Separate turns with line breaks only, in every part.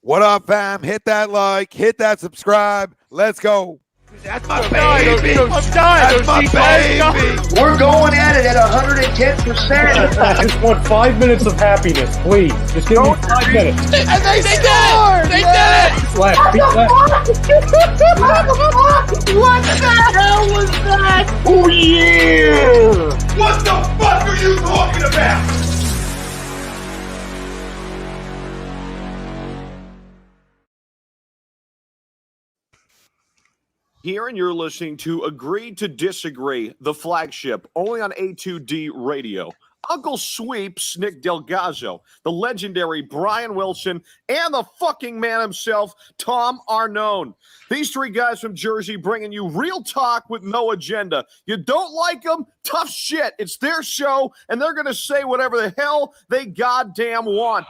What up, fam? Hit that like, hit that subscribe. Let's go.
That's my baby. That's my baby.
We're going at it at 110%.
I just want 5 minutes of happiness, please. Just give me 5 minutes.
And they scored! They did it!
Left.
What the hell was that? Oh, yeah!
What the fuck are you talking about?
Here, and you're listening to Agree to Disagree, the flagship, only on A2D Radio. Uncle Sweeps, Nick Delgazzo, the legendary Brian Wilson, and the fucking man himself, Tom Arnone. These three guys from Jersey bringing you real talk with no agenda. You don't like them? Tough shit. It's their show, and they're going to say whatever the hell they goddamn want.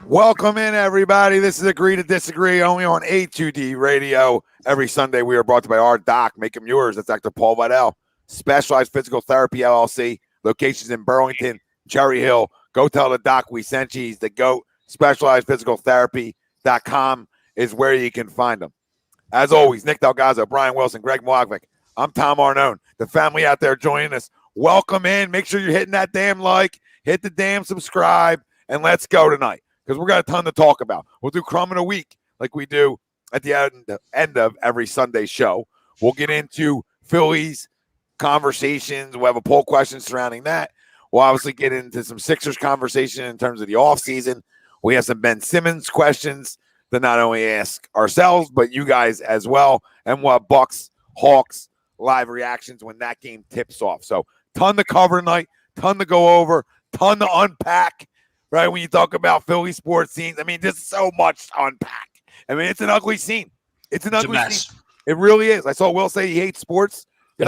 Welcome in, everybody. This is Agree to Disagree, only on A2D Radio. Every Sunday, we are brought to you by our doc. Make them yours. That's Dr. Paul Vidal. Specialized Physical Therapy, LLC. Locations in Burlington, Cherry Hill. Go tell the doc we sent you. He's the GOAT. SpecializedPhysicalTherapy.com is where you can find them. As always, Nick Delgazzo, Brian Wilson, Greg Milwaukee. I'm Tom Arnone. The family out there joining us. Welcome in. Make sure you're hitting that damn like, hit the damn subscribe, and let's go tonight because we got a ton to talk about. We'll do Crumb in a Week like we do at the end of every Sunday show. We'll get into Phillies conversations. We'll have a poll question surrounding that. We'll obviously get into some Sixers conversation in terms of the offseason. We have some Ben Simmons questions to not only ask ourselves, but you guys as well. And we'll have Bucks, Hawks, live reactions when that game tips off. So ton to cover tonight, ton to go over, ton to unpack, right? When you talk about Philly sports scenes, I mean, there's so much to unpack. I mean, it's an ugly scene. It's an ugly scene. It really is. I saw Will say he hates sports. I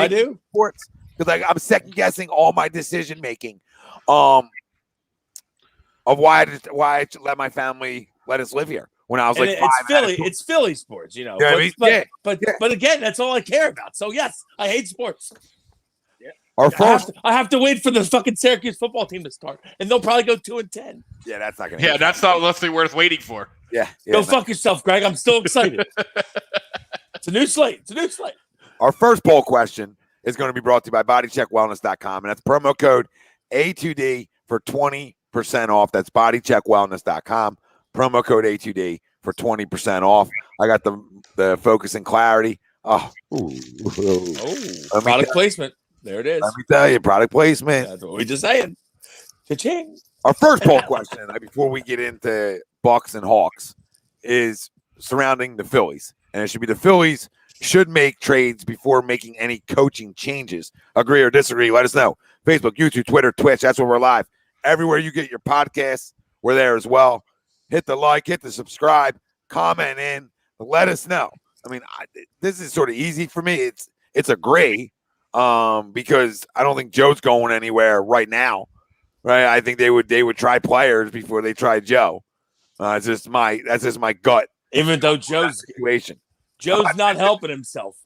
do. Sports. Because I'm second-guessing all my decision-making of why I let my family let us live here when I was like 5.
It's Philly sports, you know.
You know what I mean?
But again, that's all I care about. So yes, I hate sports. Yeah.
I
have to wait for the fucking Syracuse football team to start, and they'll probably go 2-10.
Yeah, that's not gonna.
Yeah, that's not nothing worth waiting for.
Yeah,
go fuck yourself, Greg. I'm still excited. It's a new slate.
Our first poll question is going to be brought to you by BodyCheckWellness.com, and that's promo code A2D for 20% off. That's BodyCheckWellness.com. Promo code A2D for 20% off. I got the focus and clarity.
Product placement. There it is.
Let me tell you, product placement.
That's what we're just saying. Cha-ching.
Our first poll question before we get into Bucks and Hawks is surrounding the Phillies. And it should be the Phillies should make trades before making any coaching changes. Agree or disagree? Let us know. Facebook, YouTube, Twitter, Twitch. That's where we're live. Everywhere you get your podcasts, we're there as well. Hit the like, hit the subscribe, comment in. Let us know. I mean, this is sort of easy for me. It's agree because I don't think Joe's going anywhere right now. Right? I think they would try players before they try Joe. That's just my gut.
Even though Joe's not helping himself.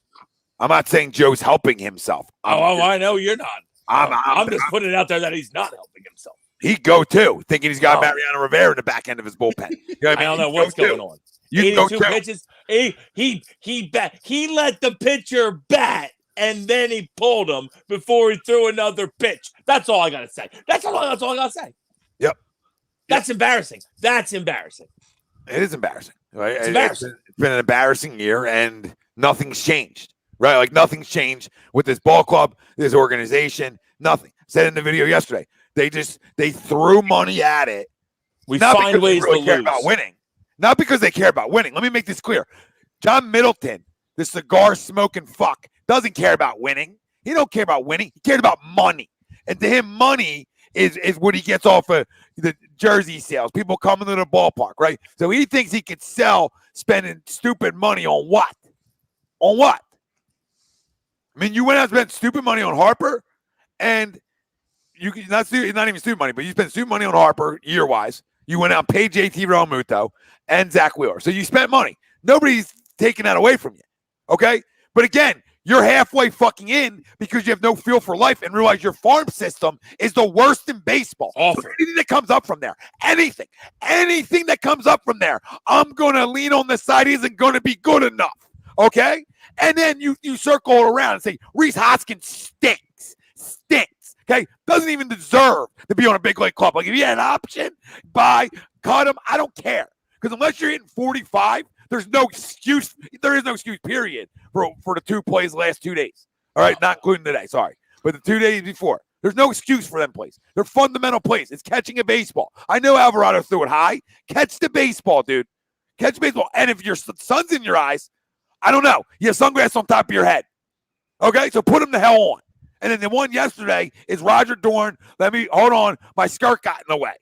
I'm not saying Joe's helping himself.
I know you're not. I'm just putting it out there that he's not helping himself.
He'd go too, thinking he's got Mariano Rivera in the back end of his bullpen. You know what I
don't know what's going on.
You can go too.
Pitches. He let the pitcher bat, and then he pulled him before he threw another pitch. That's all I gotta say. That's all I gotta say.
Yep.
That's embarrassing. That's embarrassing.
It is embarrassing. Right?
It's embarrassing.
It's been an embarrassing year, and nothing's changed. Right? Like nothing's changed with this ball club, this organization. Nothing. I said in the video yesterday. They threw money at it.
We find ways to
care
lose.
About winning. Not because they care about winning. Let me make this clear. John Middleton, the cigar smoking fuck, doesn't care about winning. He don't care about winning. He cares about money. And to him, money is what he gets off of the jersey sales. People coming to the ballpark, right? So he thinks he could sell spending stupid money on what? On what? I mean, you went out and spent stupid money on Harper, and you can not even student money, but you spent student money on Harper year wise. You went out and paid JT Realmuto and Zach Wheeler. So you spent money. Nobody's taking that away from you. Okay? But again, you're halfway fucking in because you have no feel for life and realize your farm system is the worst in baseball.
Awful.
So anything that comes up from there, anything that comes up from there, I'm going to lean on the side isn't going to be good enough. Okay? And then you circle it around and say, Reese Hoskins stinks. Okay? Doesn't even deserve to be on a big league club. Like, if you had an option, cut him. I don't care. Because unless you're hitting 45, there's no excuse. There is no excuse, period, for the 2 plays last 2 days. All right? Not including today, sorry. But the 2 days before. There's no excuse for them plays. They're fundamental plays. It's catching a baseball. I know Alvarado threw it high. Catch the baseball, dude. Catch baseball. And if your sun's in your eyes, I don't know. You have sunglasses on top of your head. Okay? So put them the hell on. And then the one yesterday is Roger Dorn. Hold on. My skirt got in the way.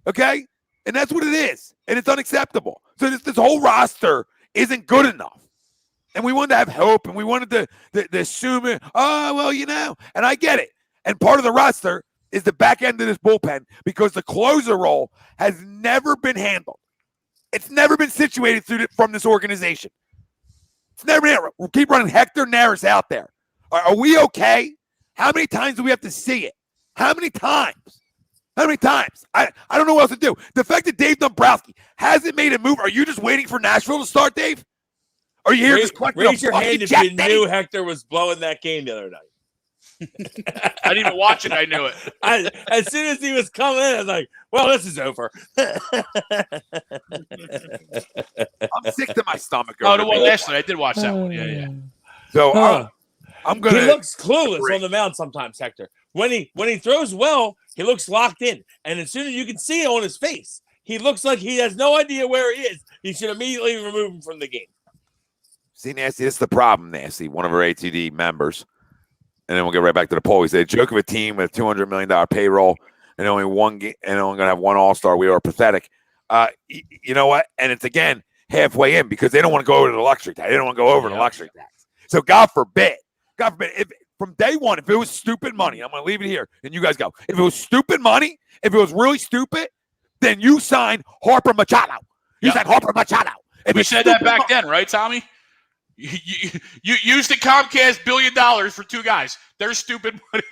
Okay? And that's what it is. And it's unacceptable. So this whole roster isn't good enough. And we wanted to have hope, and we wanted to assume it. Oh, well, and I get it. And part of the roster is the back end of this bullpen because the closer role has never been handled. It's never been situated from this organization. It's never been. We'll keep running Hector Neris out there. Are we okay? How many times do we have to see it? How many times? I don't know what else to do. The fact that Dave Dombrowski hasn't made a move, are you just waiting for Nashville to start, Dave? Are you here just collecting
raise your hand if you knew Hector was blowing that game the other night?
I didn't even watch it. I knew it.
As soon as he was coming in, I was like, well, this is over.
I'm sick to my stomach.
Oh, the one last night. I did watch that one. Yeah.
So I'm going to.
He looks clueless on the mound sometimes, Hector. When he throws well, he looks locked in. And as soon as you can see it on his face, he looks like he has no idea where he is. You should immediately remove him from the game.
See, Nasty, this is the problem, Nasty, one of our ATD members. And then we'll get right back to the poll. He said, joke of a team with a $200 million payroll and only one game, and only going to have one All-Star. We are pathetic. You know what? And it's, again, halfway in because they don't want to go over to the luxury tax. They don't want to go over to luxury tax. So God forbid, if from day one, if it was stupid money, I'm going to leave it here, and you guys go. If it was stupid money, if it was really stupid, then you sign Harper Machado. You sign Harper Machado.
We said that back then, right, Tommy? You used the Comcast $1 billion for 2 guys. They're stupid money.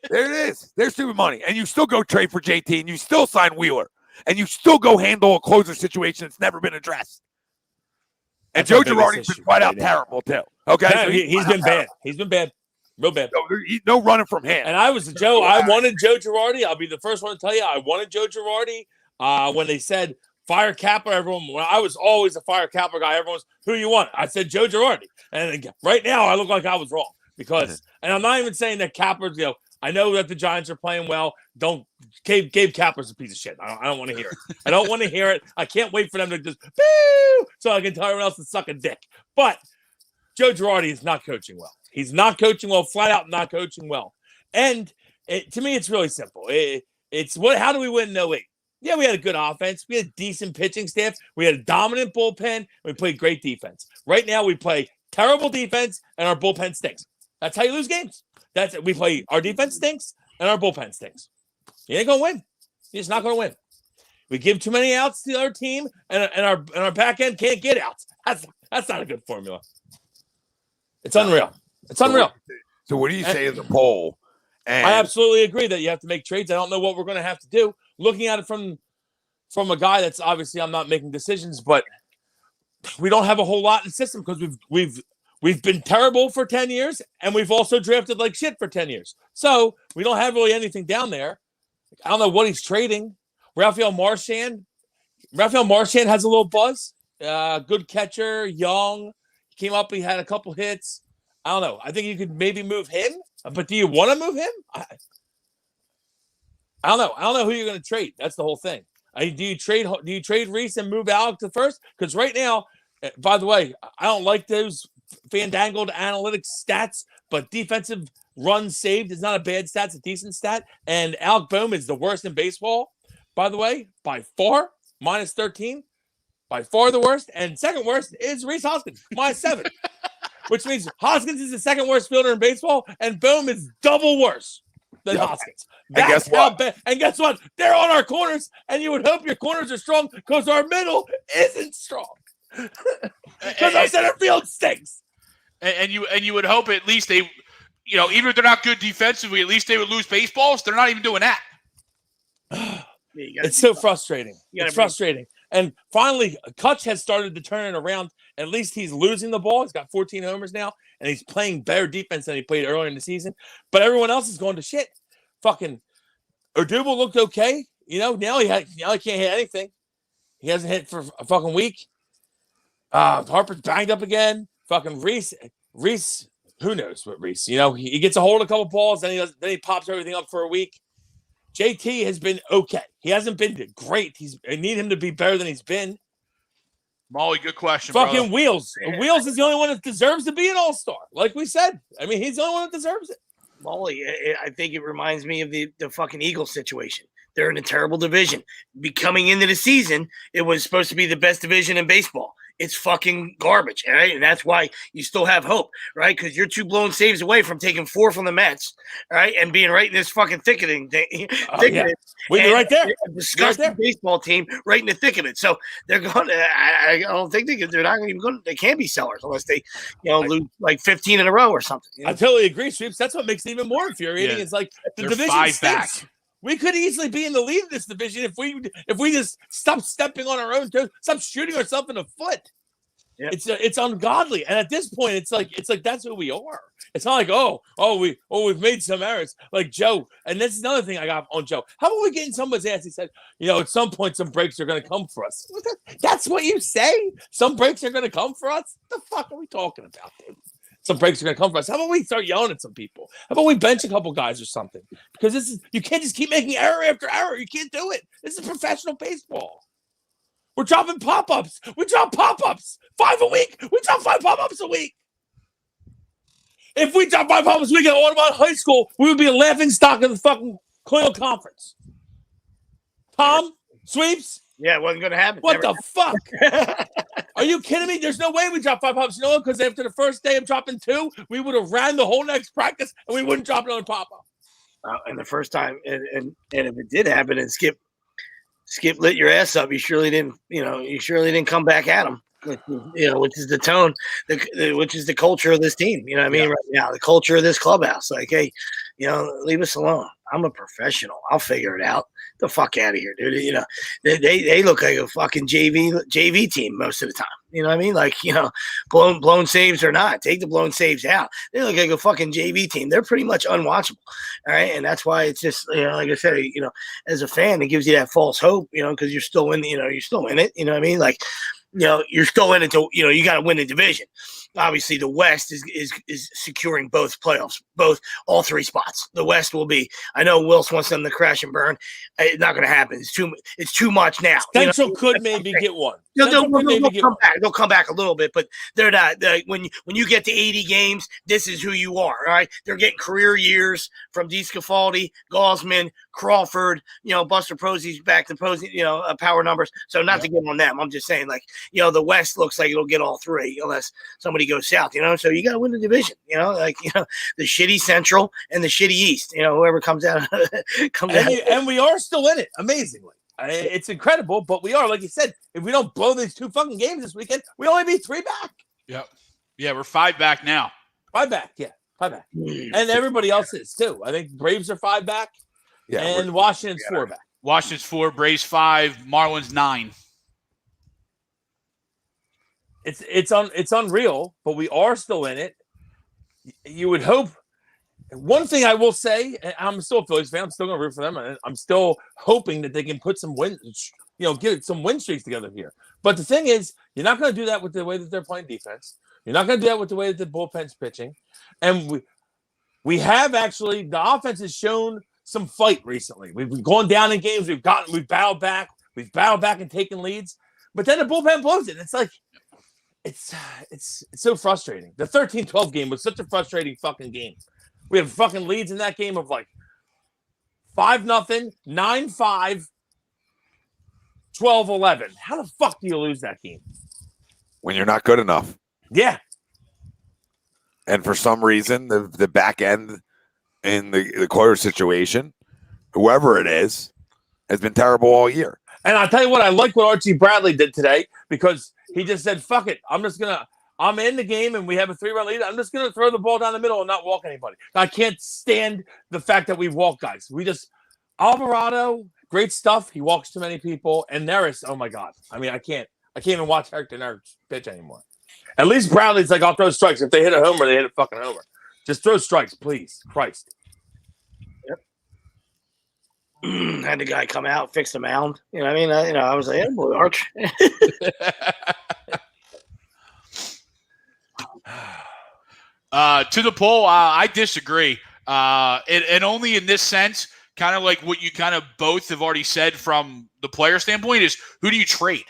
There it is. They're stupid money. And you still go trade for JT, and you still sign Wheeler, and you still go handle a closer situation that's never been addressed. And Joe Girardi's been flat out terrible, too. Okay?
No, he's been bad. He's been bad. Real bad.
No running from him.
And I wanted Joe Girardi. I'll be the first one to tell you I wanted Joe Girardi when they said fire Kapler. I was always a fire Kapler guy. Everyone's, who you want? I said Joe Girardi. And right now I look like I was wrong because, and I'm not even saying that Kapler's, I know that the Giants are playing well. Gabe Kapler's a piece of shit. I don't want to hear it. I don't want to hear it. I can't wait for them to just boo so I can tell everyone else to suck a dick. But Joe Girardi is not coaching well. He's not coaching well, flat out not coaching well. And to me, it's really simple. How do we win in 08? Yeah, we had a good offense. We had a decent pitching staff. We had a dominant bullpen. We played great defense. Right now, we play terrible defense, and our bullpen stinks. That's how you lose games. We play our defense stinks, and our bullpen stinks. You ain't gonna win. You're just not gonna win. We give too many outs to our team, and our back end can't get outs. That's not a good formula. It's unreal. It's unreal.
So what do you say to the poll? And
I absolutely agree that you have to make trades. I don't know what we're going to have to do. Looking at it from a guy that's obviously I'm not making decisions, but we don't have a whole lot in the system because we've been terrible for 10 years and we've also drafted like shit for 10 years. So we don't have really anything down there. I don't know what he's trading. Rafael Marchand has a little buzz. Good catcher, young. He came up, he had a couple hits. I don't know. I think you could maybe move him, but do you want to move him? I don't know. I don't know who you're going to trade. That's the whole thing. Do you trade Reese and move Alec to first? Because right now, by the way, I don't like those fandangled analytics stats, but defensive runs saved is not a bad stat. It's a decent stat. And Alec Boehm is the worst in baseball, by the way, by far, -13. By far the worst. And second worst is Reese Hoskins, -7. Which means Hoskins is the second worst fielder in baseball, and Boehm is double worse. than
Yep.
Hoskins.
And
That's
guess
how
what?
bad. And guess what? They're on our corners, and you would hope your corners are strong because our middle isn't strong. Because our center field stinks.
And you would hope at least they, even if they're not good defensively, at least they would lose baseballs. They're not even doing that.
It's so frustrating. It's frustrating. And finally, Kutch has started to turn it around. At least he's losing the ball. He's got 14 homers now, and he's playing better defense than he played earlier in the season. But everyone else is going to shit. Fucking Odubel looked okay. Now he can't hit anything. He hasn't hit for a fucking week. Harper's banged up again. Fucking Reese, who knows what Reese? He gets a hold of a couple balls, then he pops everything up for a week. JT has been okay. He hasn't been great. I need him to be better than he's been.
Molly, good question.
Fucking
brother.
Wheels. Wheels is the only one that deserves to be an all-star. Like we said. I mean, he's the only one that deserves it.
Molly, I think it reminds me of the fucking Eagles situation. They're in a terrible division. Coming into the season, it was supposed to be the best division in baseball. It's fucking garbage, all right? And that's why you still have hope, right? Because you're 2 blown saves away from taking 4 from the Mets, all right, and being right in this fucking thick of it.
Yeah. We're right there.
A disgusting baseball team right in the thick of it. So they're going to – I don't think they're not even going to – they can't be sellers unless they, lose like 15 in a row or something.
I totally agree, Sweeps. That's what makes it even more infuriating.
Yeah.
It's like the
They're
division
5
stinks.
back.
We could easily be in the lead of this division if we just stop stepping on our own toes, stop shooting ourselves in the foot. Yep. It's ungodly, and at this point, it's like that's who we are. It's not like we've made some errors like Joe, and this is another thing I got on Joe. How about we get in someone's ass? He said, at some point, some breaks are going to come for us. That's what you say? Some breaks are going to come for us? What the fuck are we talking about, dude? Some breaks are going to come for us. How about we start yelling at some people? How about we bench a couple guys or something? Because you can't just keep making error after error. You can't do it. This is professional baseball. We're dropping pop-ups. We drop pop-ups 5 a week. We drop 5 pop-ups a week. If we drop 5 pop-ups a week at Audubon High School, we would be a laughing stock of the fucking Colonial Conference. Tom, Sweeps?
Yeah, it wasn't going to happen.
What the fuck? Are you kidding me? There's no way we drop 5 pop-ups. You know what? Because after the first day of dropping 2, we would have ran the whole next practice and we wouldn't drop another pop-up.
And the first time, and if it did happen and Skip lit your ass up, you surely didn't come back at him. Which is the tone, which is the culture of this team. You know what I mean? Yeah. Right now, the culture of this clubhouse. Like, hey, leave us alone. I'm a professional. I'll figure it out. The fuck out of here, dude. They look like a fucking JV team most of the time. You know what I mean? Like, blown saves or not, take the blown saves out. They look like a fucking JV team. They're pretty much unwatchable. All right. And that's why it's just, like I said, as a fan, it gives you that false hope, because you're still in, you're still in it. You know what I mean? Like, you're still in it to, you got to win the division. Obviously, the West is securing both playoffs, all 3 spots. The West will be. I know Wilson wants them to crash and burn. It's not going to happen. It's too much now.
Central could maybe get one.
They'll come back. They'll come back a little bit, but they're not. When you get to 80 games, this is who you are. All right, they're getting career years from DeScafaldi, Gaussman, Crawford. Buster Posey's back to Posey. Power numbers. So not to get on them. I'm just saying, like, the West looks like it'll get all 3 unless somebody goes south. So you got to win the division. The shitty Central and the shitty East. Whoever comes out comes out.
And we are still in it. Amazingly. It's incredible, but we are, like you said, if we don't blow these 2 fucking games this weekend, we only be 3 back.
Yep. Yeah, we're 5 back now.
5 back, yeah. 5 back. And everybody else is too. I think Braves are 5 back. Yeah. And Washington's 4 back.
Washington's 4, Braves 5, Marlins 9.
It's unreal, but we are still in it. You would hope. One thing I will say, I'm still a Phillies fan. I'm still going to root for them. And I'm still hoping that they can put some wins, get some win streaks together here. But the thing is, you're not going to do that with the way that they're playing defense. You're not going to do that with the way that the bullpen's pitching. And we have actually, the offense has shown some fight recently. We've gone down in games. We've battled back. We've battled back and taken leads. But then the bullpen blows it. It's like, it's so frustrating. The 13-12 game was such a frustrating fucking game. We have fucking leads in that game of like 5-0, 9-5, 12-11. How the fuck do you lose that game?
When you're not good enough.
Yeah.
And for some reason, the back end in the closure situation, whoever it is, has been terrible all year.
And I'll tell you what, I like what Archie Bradley did today because he just said, fuck it. I'm in the game and we have a 3-run lead. I'm just going to throw the ball down the middle and not walk anybody. I can't stand the fact that we walk guys. Alvarado, great stuff. He walks too many people. And Neris, oh my God. I mean, I can't even watch Hector Neris pitch anymore. At least Bradley's like, I'll throw strikes. If they hit a homer, they hit a fucking homer. Just throw strikes, please. Christ.
Had the guy come out, fix the mound. You know what I mean? I was like, boy, Arch.
To the poll, I disagree. And only in this sense, kind of like what you kind of both have already said from the player standpoint is who do you trade?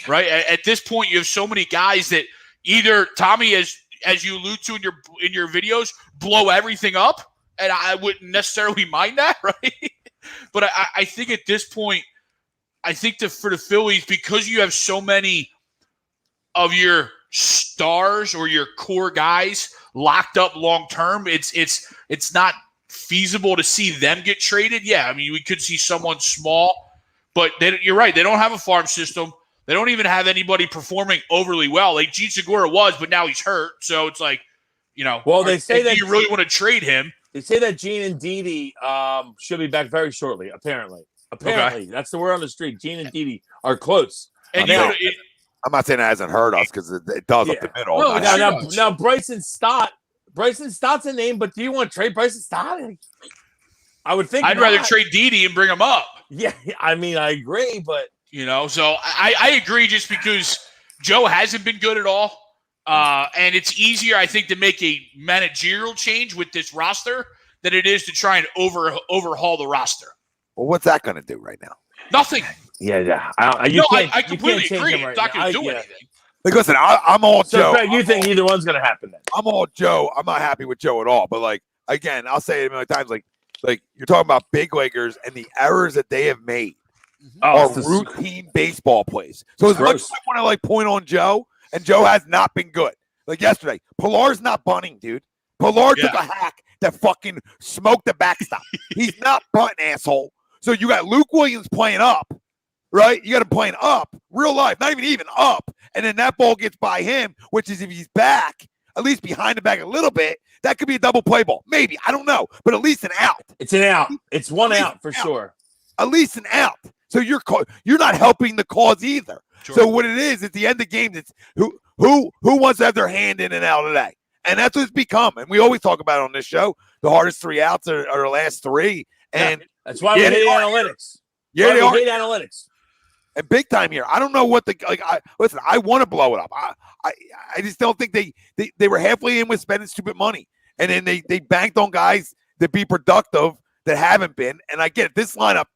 Right? At this point, you have so many guys that either Tommy, as you allude to in your videos, blow everything up, and I wouldn't necessarily mind that, right? But I think at this point, I think for the Phillies, because you have so many of your stars or your core guys locked up long term, it's not feasible to see them get traded. Yeah, I mean, we could see someone small, but you're right. They don't have a farm system. They don't even have anybody performing overly well. Like Gene Segura was, but now he's hurt. So it's like,
well, they say that
you really want to trade him.
They say that Gene and Didi should be back very shortly, apparently.
Okay.
That's the word on the street. Gene and Didi are close.
And
I'm not saying it hasn't hurt us because it does up the middle.
No, now Bryson Stott's a name, but do you want to trade Bryson Stott? I would think
I'd rather trade Didi and bring him up.
Yeah, I mean, I agree, but
so I agree just because Joe hasn't been good at all. And it's easier, I think, to make a managerial change with this roster than it is to try and overhaul the roster.
Well, what's that going to do right now?
Nothing.
Yeah.
I completely agree. It's not going to do anything.
Like, listen, I'm all Joe.
Craig, you think either one's going to happen then?
I'm all Joe. I'm not happy with Joe at all. But, like, again, I'll say it a million times. Like you're talking about big leaguers and the errors that they have made are routine baseball plays. So as much as I want to, point on Joe, and Joe has not been good. Like yesterday, Pilar's not bunting, dude. Pilar took a hack that fucking smoked the backstop. He's not bunting, asshole. So you got Luke Williams playing up, right? You got him playing up, real life, not even up. And then that ball gets by him, which is if he's back, at least behind the back a little bit, that could be a double play ball. Maybe. I don't know. But at least an out.
It's an out. It's one out for sure.
At least an out. So you're not helping the cause either.
Sure.
So what it is at the end of the game, it's who wants to have their hand in and out today? And that's what it's become. And we always talk about it on this show. The hardest 3 outs are the last 3. And
that's why we hate analytics.
Yeah, they
hate analytics.
And big time here. I don't know what listen, I want to blow it up. I just don't think they were halfway in with spending stupid money. And then they banked on guys that be productive that haven't been. And I get it. This lineup,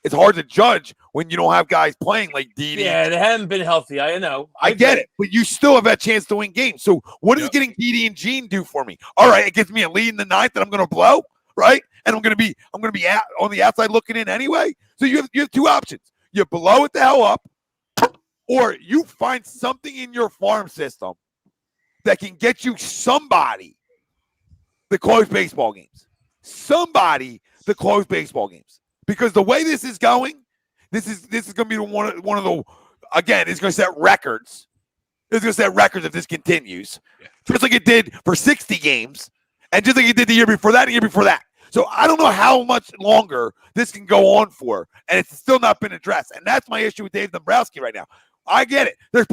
it's hard to judge when you don't have guys playing like Didi.
Yeah, they haven't been healthy. I know.
I get it, but you still have that chance to win games. So what does getting Didi and Gene do for me? All right, it gives me a lead in the 9th that I'm going to blow, right? And I'm going to be out on the outside looking in anyway. So you have 2 options: you blow it the hell up, or you find something in your farm system that can get you somebody to close baseball games. Somebody to close baseball games. Because the way this is going, this is going to be one of the, again, it's going to set records. It's going to set records if this continues. Yeah. Just like it did for 60 games, and just like it did the year before that and the year before that. So I don't know how much longer this can go on for, and it's still not been addressed. And that's my issue with Dave Dombrowski right now. I get it. There's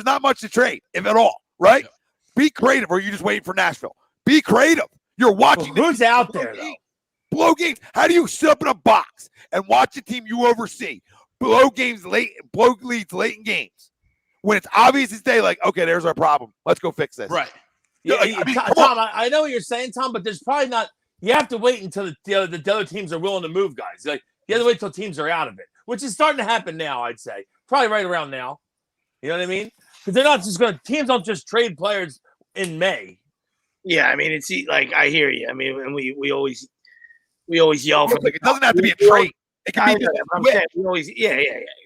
not much to trade, if at all, right? Yeah. Be creative, or you just waiting for Nashville. Be creative. You're watching.
Well, who's out there, though?
Blow games. How do you sit up in a box and watch a team you oversee blow leads late in games when it's obvious as day? Like, okay, there's our problem. Let's go fix this.
Right.
Yeah, Tom, I know what you're saying, Tom, but there's probably not. You have to wait until the other teams are willing to move guys. Like you have to wait until teams are out of it, which is starting to happen now. I'd say probably right around now. You know what I mean? Because they're not just going. Teams don't just trade players in May.
Yeah, I mean it's like I hear you. I mean, and we always yell for
it doesn't have to be a trade. It can be
we always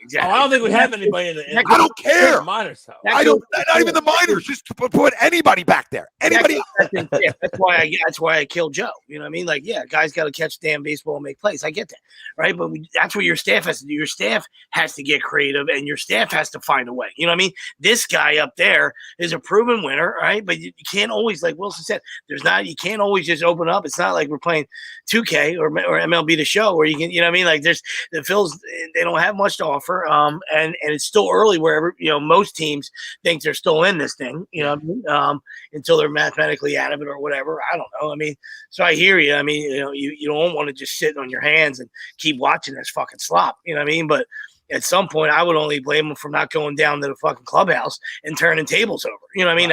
exactly.
I don't think we have anybody in the.
I don't care.
Minors though.
I don't. Not even the minors. Just put anybody back there. Anybody.
That's why I killed Joe. You know what I mean? Like, yeah, guys got to catch damn baseball and make plays. I get that, right? But that's what your staff has to do. Your staff has to get creative, and your staff has to find a way. You know what I mean? This guy up there is a proven winner, right? But you can't always, like Wilson said, you can't always just open up. It's not like we're playing 2K or MLB The Show where you can, you know what I mean? Like, there's the Phils, they don't have much to offer, and it's still early wherever, you know, most teams think they're still in this thing, you know what I mean? Until they're mathematically out of it or whatever. I don't know. I mean, so I hear you. I mean, you know, you don't want to just sit on your hands and keep watching this fucking slop, you know what I mean? But at some point, I would only blame them for not going down to the fucking clubhouse and turning tables over. You know what I mean?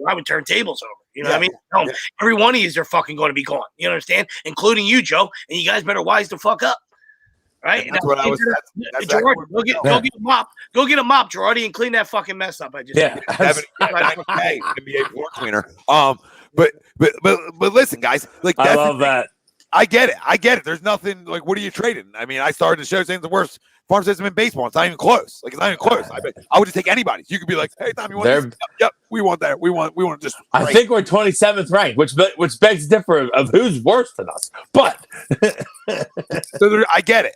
I would turn tables over. You know what I mean? Every one of you are fucking going to be gone. You understand? Including you, Joe. And you guys better wise the fuck up. Right?
That's what I was.
Girardi, go get a mop. Go get a mop, Girardi, and clean that fucking mess up. I just
NBA floor cleaner. But listen, guys. Like,
I love that.
I get it. There's nothing like. What are you trading? I mean, I started the show saying the worst farm system in baseball. It's not even close. Like, it's not even close. I would just take anybody. You could be like, hey, Tom, you want this? Yep, we want that. We want to just.
I think we're 27th ranked, which begs the differ of who's worse than us. But
so I get it.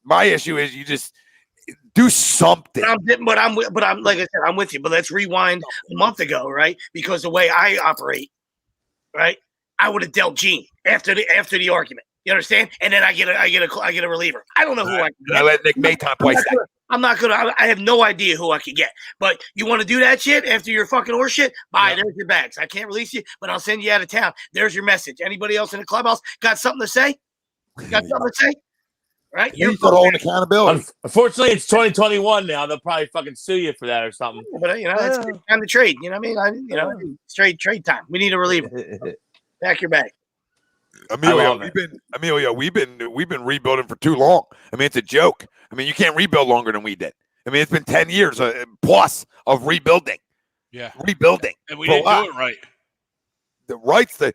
My issue is you just do something.
But I'm like I said, I'm with you. But let's rewind a month ago, right? Because the way I operate, right, I would have dealt Gene after the argument. You understand? And then I get a reliever. I don't know who I can get.
I let Nick Mayton play second.
I'm not gonna. I have no idea who I could get. But you want to do that shit after your fucking horse shit? Bye. Yeah. There's your bags. I can't release you, but I'll send you out of town. There's your message. Anybody else in the clubhouse got something to say? Got something to say? Right?
You've got all accountability.
Unfortunately, it's 2021 now. They'll probably fucking sue you for that or something.
But you know, it's time to trade. You know what I mean? Trade time. We need a reliever. Pack your bag.
Emilio, we've been rebuilding for too long. I mean, it's a joke. I mean, you can't rebuild longer than we did. I mean, it's been 10 years plus of rebuilding.
Yeah,
rebuilding,
and we didn't do it right.
The right's an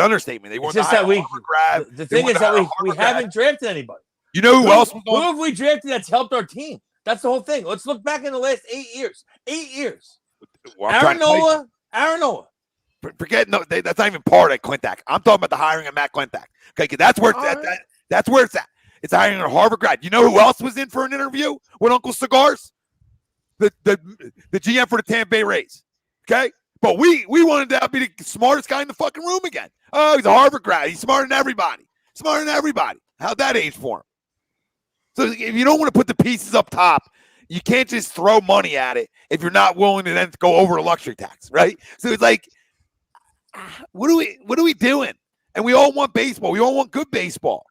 understatement. They want
just that we grab. The thing is that we haven't drafted anybody.
You know who else?
Who have we drafted that's helped our team? That's the whole thing. Let's look back in the last 8 years. 8 years.
Well,
Aaron Nola.
Forget that's not even part of Clintac. I'm talking about the hiring of Matt Clintac. Okay, because that's where that's where it's at. It's hiring a Harvard grad. You know who else was in for an interview with Uncle Cigars? The GM for the Tampa Bay Rays. Okay, but we wanted to be the smartest guy in the fucking room again. Oh, he's a Harvard grad. He's smarter than everybody. How'd that age for him? So if you don't want to put the pieces up top, you can't just throw money at it if you're not willing to then go over a luxury tax, right? So it's like, what are we doing? And we all want baseball. We all want good baseball.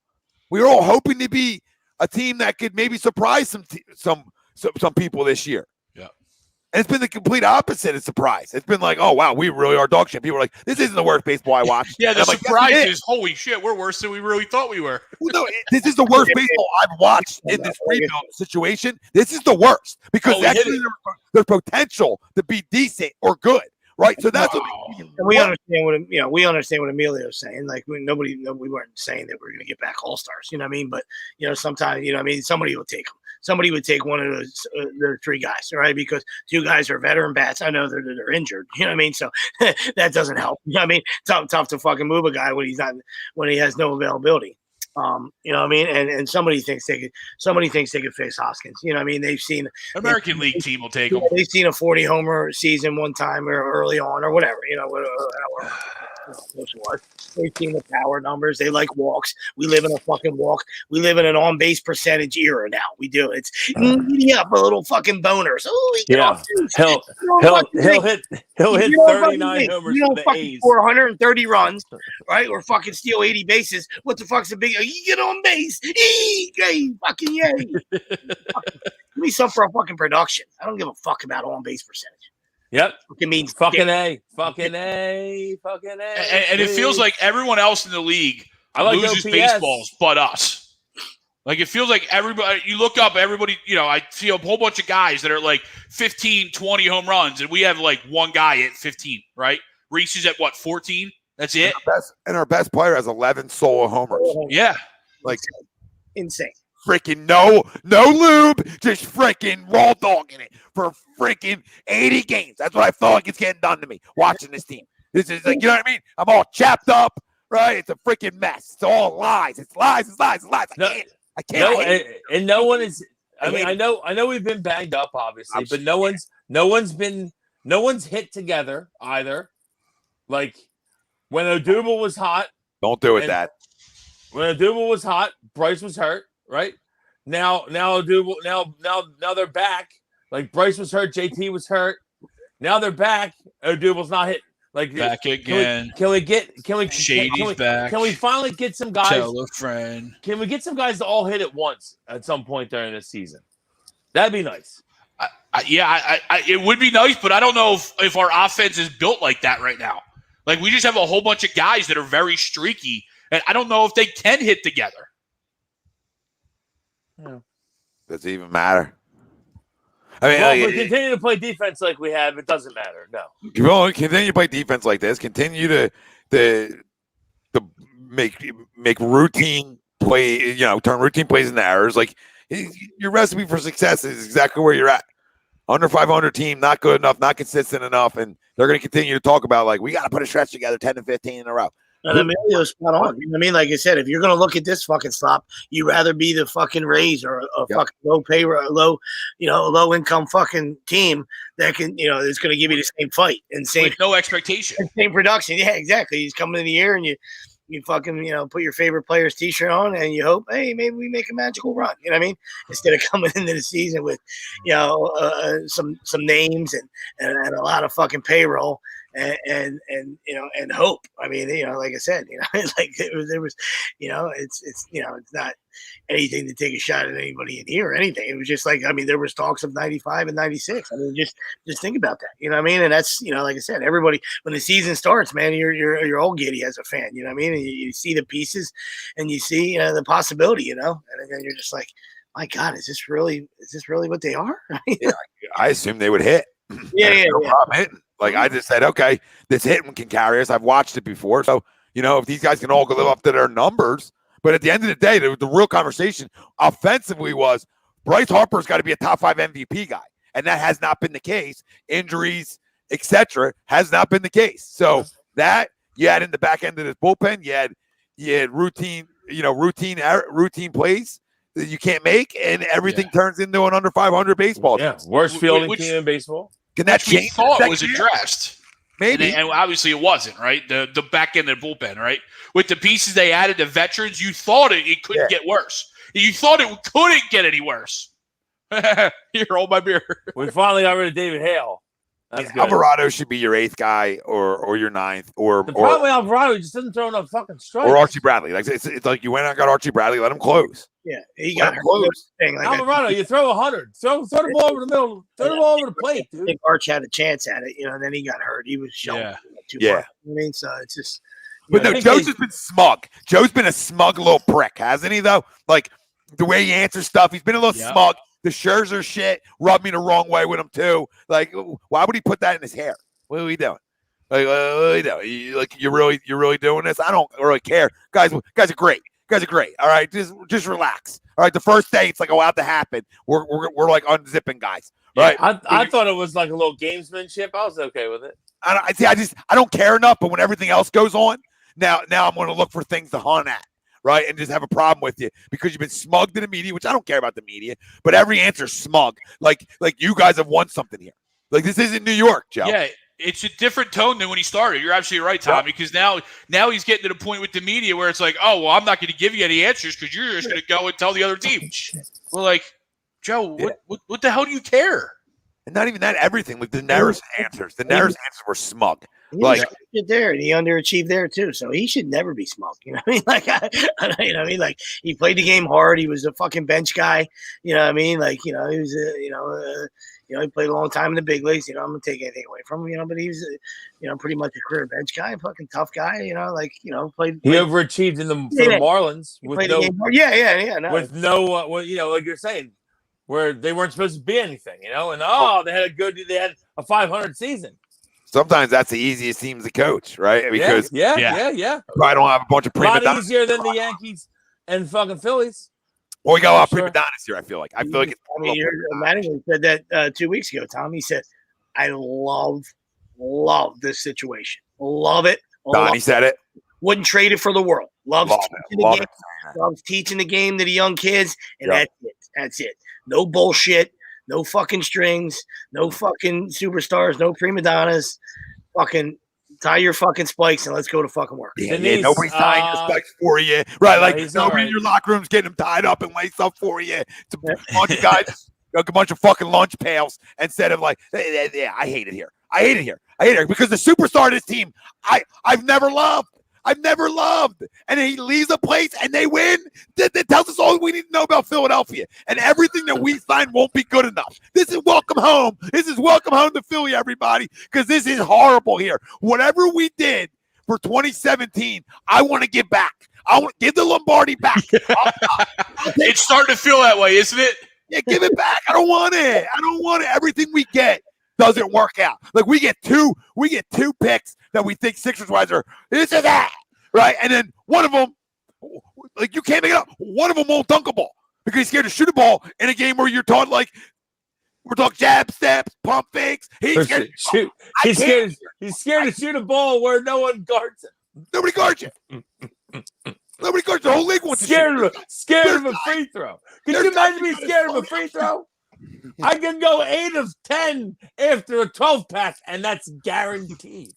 We're all hoping to be a team that could maybe surprise some people this year.
Yeah.
And it's been the complete opposite of surprise. It's been like, oh wow, we really are dog shit. People are like, this isn't the worst baseball I watched.
Yeah, the surprise is, holy shit, we're worse than we really thought we were.
Well, no, this is the worst baseball I've watched in this rebuild situation. This is the worst because there's potential to be decent or good. Right, so that's what
we understand. We understand what Emilio's saying. Like we weren't saying that we're going to get back all stars. You know what I mean? But sometimes somebody will take them. Somebody would take one of those their three guys, right? Because two guys are veteran bats. I know they're injured. You know what I mean? So that doesn't help. You know what I mean? Tough to fucking move a guy when he has no availability. You know what I mean? And somebody thinks they could face Hoskins. You know what I mean? They've seen
American League team will take them.
They've seen a 40 homer season one time or early on or whatever, They've seen the power numbers. They like walks. We live in a fucking walk. We live in an on base percentage era now. We do. It's up a little fucking boners. Oh,
yeah. He'll hit 39 homers for the A's.
430 runs, right? Or fucking steal 80 bases. What the fuck's a big? You get on base. Fucking yay. Give me some for a fucking production. I don't give a fuck about on base percentage.
Yep.
It means
fucking A. And
it feels like everyone else in the league loses baseballs but us. Like it feels like everybody, you look up, everybody, I see a whole bunch of guys that are like 15, 20 home runs, and we have like one guy at 15, right? Reese is at what, 14? That's it?
And our best player has 11 solo homers.
Yeah.
Like
insane.
freaking no lube, just freaking raw dogging it for freaking 80 games. That's what I feel like it's getting done to me watching this team. This is like, you know what I mean? I'm all chapped up, right? It's a freaking mess. It's all lies. It's lies. I can't.
And no one is. I mean, I know we've been banged up, obviously, but no one's hit together either. Like when Odubel was hot.
Don't do it, Dad.
When Odubel was hot, Bryce was hurt, right? Now Odubel, now they're back. Like Bryce was hurt, JT was hurt. Now they're back. Odubel's not hit. Like
back again.
Can we
Shady's back?
Can we finally get some guys?
Tell a friend.
Can we get some guys to all hit at once at some point during this season? That'd be nice.
It would be nice, but I don't know if our offense is built like that right now. Like we just have a whole bunch of guys that are very streaky, and I don't know if they can hit together.
Yeah.
Does it even matter? I mean,
well, if we continue to play defense like we have, it doesn't matter. No.
Continue to play defense like this. Continue to make routine play. Turn routine plays into errors. Like your recipe for success is exactly where you're at. Under 500 team, not good enough, not consistent enough, and they're going to continue to talk about like we got to put a stretch together, 10 and 15 in a row.
And Emilio's spot on. You know what I mean? Like I said, if you're going to look at this fucking slop, you'd rather be the fucking Rays or a fucking low income fucking team that can, is going to give you the same fight and same
with no expectation,
same production. Yeah, exactly. He's coming in the year and you fucking, put your favorite player's t-shirt on and you hope, hey, maybe we make a magical run. You know what I mean? Instead of coming into the season with, some names and a lot of fucking payroll. And hope. I mean, like I said, like there was, it's not anything to take a shot at anybody in here or anything. It was just like, I mean, there was talks of 95 and 96. I mean, just think about that. You know what I mean? And that's, like I said, everybody, when the season starts, man, you're all giddy as a fan. You know what I mean? And you see the pieces and you see the possibility. And then you're just like, my God, is this really what they are?
I assume they would hit. No problem hitting. Like I just said, okay, this hitting can carry us. I've watched it before, so if these guys can all live up to their numbers. But at the end of the day, the real conversation offensively was Bryce Harper's got to be a top 5 MVP guy, and that has not been the case. Injuries, etc., has not been the case. So that you had in the back end of this bullpen, you had routine plays that you can't make, and everything turns into an under 500 baseball.
Yeah, worst fielding team in baseball.
Can that change?
Thought was addressed,
maybe,
and obviously it wasn't. Right, the back end of the bullpen, right, with the pieces they added, the veterans, you thought it couldn't get worse. You thought it couldn't get any worse. Here, hold my beer.
We finally got rid of David Hale. That's good.
Alvarado should be your 8th guy or your 9th or
the problem with Alvarado, he just doesn't throw enough fucking strikes.
Or Archie Bradley. Like it's like you went out and got Archie Bradley, let him close.
Yeah, he got
close.
Alvarado, you throw 100. Throw the ball over the middle. Throw the ball over the plate, dude.
I think Arch had a chance at it, and then he got hurt. He was showing too much. I mean, so it's just.
But no, Joe's just been smug. Joe's been a smug little prick, hasn't he? Though, like the way he answers stuff, he's been a little smug. The Scherzer shit rubbed me the wrong way with him too. Like, why would he put that in his hair? What are we doing? Like, what are we doing? You're really doing this? I don't really care. Guys are great. All right, just relax. All right, the first day it's like about to happen. We're like unzipping guys. Right?
I thought it was like a little gamesmanship. I was okay with it.
I don't care enough. But when everything else goes on, now I'm going to look for things to hunt at. Right, and just have a problem with you because you've been smug to the media, which I don't care about the media, but every answer's smug. Like you guys have won something here. Like this isn't New York, Joe.
Yeah, it's a different tone than when he started. You're absolutely right, Tom, because now he's getting to the point with the media where it's like, oh, well, I'm not going to give you any answers because you're just going to go and tell the other team. We're like, Joe, what the hell do you care?
And not even that, everything. Like the Neris answers. The Neris answers were smug. Like
there, and he underachieved there too. So he should never be smug. You know what I mean? Like, you know what I mean? Like he played the game hard. He was a fucking bench guy. You know what I mean? Like, he was he played a long time in the big leagues. I'm gonna take anything away from him. But he was, pretty much a career bench guy, a fucking tough guy. Played. He
overachieved for the Marlins with no.
No.
With no, like you're saying, where they weren't supposed to be anything. And they had a 500 season.
Sometimes that's the easiest team to coach, right? Because
yeah.
I don't have a bunch of prima
donnas. A lot easier than the Yankees and fucking Phillies.
Well, we got a lot of
Sure.
prima donnas here. I feel like it's.
I mean, Mattingly said that 2 weeks ago. Tom, he said, "I love this situation. Love it."
Donnie said it.
Wouldn't trade it for the world. Loves
Love
teaching
it.
the
Love
game.
it.
Loves teaching the game to the young kids, and
Yep.
That's it. No bullshit. No fucking strings. No fucking superstars. No prima donnas. Fucking tie your fucking spikes and let's go to fucking work.
Yeah,
Denise,
nobody's tying your spikes for you. Right, like
he's
nobody
all right.
in your locker room's getting them tied up and laced up for you. It's a bunch of guys, a bunch of fucking lunch pails instead of like, yeah, I hate it here. I hate it here because the superstar of this team, I've never loved. And he leaves a place and they win. That tells us all we need to know about Philadelphia. And everything that we sign won't be good enough. This is welcome home. This is welcome home to Philly, everybody, because this is horrible here. Whatever we did for 2017, I want to give back. I want to give the Lombardi back.
It's starting to feel that way, isn't it?
Yeah, give it back. I don't want it. Everything we get doesn't work out. Like we get two picks that we think Sixers-wise are this or that, right? And then one of them, like you can't make it up. One of them won't dunk a ball because he's scared to shoot a ball in a game where you're taught like we're talking jab steps, pump fakes. He's scared.
Shoot. He's scared to shoot a ball where no one guards him.
Nobody guards you. Nobody guards the whole league wants to shoot.
Scared of a free throw. Could you imagine being scared of a free throw? I can go 8 of 10 after a 12-pack, and that's guaranteed.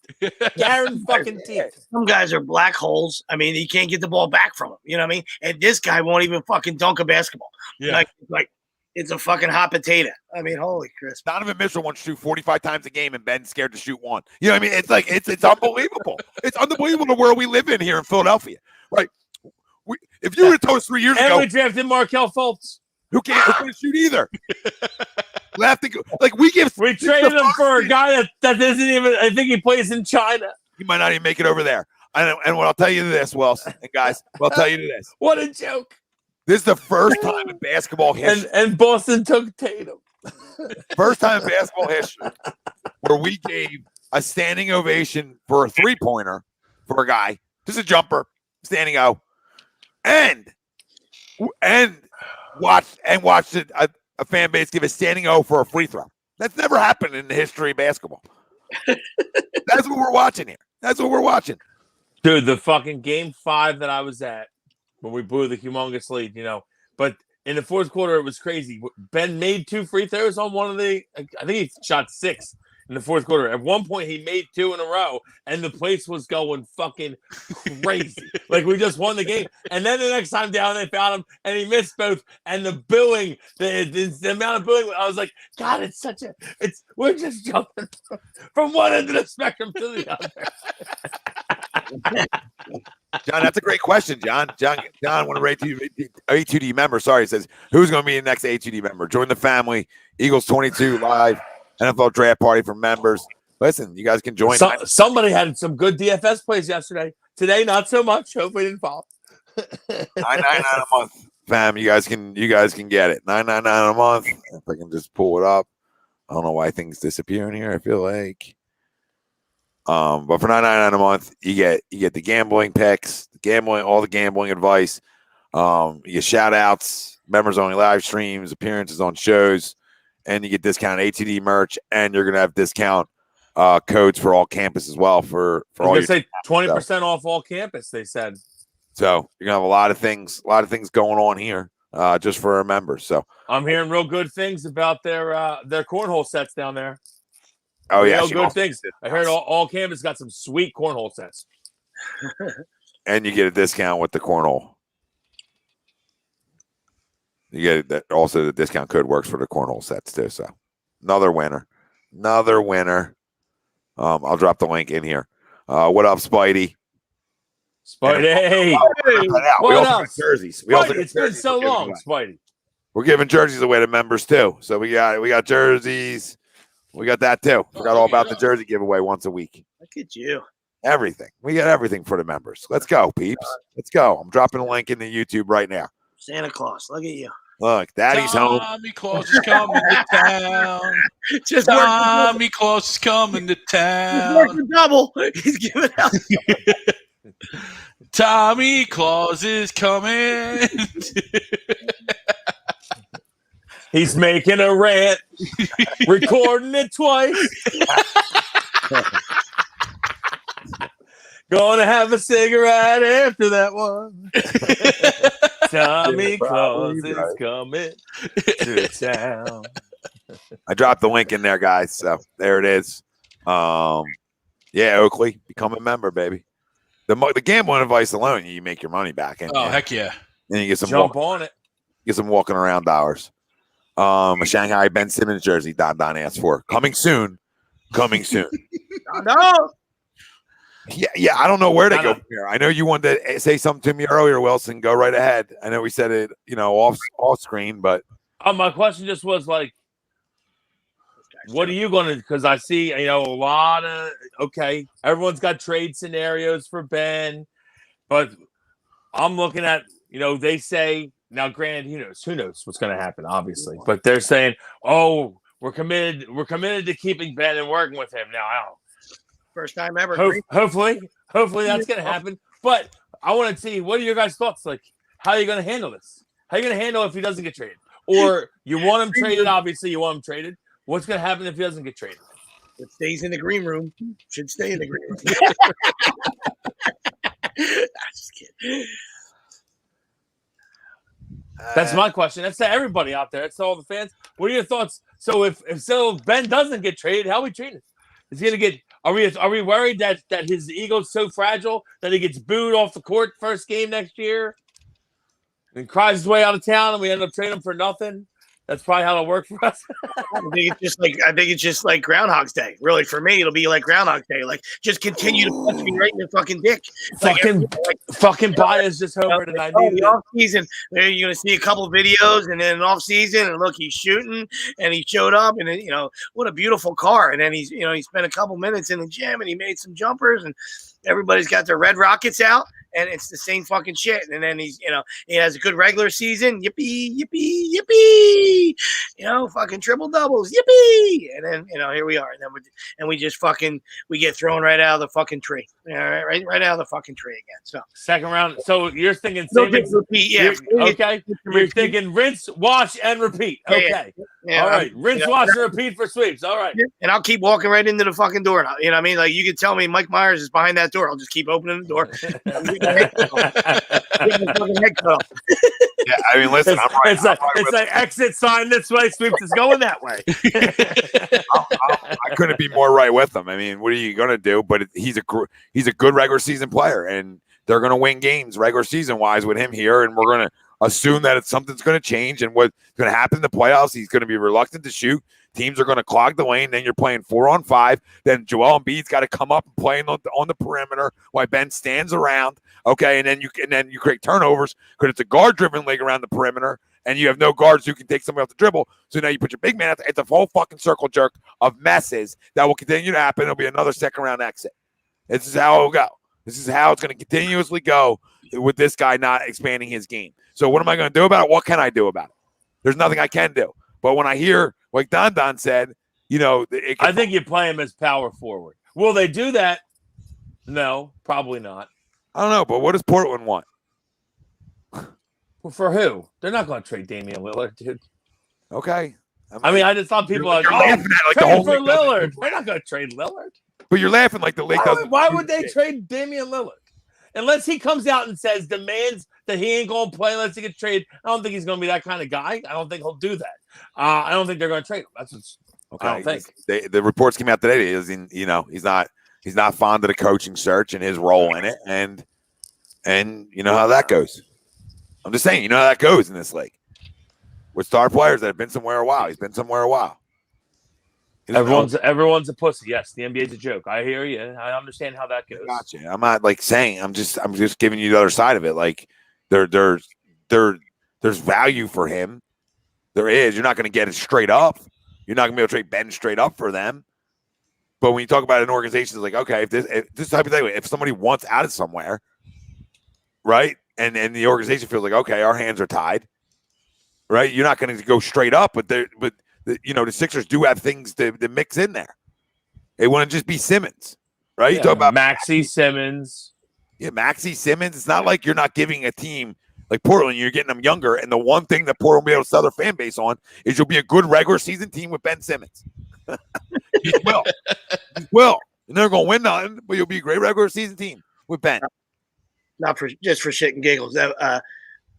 Guaranteed.
Some guys are black holes. I mean, you can't get the ball back from them. You know what I mean? And this guy won't even fucking dunk a basketball.
Yeah.
Like it's a fucking hot potato. I mean, holy Chris.
Donovan Mitchell wants to shoot 45 times a game, and Ben's scared to shoot one. You know what I mean? It's like it's unbelievable. It's unbelievable the world we live in here in Philadelphia. Right? If you would have told us 3 years
And
ago,
we drafted Markelle Fultz.
who can't shoot either.
We traded him for a guy that doesn't even. I think he plays in China.
He might not even make it over there. And what I'll tell you this, Wells and guys, I'll tell you this.
What a joke!
This is the first time in basketball history.
And Boston took Tatum.
First time in basketball history where we gave a standing ovation for a 3-pointer for a guy, just a jumper, standing O, and watched a fan base give a standing O for a free throw. That's never happened in the history of basketball. That's what we're watching here. That's what we're watching.
Dude, the fucking game 5 that I was at when we blew the humongous lead, but in the fourth quarter, it was crazy. Ben made 2 free throws on one of I think he shot 6 in the fourth quarter. At one point, he made 2 in a row, and the place was going fucking crazy. Like, we just won the game. And then the next time down, they found him, and he missed both. And the booing, the amount of booing, I was like, God, we're just jumping from one end of the spectrum to the other.
John, that's a great question, John. John, one of our A2D member. Sorry, says who's going to be the next A2D member? Join the family. Eagles 22 live NFL draft party for members. Listen, you guys can join.
Somebody had some good DFS plays yesterday. Today, not so much. Hopefully, didn't fall.
$9.99 a month, fam. You guys can get it. $9.99 a month. If I can just pull it up. I don't know why things disappear in here. I feel like. But for $9.99 a month, you get the gambling picks, all the gambling advice. You get shout outs, members only live streams, appearances on shows, and you get discount ATD merch, and you're gonna have discount codes for all campus as well for all your.
Say 20% off all campus. They said.
So you're gonna have a lot of things going on here just for our members. So
I'm hearing real good things about their cornhole sets down there.
Oh yeah,
good things. I heard all campus got some sweet cornhole sets.
And you get a discount with the cornhole. You get that. Also, the discount code works for the cornhole sets too. So another winner. I'll drop the link in here. What up, Spidey?
Spidey.
We also got jerseys.
It's been so long, Spidey.
We're giving jerseys away to members too. So we got jerseys. We got that too. Forgot all about the jersey giveaway once a week.
Look at you.
Everything. We got everything for the members. Let's go, peeps. Let's go. I'm dropping a link in the YouTube right now.
Santa Claus. Look at you.
Look, Daddy's home.
Tommy Claus is coming to town. Tommy Claus is coming to town.
Double. He's giving out.
Tommy Claus is coming.
He's making a rant, recording it twice. Gonna have a cigarette after that one. Tommy Claus is coming to town.
I dropped the link in there, guys. So there it is. Yeah, Oakley, become a member, baby. The gambling advice alone, you make your money back. And,
heck yeah.
And you get some
jump on it.
Get some walking around dollars. A Shanghai Ben Simmons jersey, Don asked for. Coming soon.
No.
Yeah. I don't know where to go from here. I know you wanted to say something to me earlier, Wilson. Go right ahead. I know we said it, off screen, but
my question just was like, what are you going to? Because I see, a lot of everyone's got trade scenarios for Ben, but I'm looking at, they say now. Granted, who knows what's going to happen, obviously, but they're saying, oh, we're committed to keeping Ben and working with him now.
First time ever.
Hopefully that's going to happen. But I want to see, what are your guys' thoughts? Like, how are you going to handle this? How are you going to handle if he doesn't get traded? Or you want him traded? Obviously, you want him traded. What's going to happen if he doesn't get traded?
It stays in the green room. Should stay in the green room. Just kidding.
That's my question. That's to everybody out there. That's to all the fans. What are your thoughts? So if Ben doesn't get traded, how are we treated? Is he going to get? Are we worried that his ego's so fragile that he gets booed off the court first game next year and cries his way out of town, and we end up trading him for nothing? That's probably how it'll work for us.
I think it's just like Groundhog's Day. Really, for me, it'll be like Groundhog's Day. Like, just continue to punch me right in the fucking dick.
Fucking Baez just homered, and I needed
the off season. There you're gonna see a couple of videos, and then off season, and look, he's shooting, and he showed up, and then, what a beautiful car. And then he spent a couple minutes in the gym, and he made some jumpers, and everybody's got their red rockets out. And it's the same fucking shit. And then he has a good regular season. Yippee, yippee, yippee. Fucking triple doubles. Yippee. And then, here we are. And then we just we get thrown right out of the fucking tree. Right out of the fucking tree again. So
second round. So you're thinking
repeat. Yeah.
Okay. You're thinking rinse, wash, and repeat. Okay.
Yeah.
All right. Rinse, wash, and repeat for sweeps. All right.
And I'll keep walking right into the fucking door. You know what I mean? Like, you can tell me Mike Myers is behind that door. I'll just keep opening the door.
Yeah, I mean, listen,
it's like exit sign this way, Sweeps is going that way.
I couldn't be more right with him. I mean, what are you going to do? But he's a good regular season player, and they're going to win games regular season wise with him here, and we're going to assume that something's going to change, and what's going to happen in the playoffs, he's going to be reluctant to shoot. Teams are going to clog the lane. Then you're playing 4-on-5. Then Joel Embiid's got to come up and play on the perimeter while Ben stands around. Okay, and then you create turnovers because it's a guard-driven league around the perimeter, and you have no guards who can take somebody off the dribble. So now you put your big man. It's a whole fucking circle jerk of messes that will continue to happen. It'll be another second-round exit. This is how it will go. This is how it's going to continuously go with this guy not expanding his game. So what am I going to do about it? What can I do about it? There's nothing I can do. But when I hear, like Don said,
I think you play him as power forward. Will they do that? No, probably not.
I don't know, but what does Portland want?
Well, for who? They're not going to trade Damian Lillard, dude.
Okay.
I just thought people are
laughing at it like the whole
for Lillard. They're not going to trade Lillard.
But you're laughing like the league doesn't.
Why would they trade Damian Lillard? Unless he comes out and demands that he ain't going to play unless he gets traded. I don't think he's going to be that kind of guy. I don't think he'll do that. I don't think they're going to trade him. That's okay. I don't think.
The reports came out today. He's not fond of the coaching search and his role in it, and you know how that goes. I'm just saying, you know how that goes in this league with star players that have been somewhere a while. He's been somewhere a while.
Everyone's a pussy. Yes, the NBA's a joke. I hear you. I understand how that goes.
Gotcha. I'm not saying. I'm just giving you the other side of it. Like there's value for him. There is. You're not going to get it straight up. You're not going to be able to trade Ben straight up for them. But when you talk about an organization, it's like, okay, if this hypothetically, if somebody wants out of somewhere, right, and the organization feels like, okay, our hands are tied, right? You're not going to go straight up, but the Sixers do have things to mix in there. It wouldn't just be Simmons, right? You talk about
Maxey Simmons.
Yeah, Maxey Simmons. It's not like you're not giving a team Like Portland, you're getting them younger, and the one thing that Portland will be able to sell their fan base on is you'll be a good regular season team with Ben Simmons. You will. You will. You're never going to win nothing, but you'll be a great regular season team with Ben.
Not for just for shit and giggles. That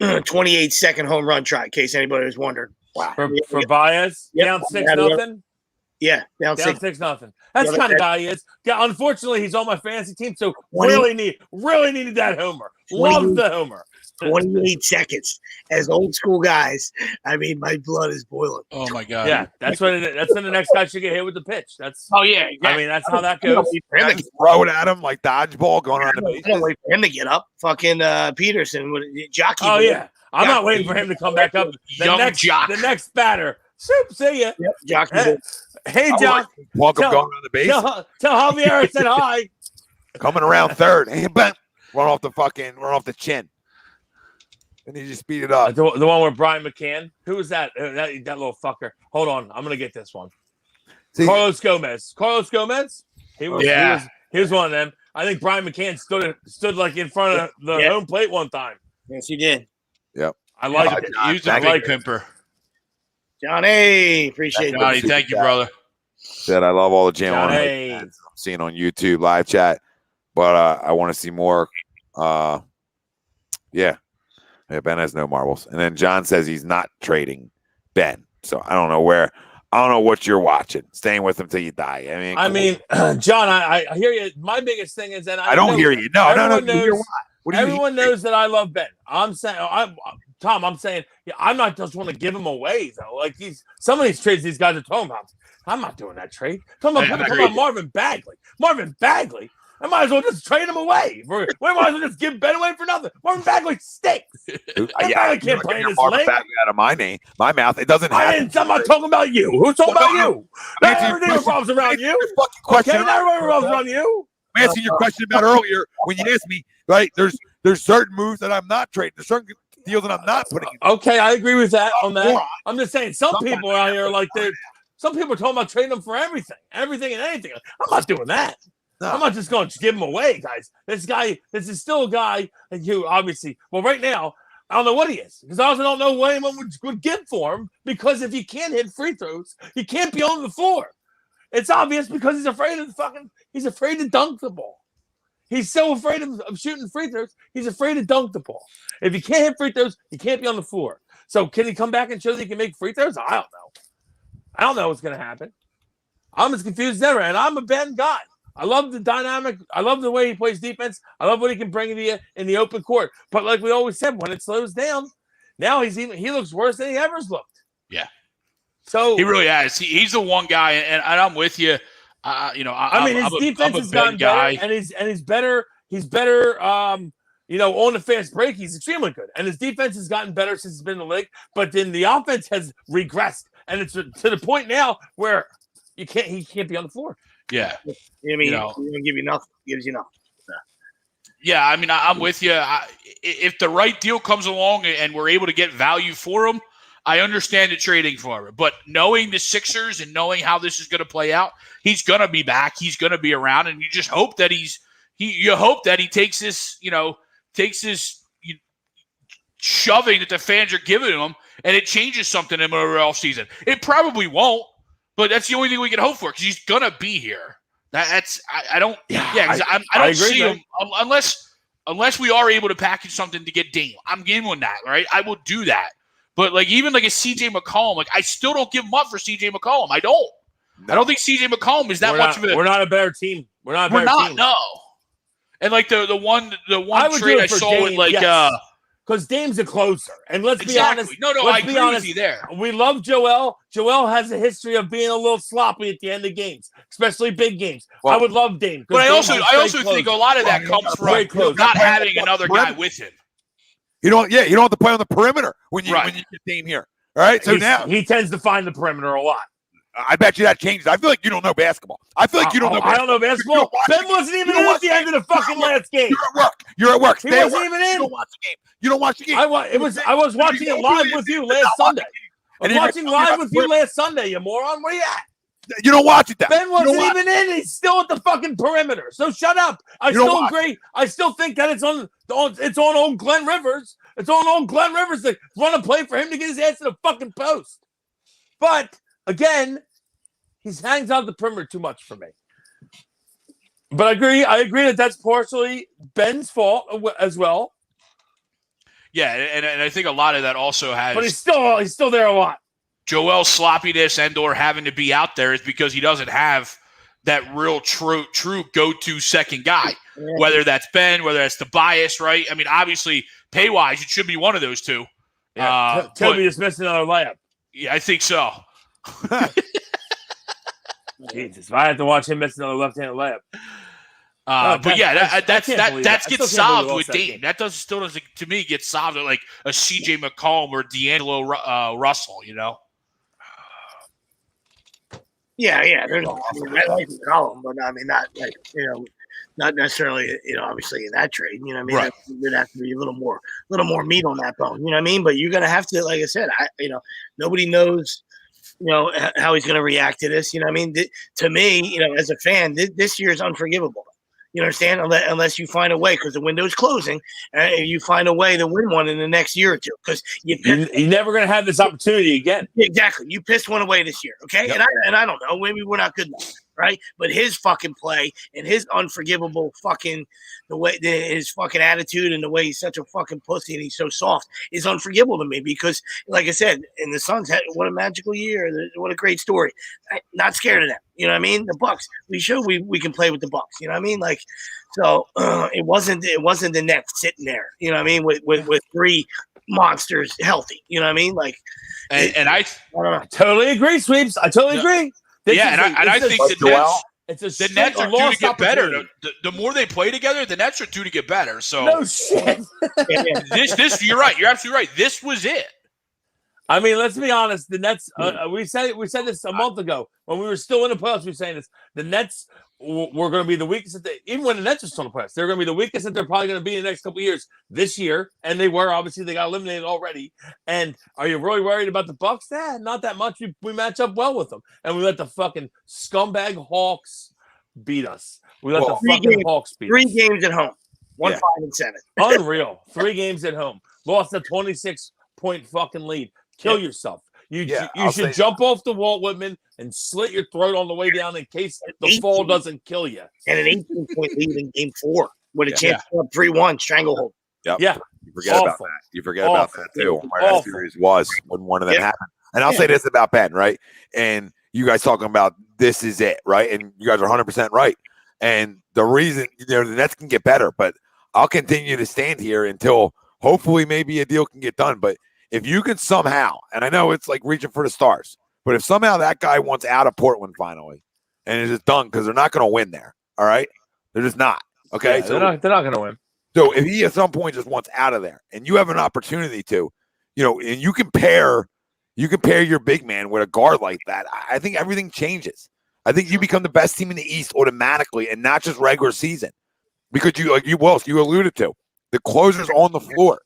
28-second home run try, in case anybody was wondering. Wow.
For Baez, down 6-0.
Yeah, down 6-0.
That's the kind of guy he is. Yeah, unfortunately, he's on my fantasy team, so really needed that homer. Love the homer.
28 seconds. As old school guys, I mean, my blood is boiling.
Oh my god.
Yeah, that's when the next guy should get hit with the pitch. That's.
Oh yeah, exactly.
I mean, that's how that goes.
Throw it at him like dodgeball going on the base.
I don't wait for him to get up. Fucking Peterson with jockey.
Oh yeah, I'm not waiting for him to come back up. The next batter. Soup, see ya.
Yep, jockey.
Hey, Jock.
Welcome going on the base.
Tell Javier I said hi.
Coming around third. Hey, bam. Run off the chin. And he just speed it up.
The one with Brian McCann. Who was that? That little fucker. Hold on. I'm going to get this one.
See,
Carlos Gomez. He was one of them. I think Brian McCann stood like in front of the home plate one time.
Yes, he did.
Yep.
I like it.
He was a big pimper.
Johnny, appreciate it.
Johnny, thank you, brother.
Said I love all the channel I'm seeing on YouTube live chat, but I want to see more. Yeah, Ben has no marbles, and then John says he's not trading Ben. So I don't know what you're watching. Staying with him till you die.
I mean, John, I hear you. My biggest thing is that
I don't hear you. No.
Everyone knows that I love Ben. I'm saying, Tom, I'm saying, I'm not just want to give him away though. Like some of these trades these guys are talking about. I'm not doing that trade. Talking about Marvin Bagley. I might as well just trade him away. We might as well just give Ben away for nothing. Marvin Bagley stinks. I can't play in this league.
Bagley out of my mouth. It doesn't happen.
I'm not talking about you. Who's talking about you? Everything revolves around you. Okay, everyone revolves around you.
I'm answering your question about earlier when you asked me, right? There's certain moves that I'm not trading. There's certain deals that I'm not putting in.
Okay, I agree with that on that. I'm just saying some people out here like some people are talking about trading them for everything and anything. I'm not doing that. No. I'm not just going to give him away, guys. This is still a guy that you obviously. Well, right now, I don't know what he is because I also don't know what anyone would give for him because if he can't hit free throws, he can't be on the floor. It's obvious because he's afraid to dunk the ball. He's so afraid of shooting free throws. He's afraid to dunk the ball. If he can't hit free throws, he can't be on the floor. So can he come back and show that he can make free throws? I don't know. I don't know what's going to happen. I'm as confused as ever, and I'm a Ben guy. I love the dynamic. I love the way he plays defense. I love what he can bring in the open court. But like we always said, when it slows down, now he looks worse than he ever looked.
Yeah.
So
he really has. He's the one guy, and I'm with you.
His defense has gotten better, and he's better. He's better. On the fast break, he's extremely good, and his defense has gotten better since he's been in the league. But then the offense has regressed, and it's to the point now where he can't be on the floor.
Yeah,
I mean, he doesn't give you nothing. He gives you nothing.
Yeah, I mean, I'm with you. If the right deal comes along and we're able to get value for him, I understand the trading for it. But knowing the Sixers and knowing how this is going to play out, he's going to be back. He's going to be around, and you just hope that you hope that he takes this shoving that the fans are giving him, and it changes something in the overall season. It probably won't. But that's the only thing we can hope for because he's gonna be here. I don't see him unless we are able to package something to get Dame. I'm in on that, right? I will do that. But even a CJ McCollum, I still don't give him up for CJ McCollum. I don't. No. I don't think CJ McCollum is much of a.
We're not a better team. We're not.
No. And the one trade I saw with
because Dame's a closer. And let's be honest.
No, I agree with you there.
We love Joel. Joel has a history of being a little sloppy at the end of games, especially big games. Well, I would love Dame.
But I also think a lot of that comes from not having another guy with him.
You don't have to play on the perimeter when you get Dame here. All right. So now
he tends to find the perimeter a lot.
I bet you that changes. I feel like you don't know basketball. I feel like you don't know basketball.
I don't know basketball. Ben wasn't even in at the end of the fucking last game.
You're at work.
He wasn't even in.
You don't watch the game.
I was watching it live with you last Sunday. I was watching live with you last Sunday, you moron. Where you at?
You don't watch it then.
Ben wasn't even in. He's still at the fucking perimeter. So shut up. I still agree. I still think that it's on It's on old Glenn Rivers. It's on old Glenn Rivers to run a play for him to get his ass to the fucking post. But again, he hangs out the perimeter too much for me. But I agree that's partially Ben's fault as well.
Yeah, and I think a lot of that also has.
But he's still there a lot.
Joel's sloppiness and/or having to be out there is because he doesn't have that real true go-to second guy. Whether that's Ben, whether that's Tobias, right? I mean, obviously, pay-wise, it should be one of those two.
Yeah, Toby is missing another layup.
Yeah, I think so.
Jesus, if I have to watch him miss another left-handed layup.
But yeah, that gets solved with Dayton.
That
Still doesn't to me get solved with like a CJ McCollum or D'Angelo Russell. You know.
Yeah. I like the column, but I mean, not like not necessarily obviously in that trade. You know what I mean?
Right.
There'd have to be a little more meat on that bone. You know what I mean? But you're gonna have to, like I said, nobody knows. How he's going to react to this. You know what I mean? To me, as a fan, this year is unforgivable. You understand? Unless you find a way, because the window's closing, and you find a way to win one in the next year or two. Because
you're never going to have this opportunity again.
Exactly. You pissed one away this year, okay? Yep. And I don't know. Maybe we're not good enough, right? But his fucking play and his unforgivable fucking his fucking attitude and the way he's such a fucking pussy and he's so soft is unforgivable to me because, like I said, and the Suns had what a magical year. What a great story. Not scared of them. You know what I mean? The Bucks. We showed we can play with the Bucks. You know what I mean? Like, so it wasn't the Nets sitting there. You know what I mean? With three monsters healthy. You know what I mean? Like,
and I
totally agree, Sweeps. I totally agree.
I think the Nets are due to get better. The more they play together, the Nets are due to get better. So
no shit.
This you're right. You're absolutely right. This was it.
I mean, let's be honest. The Nets. We said this a month ago when we were still in the playoffs. We were saying this. The Nets were going to be the weakest. Even when the Nets are still in the playoffs, they're going to be the weakest that they're probably going to be in the next couple of years. This year, and they were obviously they got eliminated already. And are you really worried about the Bucks? Not that much. We match up well with them, and we let the fucking scumbag Hawks beat us. We let the fucking Hawks beat us.
3 games at home, 5-7.
Unreal. 3 games at home. Lost a 26-point fucking lead. Kill yourself. You should jump off the wall, Whitman, and slit your throat on the way down in case the fall doesn't kill you.
And an 18-point lead in Game 4 with a chance to up 3-1 stranglehold.
Yep.
Yeah.
You forget about that. You forget about that too. Where that series was when one of them happened. And I'll say this about Ben, right? And you guys talking about this is it, right? And you guys are 100% right. And the reason, the Nets can get better, but I'll continue to stand here until hopefully maybe a deal can get done. But if you can somehow, and I know it's like reaching for the stars, but if somehow that guy wants out of Portland finally, and it's just done because they're not going to win there, all right? They're just not, okay?
Yeah, they're not going to win.
So if he at some point just wants out of there, and you have an opportunity to, and you can pair your big man with a guard like that, I think everything changes. I think you become the best team in the East automatically, and not just regular season, because you alluded to the closers on the floor.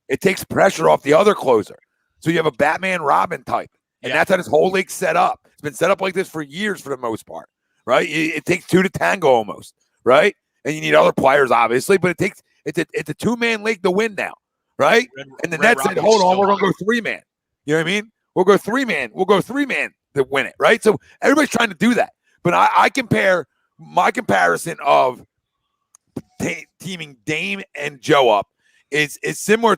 It takes pressure off the other closer. So you have a Batman Robin type. And that's how this whole league's set up. It's been set up like this for years for the most part, right? It takes 2 to tango almost, right? And you need other players, obviously, but it's a 2-man league to win now, right? And the Nets said, hold on, we're going to go 3-man. You know what I mean? We'll go 3-man. We'll go 3-man to win it, right? So everybody's trying to do that. But I compare my comparison of teaming Dame and Joe up is similar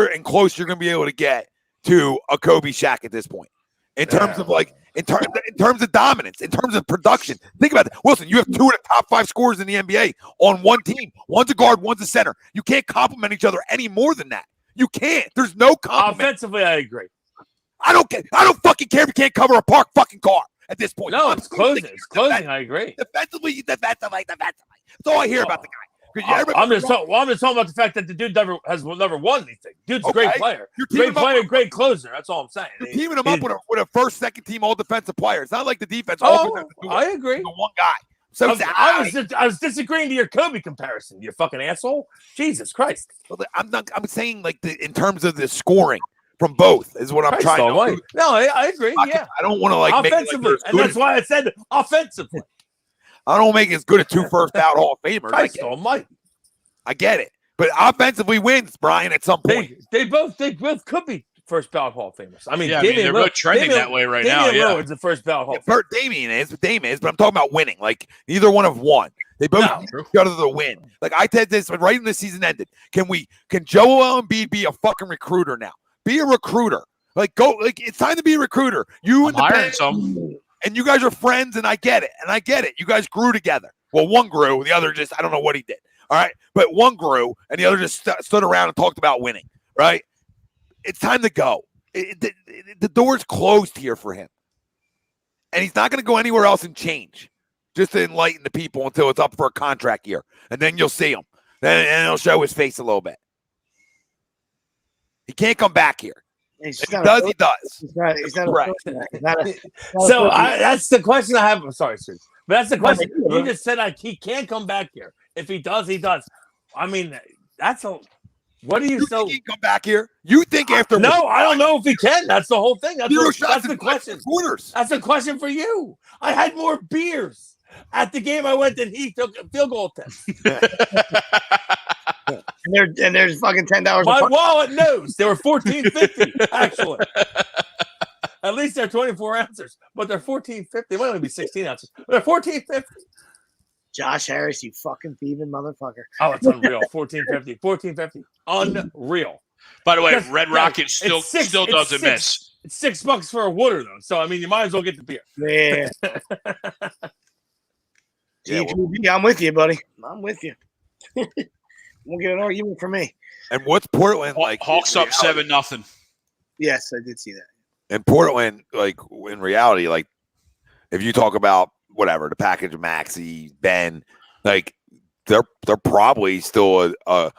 and close you're going to be able to get to a Kobe Shaq at this point in terms of in terms of dominance, in terms of production. Think about it, Wilson. You have 2 of the top 5 scorers in the NBA on one team. One's a guard, one's a center. You can't compliment each other any more than that. You can't. There's no compliment.
Offensively, I agree.
I don't fucking care if you can't cover a park fucking car at this point.
No, it's closing. It's closing. I agree.
Defensively. That's all I hear about the guy.
I'm just talking about the fact that the dude has never won anything. Dude's a great player. Great player, great closer. That's all I'm saying.
You're teaming him up with a first, second team all defensive player. It's not like the defense.
I agree.
One guy. So
I was disagreeing to your Kobe comparison. You fucking asshole. Jesus Christ.
I'm saying like in terms of the scoring from both is what I'm trying to do.
No, I agree. I
don't want to
offensively, and that's why I said offensively.
I don't make it as good as 2 first out Hall of Famers.
Christ almighty.
I get it. But offensively wins, Brian, at some point.
They both could be first ballot Hall of Famers. I mean,
they're both trending that way right now.
Damian
Yeah,
Lillard's the first ballot Hall of Famer.
Damian is, but I'm talking about winning. Like, neither one have won. They both got to the win. Like, I said this right when the season ended. Can Joel Embiid be a fucking recruiter now? Be a recruiter. Like, go. Like, it's time to be a recruiter. I'm
hiring some.
And you guys are friends, and I get it. You guys grew together. Well, one grew, the other just, I don't know what he did. All right. But one grew, and the other just stood around and talked about winning. Right. It's time to go. The door's closed here for him. And he's not going to go anywhere else and change just to enlighten the people until it's up for a contract year. And then you'll see him. And he'll show his face a little bit. He can't come back here. He does.
He's not
right.
So that's the question I have. I'm sorry, Sue. But that's the question. You just said he can't come back here. If he does, he does. I mean, that's a... What do you
think he can come back here? You think after?
No, I don't know if he can. That's the whole thing. That's the question.
Quarters.
That's a question for you. I had more beers at the game I went than he took a field goal test.
and there's fucking $10.
My wallet knows they were $14.50 actually. At least they're 24 ounces, but they're $14.50. They might only be 16 ounces. But they're $14.50.
Josh Harris, you fucking thieving motherfucker.
Oh, it's unreal. $14.50. Unreal.
By the way, Red Rocket still doesn't miss.
It's $6 for a water, though. So, I mean, you might as well get the beer.
Yeah. G2B, I'm with you, buddy. I'm with you. Won't get an argument from me.
And what's Portland like?
Hawks up 7-0.
Yes, I did see that.
In Portland, like, in reality, like, if you talk about whatever, the package of Maxey, Ben, like they're probably still a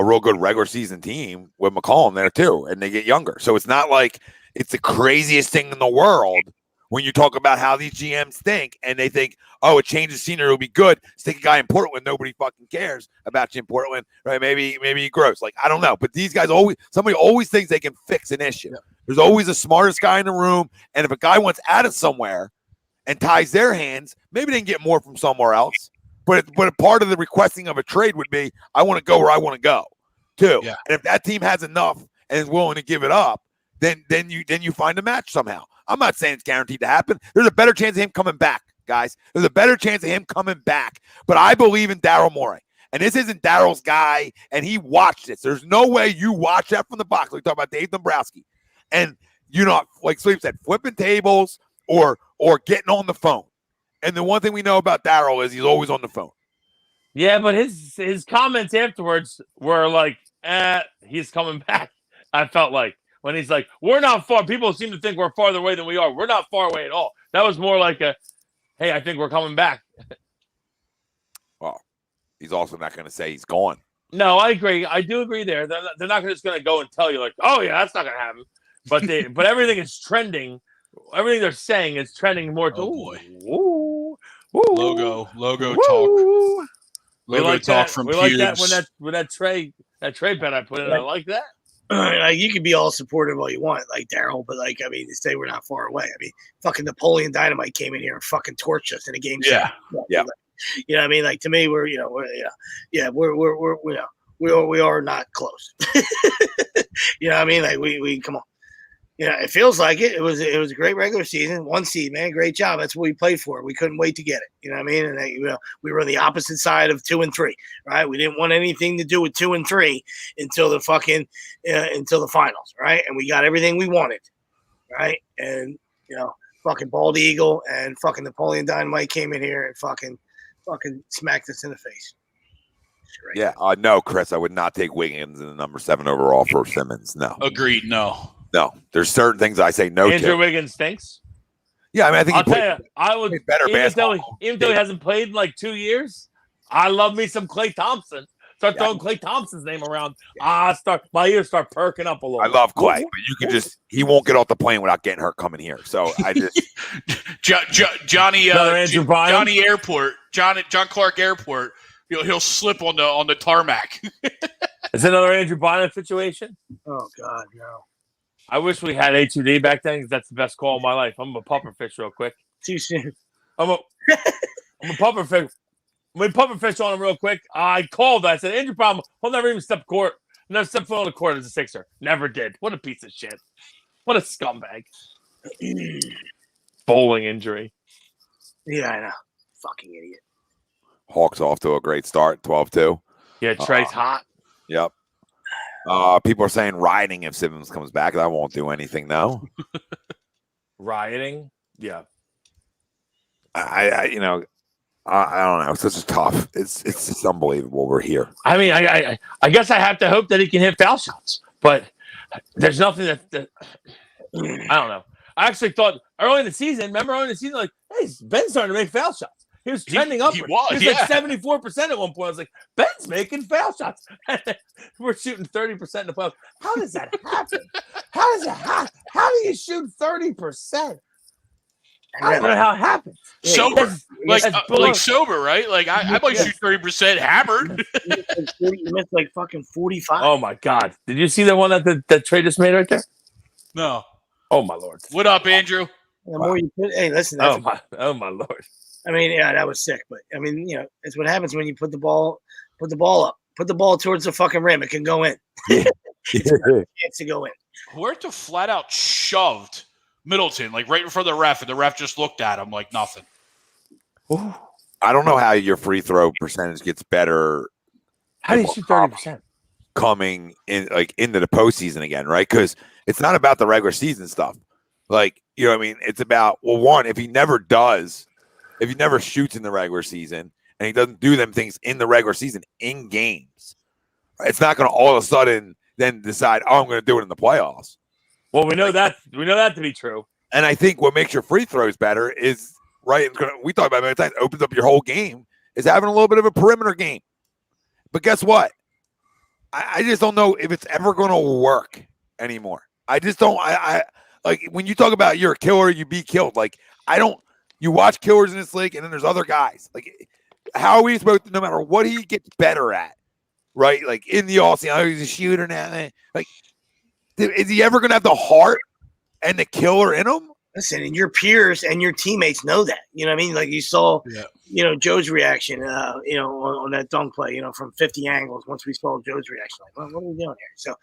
real good regular season team with McCollum there too, and they get younger. So it's not like it's the craziest thing in the world when you talk about how these GMs think, and they think, oh, a change of scenery will be good. Stick a guy in Portland, nobody fucking cares about you in Portland, right? Maybe he grows. Like, I don't know, but these guys somebody always thinks they can fix an issue. Yeah. There's always the smartest guy in the room, and if a guy wants out of somewhere and ties their hands, maybe they can get more from somewhere else. But a part of the requesting of a trade would be, I want to go where I want to go, too. Yeah. And if that team has enough and is willing to give it up, then you find a match somehow. I'm not saying it's guaranteed to happen. There's a better chance of him coming back, guys. There's a better chance of him coming back. But I believe in Daryl Morey. And this isn't Daryl's guy, and he watched this. There's no way you watch that from the box. We talk about Dave Dombrowski. And you're not, like Sleep said, flipping tables or getting on the phone. And the one thing we know about Daryl is he's always on the phone.
Yeah, but his comments afterwards were like, he's coming back. I felt like when he's like, we're not far. People seem to think we're farther away than we are. We're not far away at all. That was more like hey, I think we're coming back.
Well, he's also not going to say he's gone.
No, I agree. I do agree there. They're not just going to go and tell you like, oh yeah, that's not going to happen. But everything is trending. Everything they're saying is trending more to
logo talk. Logo talk from Pubes.
We like that when that Trae bet I put in. I like that.
Like, you can be all supportive all you want, like Daryl, but like, I mean, to say we're not far away. I mean, fucking Napoleon Dynamite came in here and fucking torched us in a game.
Yeah.
You know what I mean? Like, to me, we are not close. You know what I mean? Like, we come on. You know, it feels like it. It was a great regular season. 1 seed, man. Great job. That's what we played for. We couldn't wait to get it. You know what I mean? And we were on the opposite side of 2 and 3, right? We didn't want anything to do with 2 and 3 until the finals, right? And we got everything we wanted, right? And fucking Bald Eagle and fucking Napoleon Dynamite came in here and fucking smacked us in the face.
Yeah, no, Chris, I would not take Wiggins in the number 7 overall for Simmons. No,
agreed. No,
there's certain things I say no to.
Andrew Wiggins stinks.
Yeah, I mean, I think
I'll tell you, I would
better basketball.
Even though he hasn't played in like 2 years, I love me some Klay Thompson. Start throwing Klay Thompson's name around. My ears start perking up a little.
I love Klay, but you can he won't get off the plane without getting hurt coming here. So I just
Johnny Airport, John Clark Airport. He'll slip on the tarmac.
Is it another Andrew Bynum situation?
Oh God, no.
I wish we had A2D back then because that's the best call of my life. I'm a puffer fish real quick.
Too soon.
I'm a puffer fish. we puffer fish on him real quick. I called. I said, injury problem. He'll never even step court. Never step foot on the court as a Sixer. Never did. What a piece of shit. What a scumbag. Bowling injury.
Yeah, I know. Fucking idiot.
Hawks off to a great start, 12-2.
Yeah, Trae's hot.
Yep. People are saying riding if Simmons comes back. That won't do anything, though.
Rioting? Yeah.
I don't know. It's just tough. It's just unbelievable. We're here.
I mean, I guess I have to hope that he can hit foul shots, but there's nothing that I don't know. I actually thought early in the season, like, hey, Ben's starting to make foul shots. He was trending upward. He was like 74% at one point. I was like, Ben's making foul shots. We're shooting 30% in the playoffs. How does that happen? How do you shoot 30%? I don't know how it happens.
Sober, like sober, right? Like I might shoot 30% hammered.
You missed like fucking 45.
Oh my God! Did you see the one that Trae just made right there?
No.
Oh my Lord!
What up, Andrew?
The more you put, hey, listen.
Oh my Lord!
I mean, yeah, that was sick, but I mean, you know, it's what happens when you put the ball up, put the ball towards the fucking rim. It can go in. It's got a chance to go in.
Huerta flat out shoved Middleton, like right in front of the ref, and the ref just looked at him like nothing.
I don't know how your free throw percentage gets better.
How do you shoot 30%?
Coming in, like into the postseason again, right? Because it's not about the regular season stuff. Like, you know what I mean? It's about, well, one, if he never shoots in the regular season and he doesn't do them things in the regular season in games, it's not going to all of a sudden then decide, oh, I'm going to do it in the playoffs.
Well, we know that to be true.
And I think what makes your free throws better is, right, we talk about it many times, opens up your whole game, is having a little bit of a perimeter game. But guess what? I just don't know if it's ever going to work anymore. I just don't. I like when you talk about you're a killer, you be killed. Like, you watch killers in this league, and then there's other guys. Like, how are we supposed to, no matter what he gets better at, right? Like in the offseason, oh, he's a shooter now. Like, is he ever going to have the heart and the killer in him?
Listen, and your peers and your teammates know that. You know what I mean? Like you saw, Joe's reaction, on that dunk play, from 50 angles. Once we saw Joe's reaction, like, well, what are we doing here? So,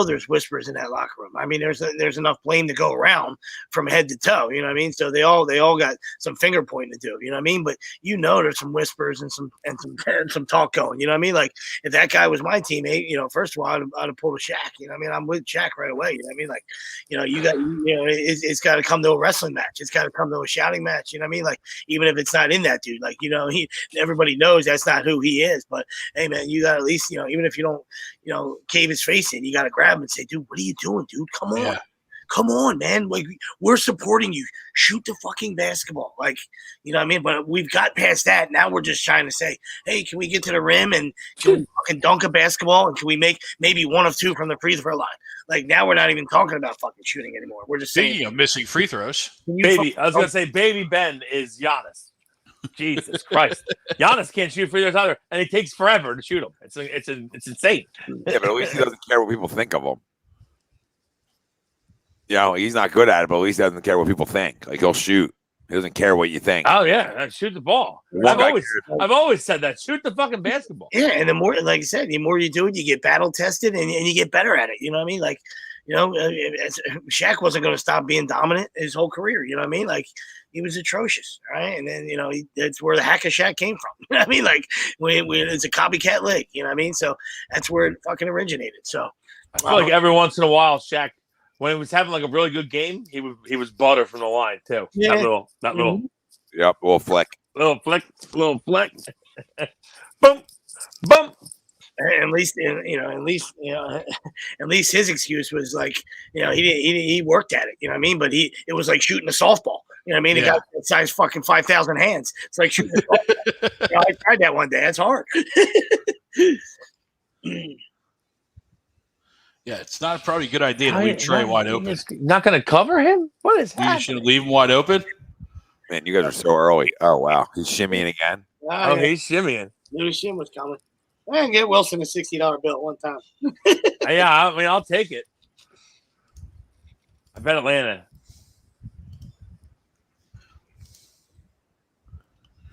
there's whispers in that locker room. I mean, there's enough blame to go around from head to toe. You know what I mean? So they all got some finger pointing to do. You know what I mean? But there's some whispers and some talk going. You know what I mean? Like if that guy was my teammate, first of all, I'd have pulled a Shaq. You know what I mean? I'm with Shaq right away. You know what I mean? Like, you got, it's got to come to a wrestling match. It's got to come to a shouting match. You know what I mean? Like even if it's not in that dude, like everybody knows that's not who he is. But hey, man, you got at least even if you don't cave his face in, you got to grab him and say, dude, what are you doing, dude? Come on. Yeah. Come on, man. Like, we're supporting you. Shoot the fucking basketball. Like, you know what I mean? But we've got past that. Now we're just trying to say, hey, can we get to the rim and can we fucking dunk a basketball? And can we make maybe one of two from the free throw line? Like, now we're not even talking about fucking shooting anymore. We're just saying.
Missing free throws.
I was going to say, baby Ben is Giannis. Jesus Christ. Giannis can't shoot free throws either. And it takes forever to shoot them. It's insane.
Yeah, but at least he doesn't care what people think of him. He's not good at it, but at least he doesn't care what people think. Like, he'll shoot. He doesn't care what you think.
Oh, yeah. Shoot the ball. I've always said that. Shoot the fucking basketball.
Yeah, and the more, like I said, the more you do it, you get battle tested and you get better at it. You know what I mean? Like, Shaq wasn't going to stop being dominant his whole career. You know what I mean? Like, he was atrocious, right? And then, that's where the hack of Shaq came from. You know what I mean? Like, when it's a copycat league. You know what I mean? So that's where it fucking originated. So
I feel like every once in a while, Shaq, when he was having like a really good game, he was butter from the line too.
Yeah.
That little.
Yep, little flick.
Little flick. Boom, boom.
At least his excuse was like, he worked at it. You know what I mean? But it was like shooting a softball. You know what I mean? It got that size fucking 5,000 hands. It's like shooting a softball. I tried that one day. That's hard.
Yeah, it's not probably a good idea to leave Trae wide open.
Not going to cover him? What is happening?
You should leave him wide open.
Man, you guys are so early. Oh, wow. He's shimmying again.
He's shimmying.
Knew shim was coming. I can get Wilson a $60 bill one time.
Yeah, I mean, I'll take it. I bet Atlanta.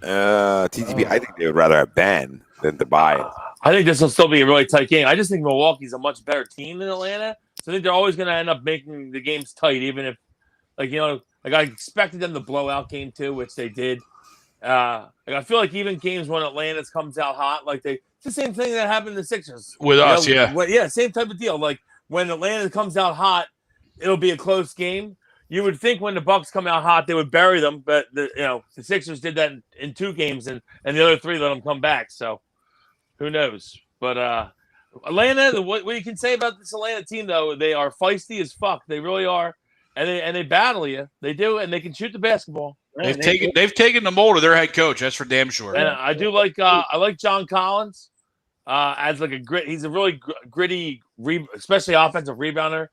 TTP. I think they would rather have Ben than Tobias.
I think this will still be a really tight game. I just think Milwaukee's a much better team than Atlanta. So I think they're always going to end up making the games tight, even if, I expected them to blow out game 2, which they did. I feel like even games when Atlanta comes out hot, it's the same thing that happened in the Sixers.
With us, yeah.
Yeah, same type of deal. Like when Atlanta comes out hot, it'll be a close game. You would think when the Bucks come out hot, they would bury them, but the Sixers did that in 2 games, and the other 3 let them come back. So who knows? But Atlanta, what you can say about this Atlanta team though, they are feisty as fuck. They really are, and they battle you. They do, and they can shoot the basketball.
They've taken the mold of their head coach. That's for damn sure.
And I do like John Collins as a grit. He's a really gritty, especially offensive rebounder.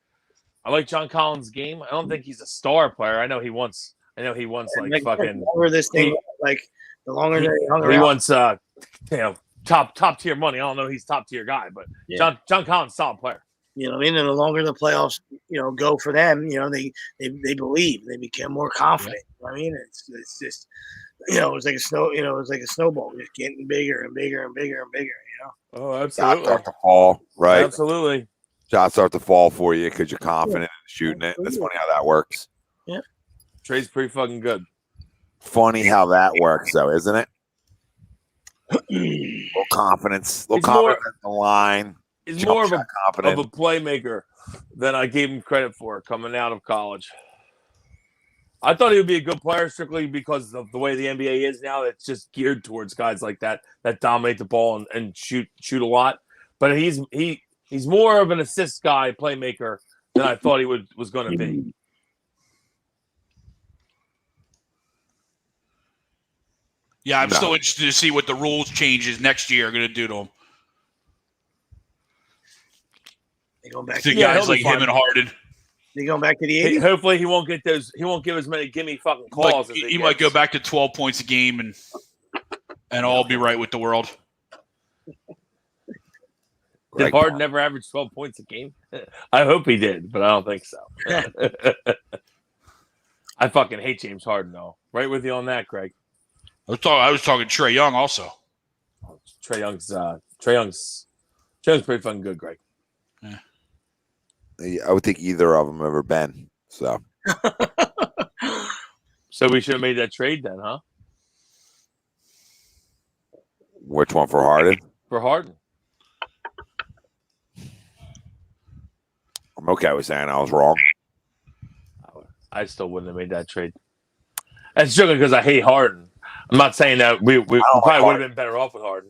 I like John Collins' game. I don't think he's a star player. I know he wants fucking
over this thing. The longer
he wants top tier money. I don't know he's top tier guy, but yeah. John Collins solid player.
You know what I mean? And the longer the playoffs, go for them, they believe, they become more confident. Yeah. You know what I mean? It's just, it's like a snowball, just getting bigger and bigger and bigger and bigger.
Oh, absolutely.
Shots start to fall, right?
Absolutely.
Shots start to fall for you because you're confident in shooting it. That's funny how that works.
Yeah.
Trae's pretty fucking good.
Funny how that works, though, isn't it? Little confidence in the line.
He's more of a playmaker than I gave him credit for coming out of college. I thought he would be a good player strictly because of the way the NBA is now. It's just geared towards guys like that dominate the ball and shoot a lot. But he's more of an assist guy, playmaker than I thought he was going to be.
Yeah, I'm still interested to see what the rules changes next year are going to do to him.
They going back
to guys like him and Harden.
They going back to the 80s.
Hopefully, he won't get those. He won't give as many gimme fucking calls.
He might go back to 12 points a game and all be right with the world.
Did Harden never average 12 points a game? I hope he did, but I don't think so. I fucking hate James Harden, though. Right with you on that, Craig.
I was talking Trae Young also.
Trae Young's pretty fucking good, Greg.
Yeah. I would think either of them ever been. So
we should have made that trade then, huh?
Which one for Harden?
For Harden.
I'm okay with saying I was wrong.
I still wouldn't have made that trade. That's strictly because I hate Harden. I'm not saying that we probably would have been better off with Harden.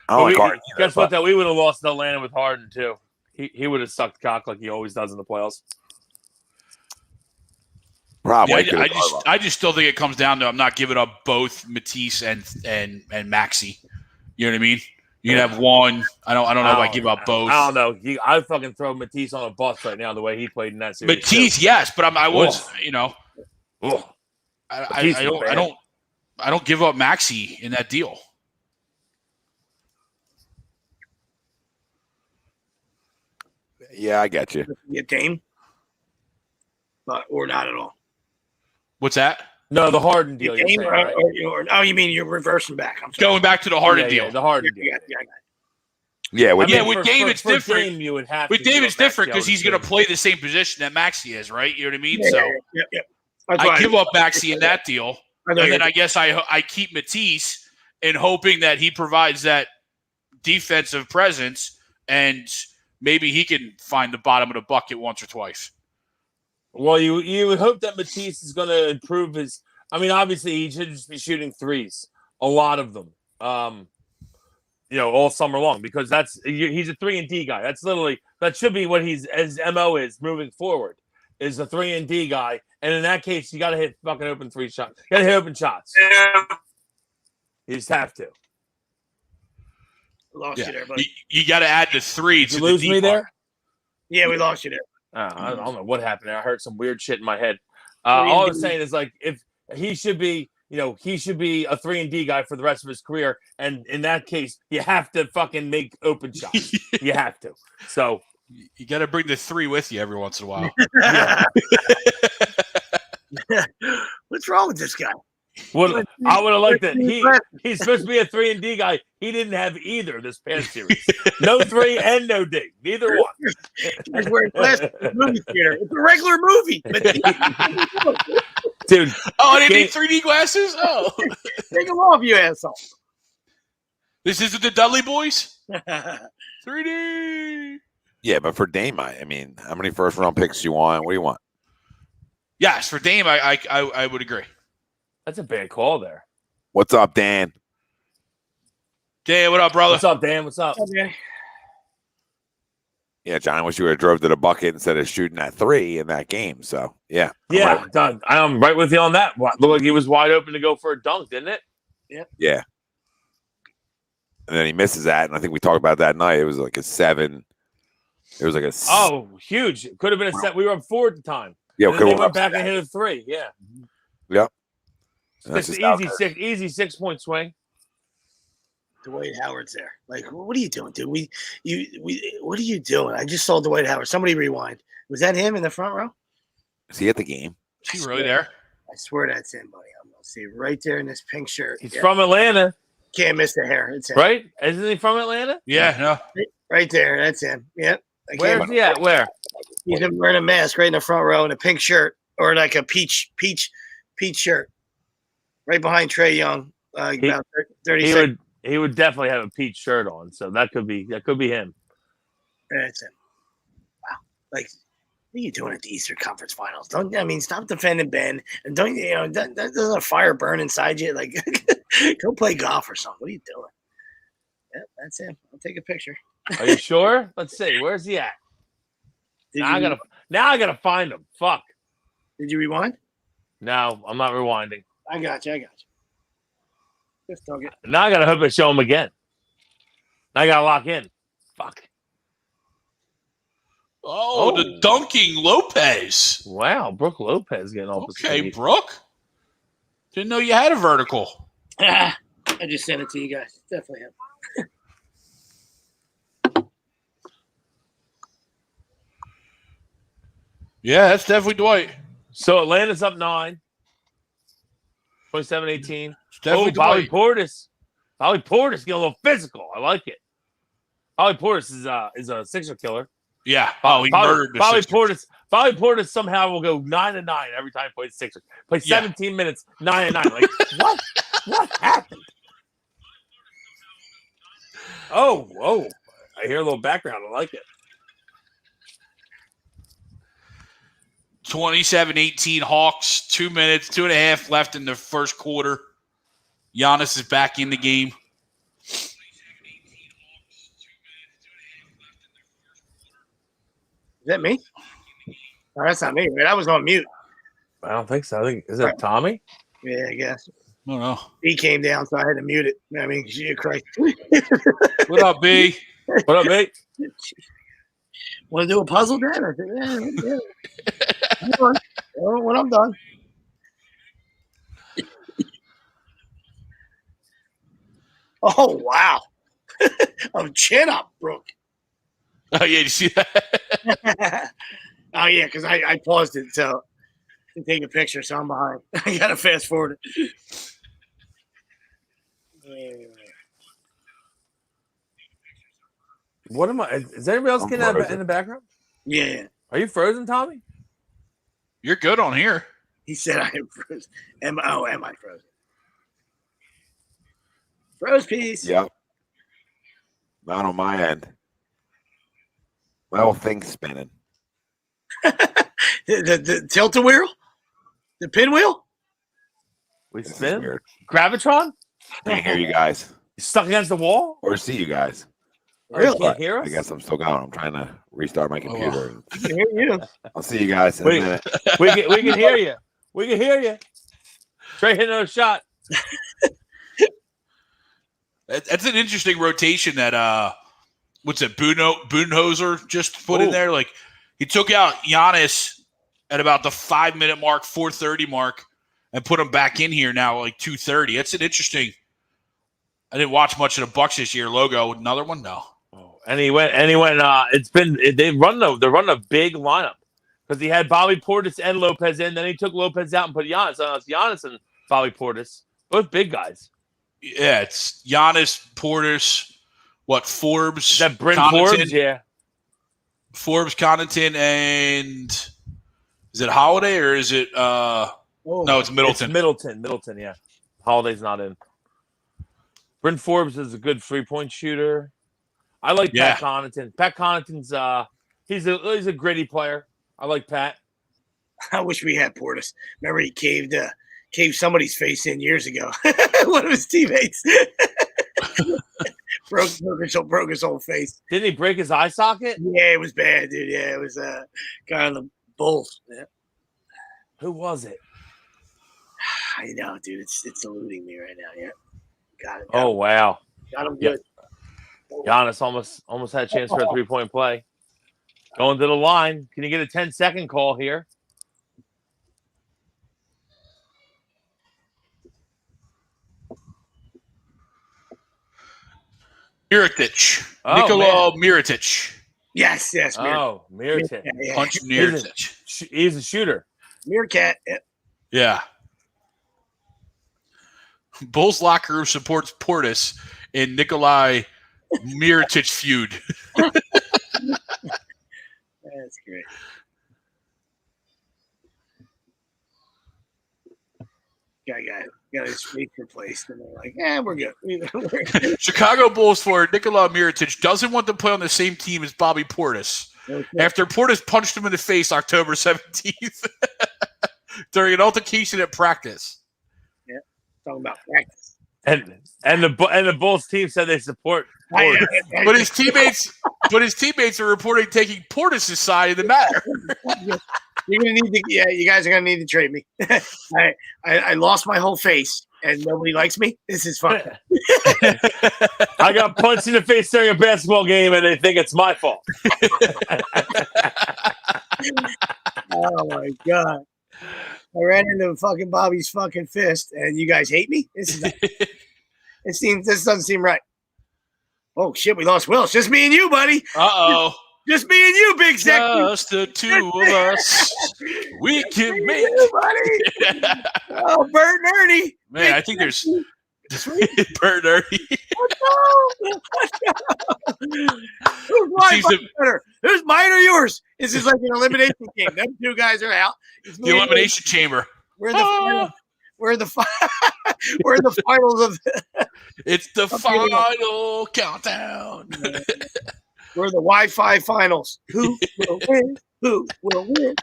I don't like Harden either,
guess what? That we would have lost to Atlanta with Harden too. He would have sucked cock like he always does in the playoffs.
Probably.
Yeah, I just still think it comes down to I'm not giving up both Matisse and Maxey. You know what I mean? You can have one. I don't know if I give up both.
I don't know. I'd fucking throw Matisse on a bus right now the way he played in that series.
Matisse, yes, but I don't give up Maxey in that deal.
Yeah, I get you.
Get Dame, or not at all.
What's that?
No, the Harden deal.
Dame, you mean you're reversing back? I'm sorry.
Going back to the Harden deal.
The Harden deal.
Yeah, with
Dame it's different.
Dame, you would have
with Dame it's different because he's going to play the same position that Maxey is, right? You know what I mean?
Yeah.
I give up Maxey in that deal, and then I guess I keep Matisse in hoping that he provides that defensive presence and maybe he can find the bottom of the bucket once or twice.
Well, you would hope that Matisse is going to improve his. I mean, obviously, he should just be shooting threes, a lot of them, all summer long because he's a 3-and-D guy. That should be what his MO is moving forward. Is a 3-and-D guy, and in that case, you got to hit fucking open 3 shots. You got to hit open shots.
Yeah.
You just have to.
Lost you there, buddy.
You got to add the 3 to
Did you lose me there?
Yeah, we lost you there.
I don't know what happened there. I heard some weird shit in my head. All I was saying is if he should be, he should be a 3-and-D guy for the rest of his career. And in that case, you have to fucking make open shots. You have to. So
you got to bring the 3 with you every once in a while.
What's wrong with this guy?
I would have liked that. He's supposed to be a 3 and D guy. He didn't have either this past series. No 3 and no D. Neither one.
He's wearing glasses. Movie theater. It's a regular movie.
Dude.
Oh, I didn't need 3D glasses? Oh.
Take them off, you asshole.
This isn't the Dudley Boys? 3D.
Yeah, but for Dame, I mean, how many first round picks do you want? What do you want?
Yes, for Dame, I would agree.
That's a bad call there.
What's up, Dan?
Dan, what up, brother?
What's up, Dan? What's up?
Okay.
Yeah, John, I wish you would have drove to the bucket instead of shooting at 3 in that game. So, yeah.
Yeah, I'm right with you on that. Looked like he was wide open to go for a dunk, didn't it?
Yeah. And then he misses that, and I think we talked about that night. It was like a 7. It was like a
huge. It could have been a set. We were up 4 at the time.
Yeah,
and then they went back and hit a 3. Yeah.
Yep.
It's an easy 6-point swing.
Dwight Howard's there. Like, what are you doing, dude? What are you doing? I just saw Dwight Howard. Somebody rewind. Was that him in the front row?
Is he at the game?
Is he really there?
I swear that's him, buddy. I'm gonna see right there in this pink shirt.
He's from Atlanta.
Can't miss the hair. It's him.
Right? Isn't he from Atlanta?
Yeah, no.
Right there. That's him. Yep.
Where's he at? Where?
He's wearing a mask right in the front row in a pink shirt or like a peach shirt. Right behind Trae Young. About 30 seconds.
He would definitely have a peach shirt on, so that could be him.
That's him. Wow. Like, what are you doing at the Eastern Conference Finals? Stop defending Ben, and don't doesn't a fire burn inside you? Like, go play golf or something. What are you doing? Yeah, that's him. I'll take a picture.
Are you sure? Let's see. Where's he at? Now I gotta find him. Fuck.
Did you rewind?
No, I'm not rewinding.
I got you. Just dog it.
Now I gotta hope I show him again. Now I gotta lock in. Fuck.
Oh, the dunking Lopez.
Wow, Brooke Lopez getting off the
Okay,
speed.
Brooke. Didn't know you had a vertical.
I just sent it to you guys. Definitely him.
Yeah, that's definitely Dwight.
So Atlanta's up 9. 27-18.
Definitely
Bobby
Dwight.
Portis. Bobby Portis getting a little physical. I like it. Bobby Portis is a Sixer killer.
Yeah. Oh, he murdered the
Bobby
Sixers.
Portis. Bobby Portis somehow will go 9-9 every time he plays Sixers. Play 17 minutes, 9-9. Like what? What happened? Oh! I hear a little background. I like it.
27-18 Hawks. 2 minutes, 2.5 left in the first quarter. Giannis is back in the game.
Is that me? Oh, that's not me, right? I was on mute.
I don't think so. Is that Tommy?
Yeah, I guess.
I don't know.
He came down, so I had to mute it. I mean, Jesus Christ.
What up, B?
What up, mate?
Want to do a puzzle, Dan? I said, yeah. When I'm done. Oh, wow. Chin up, Brooke.
Oh, yeah, you see that?
Oh, yeah, because I paused it to take a picture, so I'm behind. I got to fast forward it.
What am I? Is anybody else getting that in the background?
Yeah.
Are you frozen, Tommy?
You're good on here.
He said I am frozen. Am I frozen? Froze piece.
Yep. Not on my end. My whole thing's spinning.
the tilt-a-wheel? The pinwheel?
We
This is
spin?
weird.
Gravitron?
I can't hear you guys
You stuck against the wall?
or see you guys.
You can't hear us?
I guess I'm still going. I'm trying to restart my computer.
I can hear you.
I'll see you guys in a minute.
We can hear you. We can hear you. Trae hit another shot.
That's an interesting rotation that what's it, Budenholzer just put in there. Like he took out Giannis at about the 5-minute mark, 4:30 mark, and put him back in here now like 2:30. That's an interesting. I didn't watch much of the Bucks this year. Logo, another one, no.
And he went. They're running a big lineup because he had Bobby Portis and Lopez in. Then he took Lopez out and put Giannis on. Giannis and Bobby Portis. Both big guys.
Yeah, it's Giannis, Portis, Forbes?
Is that Bryn
Connaughton?
Forbes? Yeah.
Forbes, Connaughton, and is it Holiday or is it no, it's Middleton.
It's Middleton, yeah. Holiday's not in. Bryn Forbes is a good 3-point shooter. I like Pat Connaughton. Pat Connaughton's he's a gritty player. I like Pat.
I wish we had Portis. Remember he caved somebody's face in years ago. One of his teammates broke his whole face.
Didn't he break his eye socket?
Yeah, it was bad, dude. Yeah, it was guy on the Bulls. Yeah.
Who was it?
I know, dude. It's eluding me right now. Yeah, got it.
Oh wow,
Got him good.
Giannis almost had a chance for a 3-point play. Going to the line. Can you get a 10-second call here?
Mirotic.
Oh,
Nikola Mirotic.
Yes. Mir-
Oh, Mirotic.
yeah.
Punch Mirotic.
He's a shooter.
Meerkat. Yeah.
Yeah. Bulls locker room supports Portis in Nikolai Mirotic feud.
That's great. Guy got his face replaced, and they're like, we're good.
Chicago Bulls forward Nikola Mirotic doesn't want to play on the same team as Bobby Portis after Portis punched him in the face October 17th during an altercation at practice.
Yeah, talking about practice.
And the Bulls team said they support Portis.
But his teammates are reporting taking Portis' side in the matter.
You're gonna need to, you guys are gonna need to trade me. I lost my whole face, and nobody likes me. This is fun.
I got punched in the face during a basketball game, and they think it's my fault.
Oh my god! I ran into fucking Bobby's fucking fist, and you guys hate me. This doesn't seem right. Oh shit, we lost Will. It's just me and you, buddy.
Uh-oh.
Just me and you, big sexy.
Just the two of us. We can make
it, buddy. Oh, Bert and Ernie.
Man, I think there's Bert and Ernie.
Who's better? Who's mine or yours? This is like an elimination game. Them two guys are out.
The elimination chamber.
We're in the final. We're in the finals of.
It's the final countdown.
We're the Wi-Fi finals. Who will win? Who will win?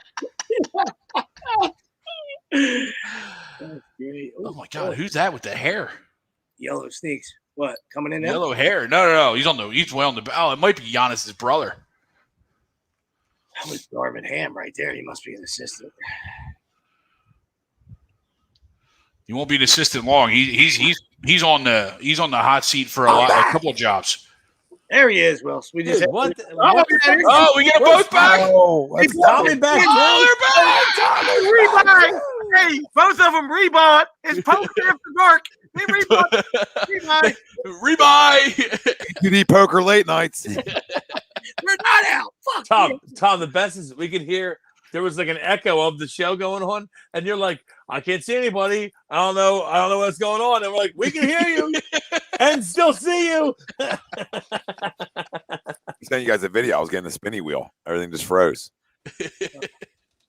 That's great.
Oh my god, who's that with the hair?
Yellow sneaks. What? Coming in now?
Yellow hair. No. He's way on the. Oh, it might be Giannis' brother.
That was Darvin Ham right there. He must be an assistant.
He won't be an assistant long. He's on the hot seat for a couple of jobs.
There he is, Will. We just
Dude,
we get them both back.
Oh,
It's Tommy back.
Oh, they're back. Hey, both of them rebought. It's poker after dark. They rebought.
Rebuy.
TD poker late nights.
We're not out. Fuck.
Tom, the best is we could hear there was like an echo of the show going on, and you're like, I can't see anybody. I don't know what's going on. And we're like, we can hear you and still see you.
Sent you guys a video. I was getting the spinny wheel. Everything just froze.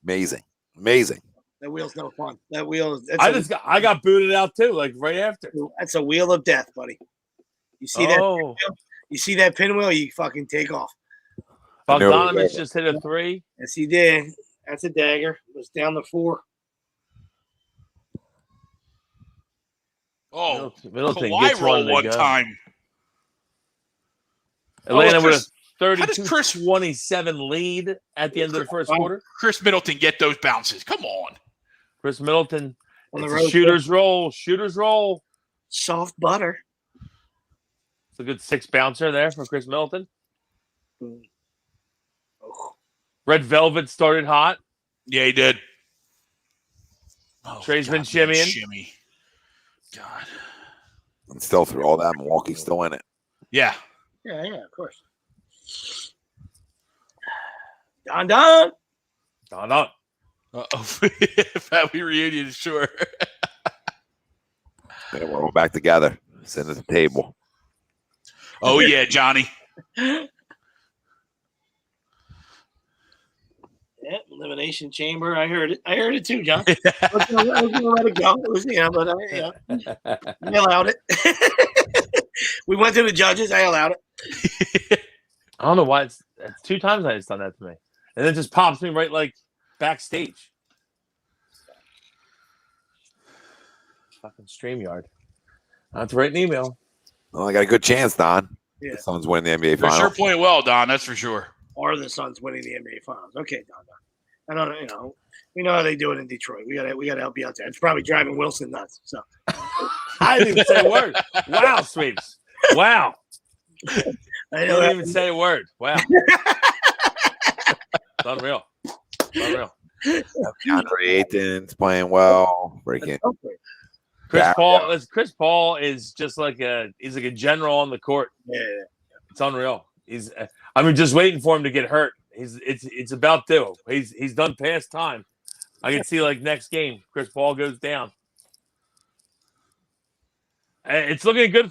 Amazing.
That wheel's no fun. That wheel.
I got booted out too, like right after.
That's a wheel of death, buddy. You see that? You see that pinwheel? You fucking take off.
Bogdanovich just hit a 3.
Yes, he did. That's a dagger. It was down to 4.
Oh,
Middleton
Kawhi
gets
roll one
to
time.
Atlanta with a 32-27 lead at the end of the first quarter.
Chris Middleton get those bounces. Come on.
Chris Middleton.
On
It's
the
a
road
shooter's roll. Shooter's roll.
Soft butter.
It's a good 6 bouncer there for Chris Middleton.
Oh.
Red Velvet started hot.
Yeah, he did. Oh,
Trae's been shimmying.
Shimmy. God.
And still through all that, Milwaukee's still in it.
Yeah.
Yeah, of course. Don.
Uh-oh.
Uh-oh. Family reunion, sure.
Yeah, we're all back together. Sitting at the table.
Oh yeah, Johnny.
Yeah, elimination chamber. I heard it. I heard it too, John. I was gonna let it go. It was, but I allowed it. We went to the judges. I allowed it.
I don't know why it's 2 times it's done that to me, and it just pops me right like backstage. Fucking StreamYard. I have to write an email.
Well, I got a good chance, Don.
Yeah.
The Suns winning the NBA
They're
Finals.
sure playing well, Don. That's for sure.
Or the Suns winning the NBA Finals. Okay, Don. I don't know. We know how they do it in Detroit. We gotta help you out there. It's probably driving Wilson nuts. So
I didn't even say a word. Wow, Sweeps. Wow.
I
didn't even say a word. Wow. It's unreal.
DeAndre Ayton's playing well. Breaking.
Chris Paul is just like he's like a general on the court.
Yeah.
It's unreal. Just waiting for him to get hurt. It's about due. He's done past time. I can see like next game, Chris Paul goes down. It's looking good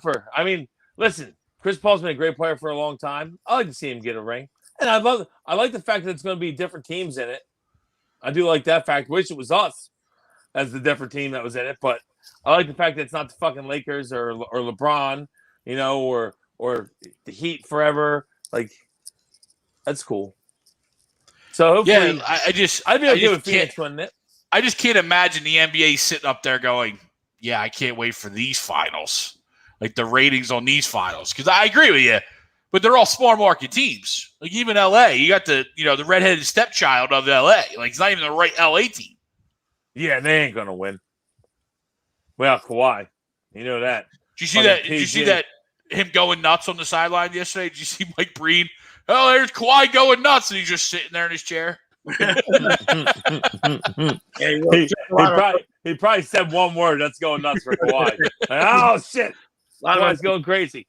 listen, Chris Paul's been a great player for a long time. I like to see him get a ring. And I like the fact that it's going to be different teams in it. I do like that fact. Wish it was us as the different team that was in it, but I like the fact that it's not the fucking Lakers or LeBron, or the Heat forever. Like, that's cool. So hopefully, I'd be okay with Phoenix winning it.
I just can't imagine the NBA sitting up there going, "Yeah, I can't wait for these finals." Like the ratings on these finals, because I agree with you, but they're all small market teams. Like even LA, you got the redheaded stepchild of LA. Like it's not even the right LA team.
Yeah, they ain't gonna win. Well, Kawhi, you know that.
Did you see that? Did you see that? Him going nuts on the sideline yesterday? Did you see Mike Breen? Oh, there's Kawhi going nuts, and he's just sitting there in his chair.
He probably said one word. That's going nuts for Kawhi. Oh shit! Kawhi's going crazy.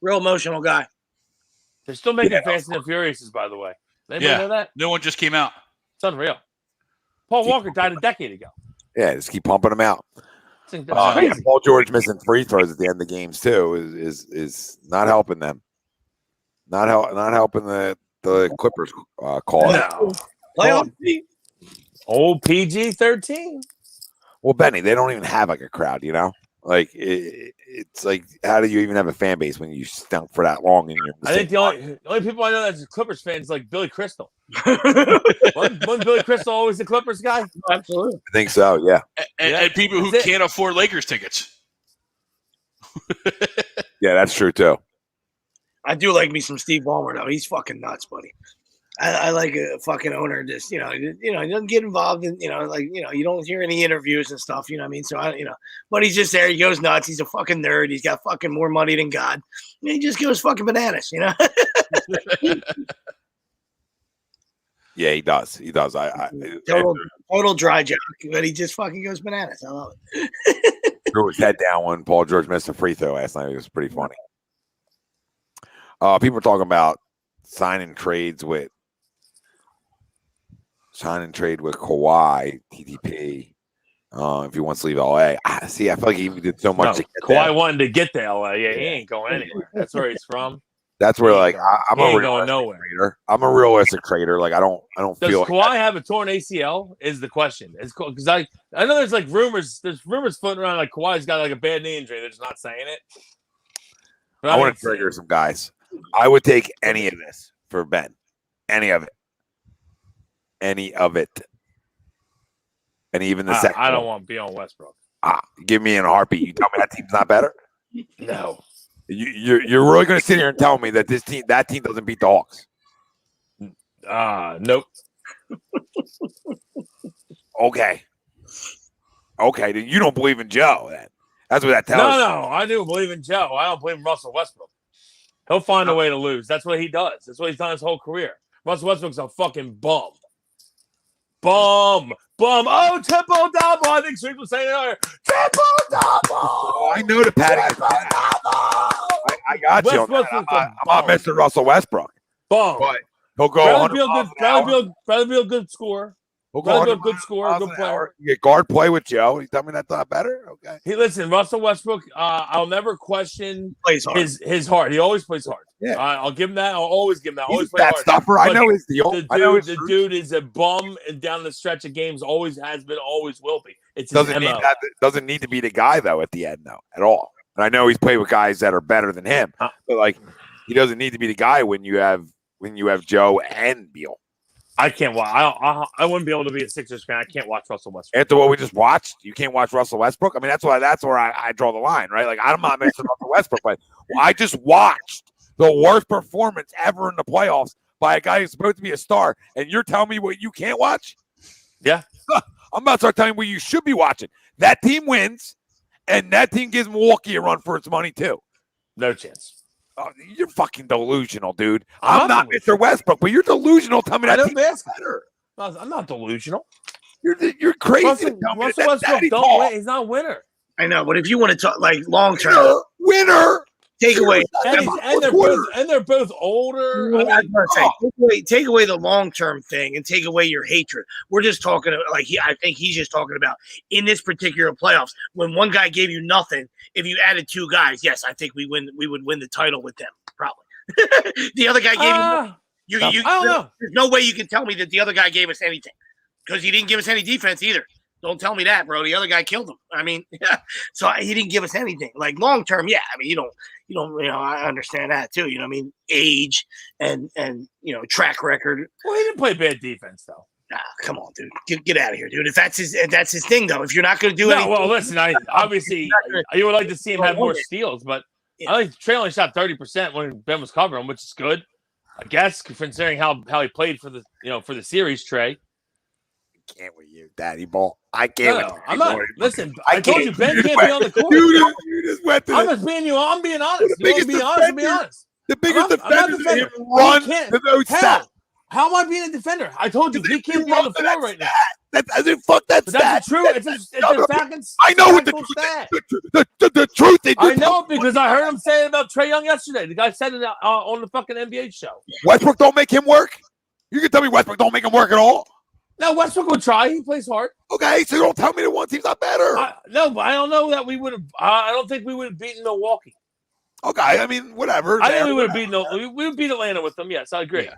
Real emotional guy.
They're still making Fast and Furiouses, by the way. Anybody know that?
No one just came out.
It's unreal. Paul Walker died a decade ago.
Yeah, just keep pumping them out. Paul George missing free throws at the end of the games too is not helping them. Not helping the Clippers call.
No. Old PG-13.
Well, Benny, they don't even have like a crowd, Like it's like, how do you even have a fan base when you stunk for that long?
I think the only people I know that's Clippers fans like Billy Crystal. wasn't Billy Crystal always the Clippers guy?
Absolutely.
I think so. Yeah.
And people who can't afford Lakers tickets.
Yeah, that's true too.
I do like me some Steve Ballmer though. He's fucking nuts, buddy. I like a fucking owner. Just he doesn't get involved in you don't hear any interviews and stuff. You know what I mean? So but he's just there. He goes nuts. He's a fucking nerd. He's got fucking more money than God. And he just goes fucking bananas.
Yeah, he does. He does.
Total dry jock, but he just fucking goes bananas. I love it.
Threw his head down when Paul George missed a free throw last night. It was pretty funny. People are talking about signing trade with Kawhi, TTP, if he wants to leave LA. I feel like he did so much.
Kawhi wanted to get to LA. Yeah, he ain't going anywhere. That's where he's from.
That's where I'm a
realistic
trader. I'm a realistic trader. Like I don't feel.
Does Kawhi have a torn ACL? Is the question? It's cool because I know there's like rumors. There's rumors floating around like Kawhi's got like a bad knee injury. They're just not saying it.
I want to trigger some guys. I would take any of this for Ben. Any of it. Any of it. And even the second.
I don't want to be on Westbrook.
Give me in a heartbeat. You tell me that team's not better?
No.
You're really going to sit here and tell me that that team doesn't beat the Hawks?
Nope.
Okay. Then you don't believe in Joe. Then that's what that tells.
No. I do believe in Joe. I don't believe in Russell Westbrook. He'll find a way to lose. That's what he does. That's what he's done his whole career. Russell Westbrook's a fucking bum. Oh, triple double. I think Sweet was saying it earlier. Triple double.
Oh, I know the Patty. I got you. I'm not Mr. Russell Westbrook.
Bum.
But he'll go
Bradley Beal, good scorer. Westbrook, good scorer, good player.
You get guard play with Joe. You tell me that's not better? Okay.
Hey, listen, Russell Westbrook. I'll never question
Plays hard.
his heart. He always plays hard.
Yeah.
I'll give him that. I'll always give him that.
He's
Always
a
play
bad
hard.
stuffer. I
But
know his deal.
The dude is a bum, and down the stretch of games, always has been, always will be. It's his MO.
Doesn't need to be the guy though at the end though at all. And I know he's played with guys that are better than him, but like he doesn't need to be the guy when you have Joe and Beal.
I can't watch. I wouldn't be able to be a Sixers fan. I can't watch Russell Westbrook.
After what we just watched, you can't watch Russell Westbrook. I mean, that's where I draw the line, right? Like I'm not mentioning Russell Westbrook, but I just watched the worst performance ever in the playoffs by a guy who's supposed to be a star, and you're telling me what you can't watch?
Yeah,
I'm about to start telling you what you should be watching. That team wins, and that team gives Milwaukee a run for its money too.
No chance.
Oh, you're fucking delusional, dude. I'm not Mr. Westbrook, but you're delusional. Tell me that team's better.
I'm not delusional.
You're crazy.
Russell Westbrook don't win. He's not a winner.
I know, but if you want to talk like long term,
winner.
Take away,
and they're both older.
Take away the long term thing and take away your hatred. We're just talking about, I think he's just talking about in this particular playoffs when one guy gave you nothing. If you added two guys, yes, I think we would win the title with them probably. The other guy gave you. I don't know. There's no way you can tell me that the other guy gave us anything because he didn't give us any defense either. Don't tell me that, bro. The other guy killed him. I mean, so he didn't give us anything. Like long term, yeah. I mean, you don't. I understand that too. I mean, age and track record.
Well, he didn't play bad defense though.
Nah, come on, dude. Get out of here, dude. If that's his thing, though. If you're not going to do anything,
well, listen. Obviously, you would like to see him have more steals, but I think Trae only shot 30% when Ben was covering him, which is good, I guess, considering how he played for the series. Trae.
Can't with you, Daddy Ball. I can't.
No, I'm not. Listen, I told you Ben can't be on the court.
You just went to
I'm just being you. I'm being honest. You want to be honest? Be honest.
The biggest defender run to those stats.
How am I being a defender? I told you he can't be on the floor right now.
Fuck that stat.
That's true. It's a fact.
I know what the truth is.
I know it because I heard him say it about Trae Young yesterday. The guy said it on the fucking NBA show.
Westbrook don't make him work. You can tell me Westbrook don't make him work at all.
No, Westbrook would try. He plays hard.
Okay, so you don't tell me that one team's not better.
No, but I don't know that we would have. I don't think we would have beaten Milwaukee.
Okay, I mean, whatever.
I think we would have beaten. We would beat Atlanta with them. Yes, I agree. Yeah.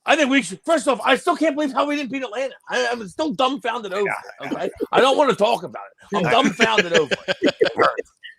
I think we should. First off, I still can't believe how we didn't beat Atlanta. I'm still dumbfounded over it. Okay, I don't want to talk about it. I'm dumbfounded over it.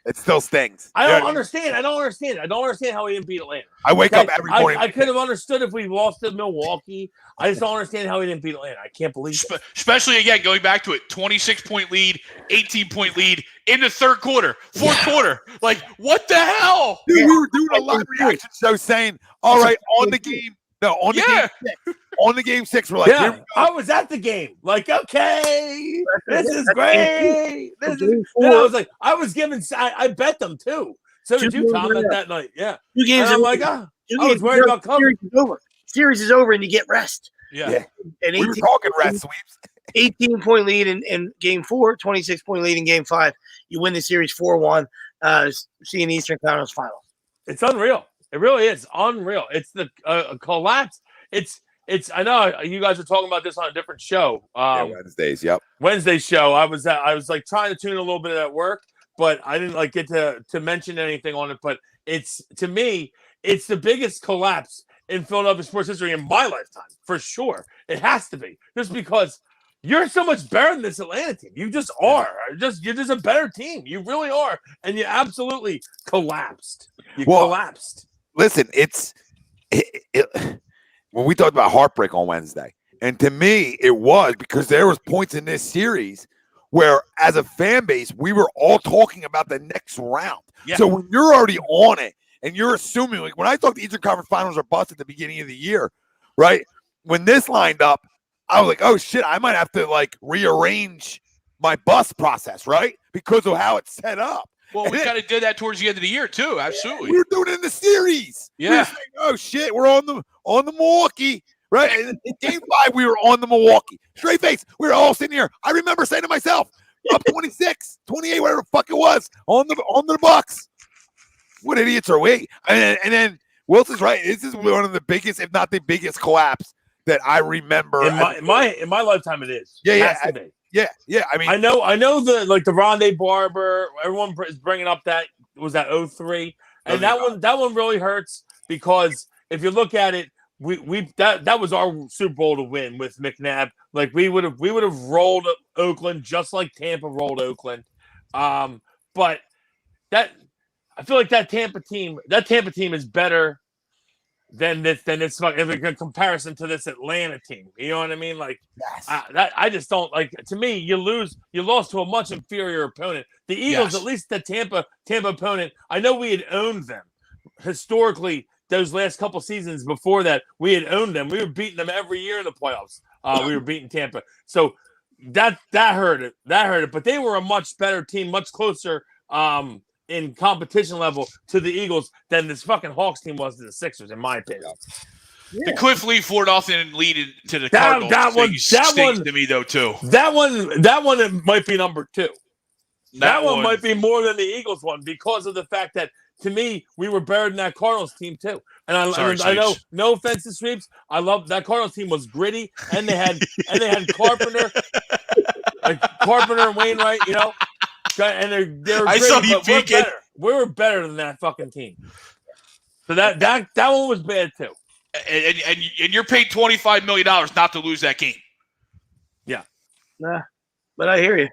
It still stings.
I don't understand. I don't understand how we didn't beat Atlanta.
I wake up every morning.
I could have understood if we lost to Milwaukee. I just don't understand how we didn't beat Atlanta. I can't believe it.
Especially, again, going back to it, 26-point lead, 18-point lead in the third quarter, fourth quarter. Like, what the hell?
Dude, we were doing a live reaction show saying, all right, on the game. No, on the game 6. On the game 6, we're like, here we go.
I was at the game. Like, okay, this is great. Then I was like, I bet them too. So did you, Tom, that night? Yeah.
2 games.
I'm like, I was worried about coverage.
Series is over and you get rest.
Yeah.
And
we were talking rest sweeps.
18-point lead in game 4, 26-point lead in game 5. You win the series 4-1. Seeing Eastern Conference Finals.
It's unreal. It really is unreal. It's the collapse. It's. I know you guys are talking about this on a different show.
Wednesdays. Yep.
Wednesday's show. I was like trying to tune a little bit at work, but I didn't get to mention anything on it. But to me, it's the biggest collapse in Philadelphia sports history in my lifetime, for sure. It has to be, just because you're so much better than this Atlanta team. You just are. You're just a better team. You really are, and you absolutely collapsed. Collapsed.
Listen, when we talked about heartbreak on Wednesday, and to me, it was because there was points in this series where, as a fan base, we were all talking about the next round. Yeah. So when you're already on it, and you're assuming, like when I thought the Eastern Conference Finals are bust at the beginning of the year, right? When this lined up, I was like, oh shit, I might have to rearrange my bus process, right? Because of how it's set up.
Well, we kind of did that towards the end of the year too. Absolutely,
we were doing it in the series.
Yeah.
We were saying, oh shit, we're on the Milwaukee, right? And in game 5, we were on the Milwaukee. Straight face. We were all sitting here. I remember saying to myself, up 26, 28, whatever the fuck it was, on the Bucks. What idiots are we? And then Wilson's right. This is one of the biggest, if not the biggest, collapse that I remember.
In my lifetime, it is.
Yeah,
It
yeah,
has to be.
Yeah. I mean,
I know the Rondé Barber. Everyone is bringing up that was that 03, and that one really hurts because if you look at it, that was our Super Bowl to win with McNabb. Like we would have rolled Oakland just like Tampa rolled Oakland, but that I feel like that Tampa team is better than this in comparison to this Atlanta team. You know what I mean? Like,
yes.
I just don't like. To me, you lost to a much inferior opponent. The Eagles, at least the Tampa opponent. I know we had owned them historically. Those last couple seasons before that, we had owned them. We were beating them every year in the playoffs. We were beating Tampa, so that hurt it. That hurt it. But they were a much better team, much closer. In competition level to the Eagles than this fucking Hawks team was to the Sixers, in my opinion.
Yeah. The Cliff Lee 4-0 lead to the Cardinals. That one stinks to me though too.
That one might be number 2. That one might be more than the Eagles one because of the fact that to me we were better than that Cardinals team too. And I know, no offense to Sweeps, I love that Cardinals team was gritty and they had Carpenter, Carpenter and Wainwright, you know. And they were great,
saw you peeking.
We were better than that fucking team. So that one was bad too.
And you're paid $25 million not to lose that game.
Yeah.
Nah, but I hear you.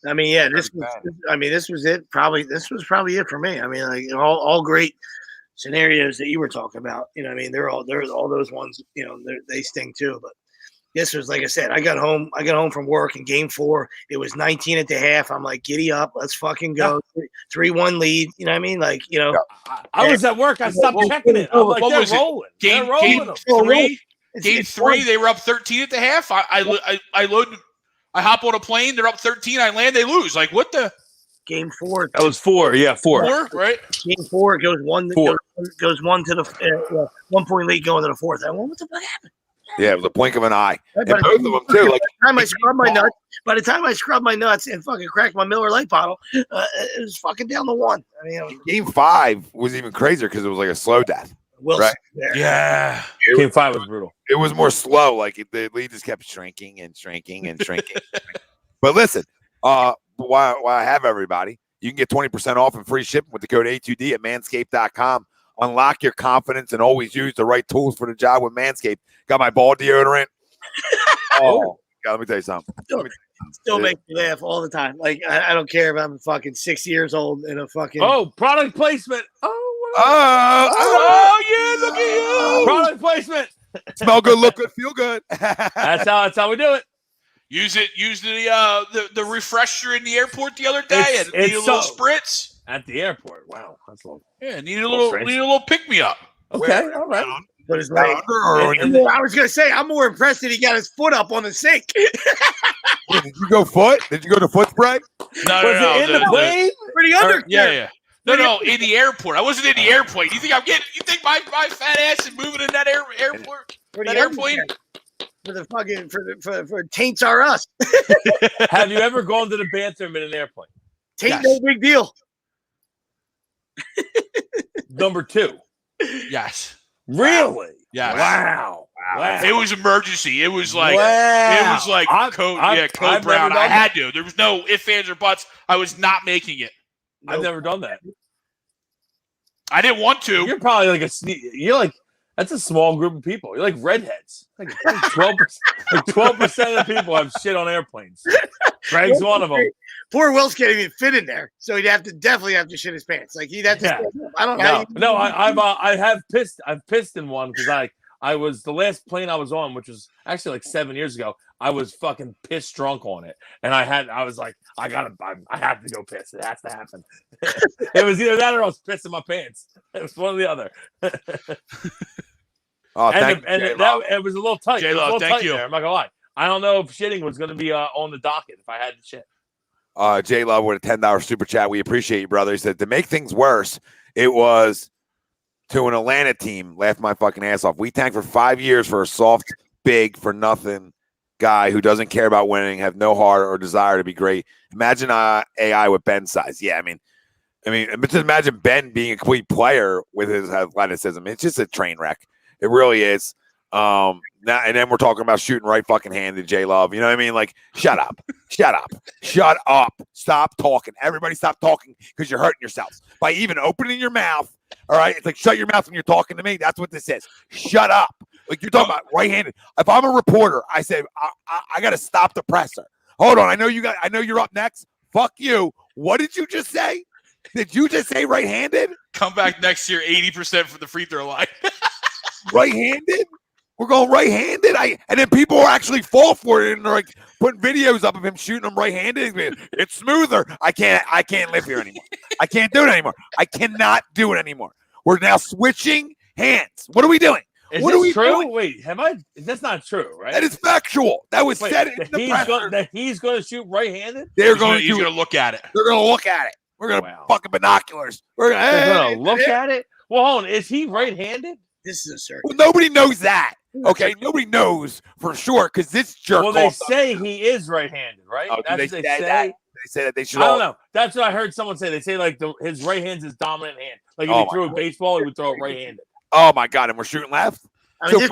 I mean, yeah, this was it. This was probably it for me. I mean, like all great scenarios that you were talking about. You know, I mean, they're all those ones. You know, they sting too, but. This was, like I said, I got home from work in game 4. It was 19 at the half. I'm like, giddy up. Let's fucking go. 3-1 lead. You know what I mean? Like, you know.
I was at work. I stopped checking it. I'm like, they're rolling.
Game 3, they were up 13 at the half. I hop on a plane. They're up 13. I land. They lose. Like, what the?
Game 4.
That was 4. Yeah, 4.
4, right?
Game 4 goes 1 to the 1 point lead going to the 4th. I went, what the fuck happened?
Yeah, it was a blink of an eye. And both of them too. Like,
by the time I scrubbed my nuts and fucking cracked my Miller Lite bottle, it was fucking down to 1. I mean,
game 5 was even crazier because it was like a slow death.
Wilson,
right?
Yeah.
Game
5 was brutal.
It was more slow. Like the lead just kept shrinking and shrinking and shrinking. But listen, while I have everybody, you can get 20% off and free shipping with the code A2D at manscaped.com. Unlock your confidence and always use the right tools for the job with Manscaped. Got my ball deodorant. Let me tell you something.
Still makes me laugh all the time. Like, I don't care if I'm fucking 6 years old and a fucking.
Oh, product placement.
Yeah, look at you.
Product placement.
Smell good, look good, feel good.
That's how we do it.
Use the refresher in the airport the other day and need a little spritz.
At the airport. Wow. That's a little.
Yeah, need a little pick me up.
Okay, all right.
But it's like, I was gonna say, I'm more impressed that he got his foot up on the sink.
Did you go foot? Did you go to foot spray?
No,
in the plane?
Pretty under.
Yeah. No, in the airport. I wasn't in the airplane. You think my fat ass is moving in that airport? That airplane?
For the fucking for taints are us.
Have you ever gone to the bathroom in an airplane?
Taint no big deal.
Number 2.
Yes.
Really?
Yes.
Wow.
It was emergency. It was like Code
I've
Brown. I had to. There was no ifs, ands, or buts. I was not making it.
I've never done that.
I didn't want to.
You're probably like that's a small group of people. You're like redheads. Like 12%. Like 12% of the people have shit on airplanes. Greg's one of them.
Poor Wills can't even fit in there, so he'd definitely have to shit his pants. Like he'd have to.
Yeah.
I don't know.
No, I have pissed. I've pissed in one because I was the last plane I was on, which was actually like 7 years ago. I was fucking pissed drunk on it, and I was like, I have to go piss. It has to happen. It was either that or I was pissing my pants. It was one or the other. It was a little tight.
J-Lo, thank you.
There, I'm not gonna lie. I don't know if shitting was going to be on the docket if I had to shit.
J Love with a $10 super chat. We appreciate you, brother. He said to make things worse, it was to an Atlanta team. Laughed my fucking ass off. We tanked for 5 years for a soft, big, for nothing guy who doesn't care about winning, have no heart or desire to be great. Imagine AI with Ben's size. Yeah, I mean, but just imagine Ben being a complete player with his athleticism. It's just a train wreck. It really is. Now and then we're talking about shooting right fucking handed, J Love. You know what I mean? Like, shut up. Shut up. Stop talking. Everybody stop talking because you're hurting yourselves by even opening your mouth. All right. It's like shut your mouth when you're talking to me. That's what this is. Shut up. Like you're talking about right-handed. If I'm a reporter, I say I gotta stop the presser. Hold on. I know you're up next. Fuck you. What did you just say? Did you just say right-handed?
Come back next year, 80% from the free throw line.
Right-handed? We're going right-handed. And then people actually fall for it and they're like putting videos up of him shooting them right-handed. It's smoother. I can't live here anymore. I can't do it anymore. I cannot do it anymore. We're now switching hands. What are we doing?
Is
what
this
are we
true?
doing?
Wait, that's not true, right?
That is factual. That was
Wait,
said in the presser.
that he's going to shoot right-handed?
He's
going to look at it.
They're going to look at it. We're going to fucking binoculars. We're
going to look at it? Well, hold on. Is he right-handed?
This is a circus.
Well, nobody knows that. Okay, nobody knows for sure because this jerk.
Well, they say he is right-handed, right?
Oh,
That's what they say.
That? They say that they should.
I don't know. That's what I heard someone say. They say like his right hand's his dominant hand. Like if he threw a baseball, he would throw it right-handed.
Oh my god! And we're shooting left.
I mean,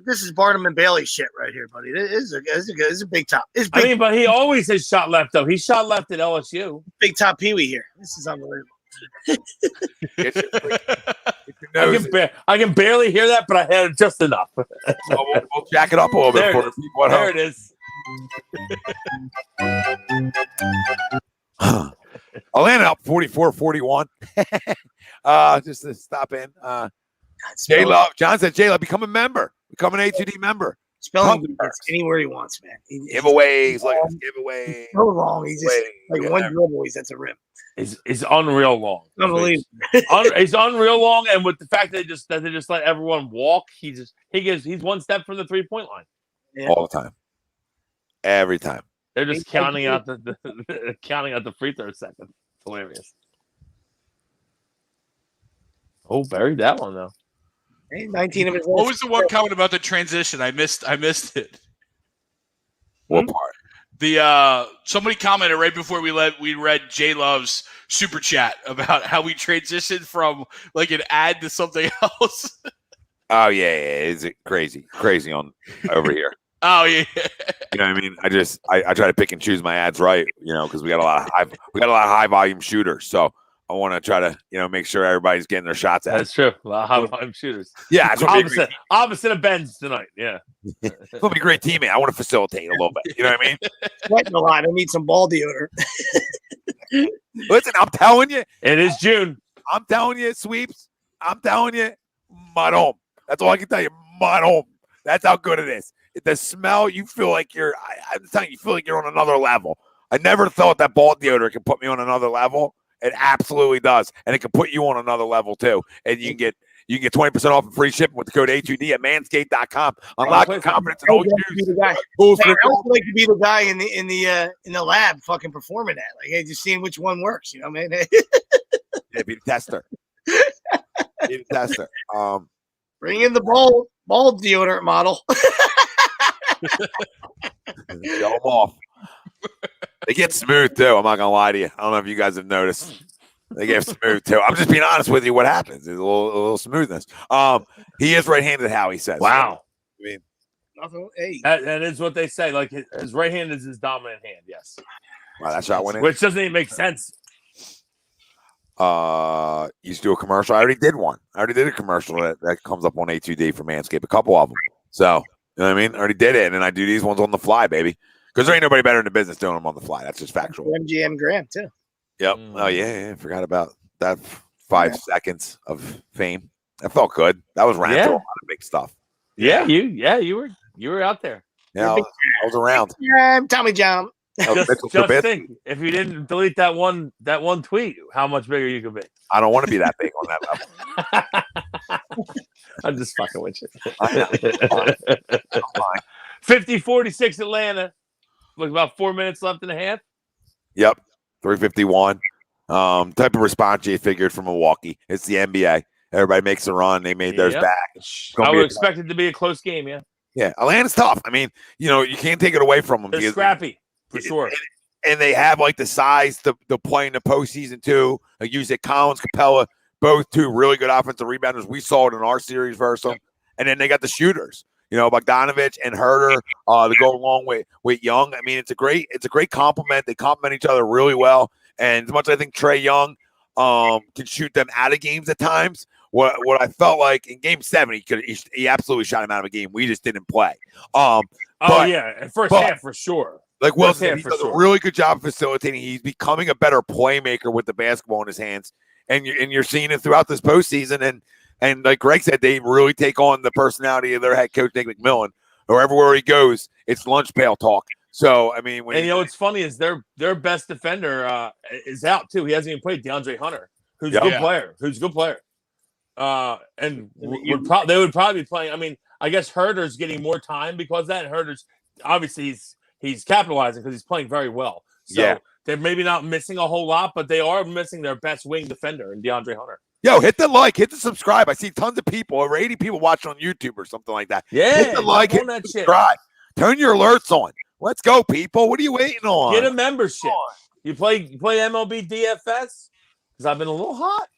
this is Barnum and Bailey shit right here, buddy. This is a big top.
I mean, but he always has shot left though. He shot left at LSU.
Big top Pee Wee here. This is unbelievable.
I can barely hear that, but I had just enough.
We'll jack it up a little bit for people at home.
There it is.
Atlanta up 44-41. Just to stop in. J Love. John said J Love become a member. Become an A2D member.
Spelling gets anywhere he wants, man.
Giveaways, like giveaways.
So long. He's just like one dribble, he's at the rim.
Is unreal long.
Unbelievable.
It's unreal long, and with the fact that they just let everyone walk, he's one step from the 3-point line.
Yeah.
All the time. Every time.
They're just counting out the free throw second. It's hilarious. Oh, buried that one though.
19 of his.
What was the one comment about the transition? I missed it.
What part?
The somebody commented right before we read J Love's super chat about how we transitioned from like an ad to something else.
Oh yeah, is it crazy on over here?
Oh yeah.
You know what I mean? I try to pick and choose my ads right, because we got a lot of high volume shooters. So I want to try to, make sure everybody's getting their shots at.
That's true. A lot of high volume shooters.
Yeah, it's
opposite of Ben's tonight. Yeah,
it's gonna be a great teammate. I want to facilitate a little bit. You know what I mean?
Sweating a lot. I need some ball deodorant.
Listen, I'm telling you,
it is June.
I'm telling you, sweeps. I'm telling you, mud home. That's all I can tell you. Mud home. That's how good it is. The smell, you feel like I'm telling you, you feel like you're on another level. I never thought that ball deodorant could put me on another level. It absolutely does. And it can put you on another level too. And you can get 20% off and free shipping with the code A2D at manscaped.com. Unlock your confidence and all you do.
I would like to be the guy in the lab fucking performing that. Like, hey, just seeing which one works, man.
Yeah, be the tester. Be the tester.
Bring in the ball deodorant model.
Show them off. They get smooth too. I'm not gonna lie to you. I don't know if you guys have noticed. They get smooth too. I'm just being honest with you. What happens? There's a little smoothness. He is right-handed. How he says.
Wow.
I mean,
nothing. Hey,
that is what they say. Like his right hand is his dominant hand. Yes.
Wow, that shot went in.
Which doesn't even make sense.
You should do a commercial. I already did one. I already did a commercial that comes up on A2D for Manscaped. A couple of them. So you know what I mean? I already did it, and then I do these ones on the fly, baby. Because there ain't nobody better in the business doing them on the fly. That's just factual.
MGM Graham, too.
Yep. Oh, yeah. Forgot about that 5 seconds of fame. That felt good. That was ran through a lot of big stuff.
Yeah, you were out there.
Yeah, I was around.
Tommy John.
Just think, if you didn't delete that one tweet, how much bigger you could be.
I don't want to be that big on that level.
I'm just fucking with you.
I know.
50-46 Atlanta. Like about 4 minutes left in the half.
Yep. 351. Type of response you figured from Milwaukee. It's the NBA. Everybody makes a run. They made theirs back.
I would expect it to be a close game, yeah.
Yeah. Atlanta's tough. I mean, you can't take it away from them.
They're scrappy, for sure.
And they have like the size to play in the postseason too. Like you said, Collins, Capella, both two really good offensive rebounders. We saw it in our series versus them. And then they got the shooters, Bogdanovich and Herter to go along with Young. I mean, it's a great compliment. They complement each other really well. And as much as I think Trae Young can shoot them out of games at times, what I felt like in Game 7, he absolutely shot him out of a game. We just didn't play.
First half for sure.
Like Wilson, he does a really good job of facilitating. He's becoming a better playmaker with the basketball in his hands, and you're seeing it throughout this postseason. And like Greg said, they really take on the personality of their head coach Nick McMillan. Or everywhere he goes, it's lunch pail talk. So I mean, what's funny is their best defender is out too. He hasn't even played DeAndre Hunter, who's a good player.
And they would probably be playing. I mean, I guess Herter's getting more time because of that. And Herter's obviously he's capitalizing because he's playing very well. So they're maybe not missing a whole lot, but they are missing their best wing defender in DeAndre Hunter.
Yo, hit the like, hit the subscribe. I see tons of people, over 80 people watching on YouTube or something like that.
Yeah,
hit the like, hit the subscribe. Turn your alerts on. Let's go, people. What are you waiting on?
Get a membership. You play MLB DFS? Because I've been a little hot.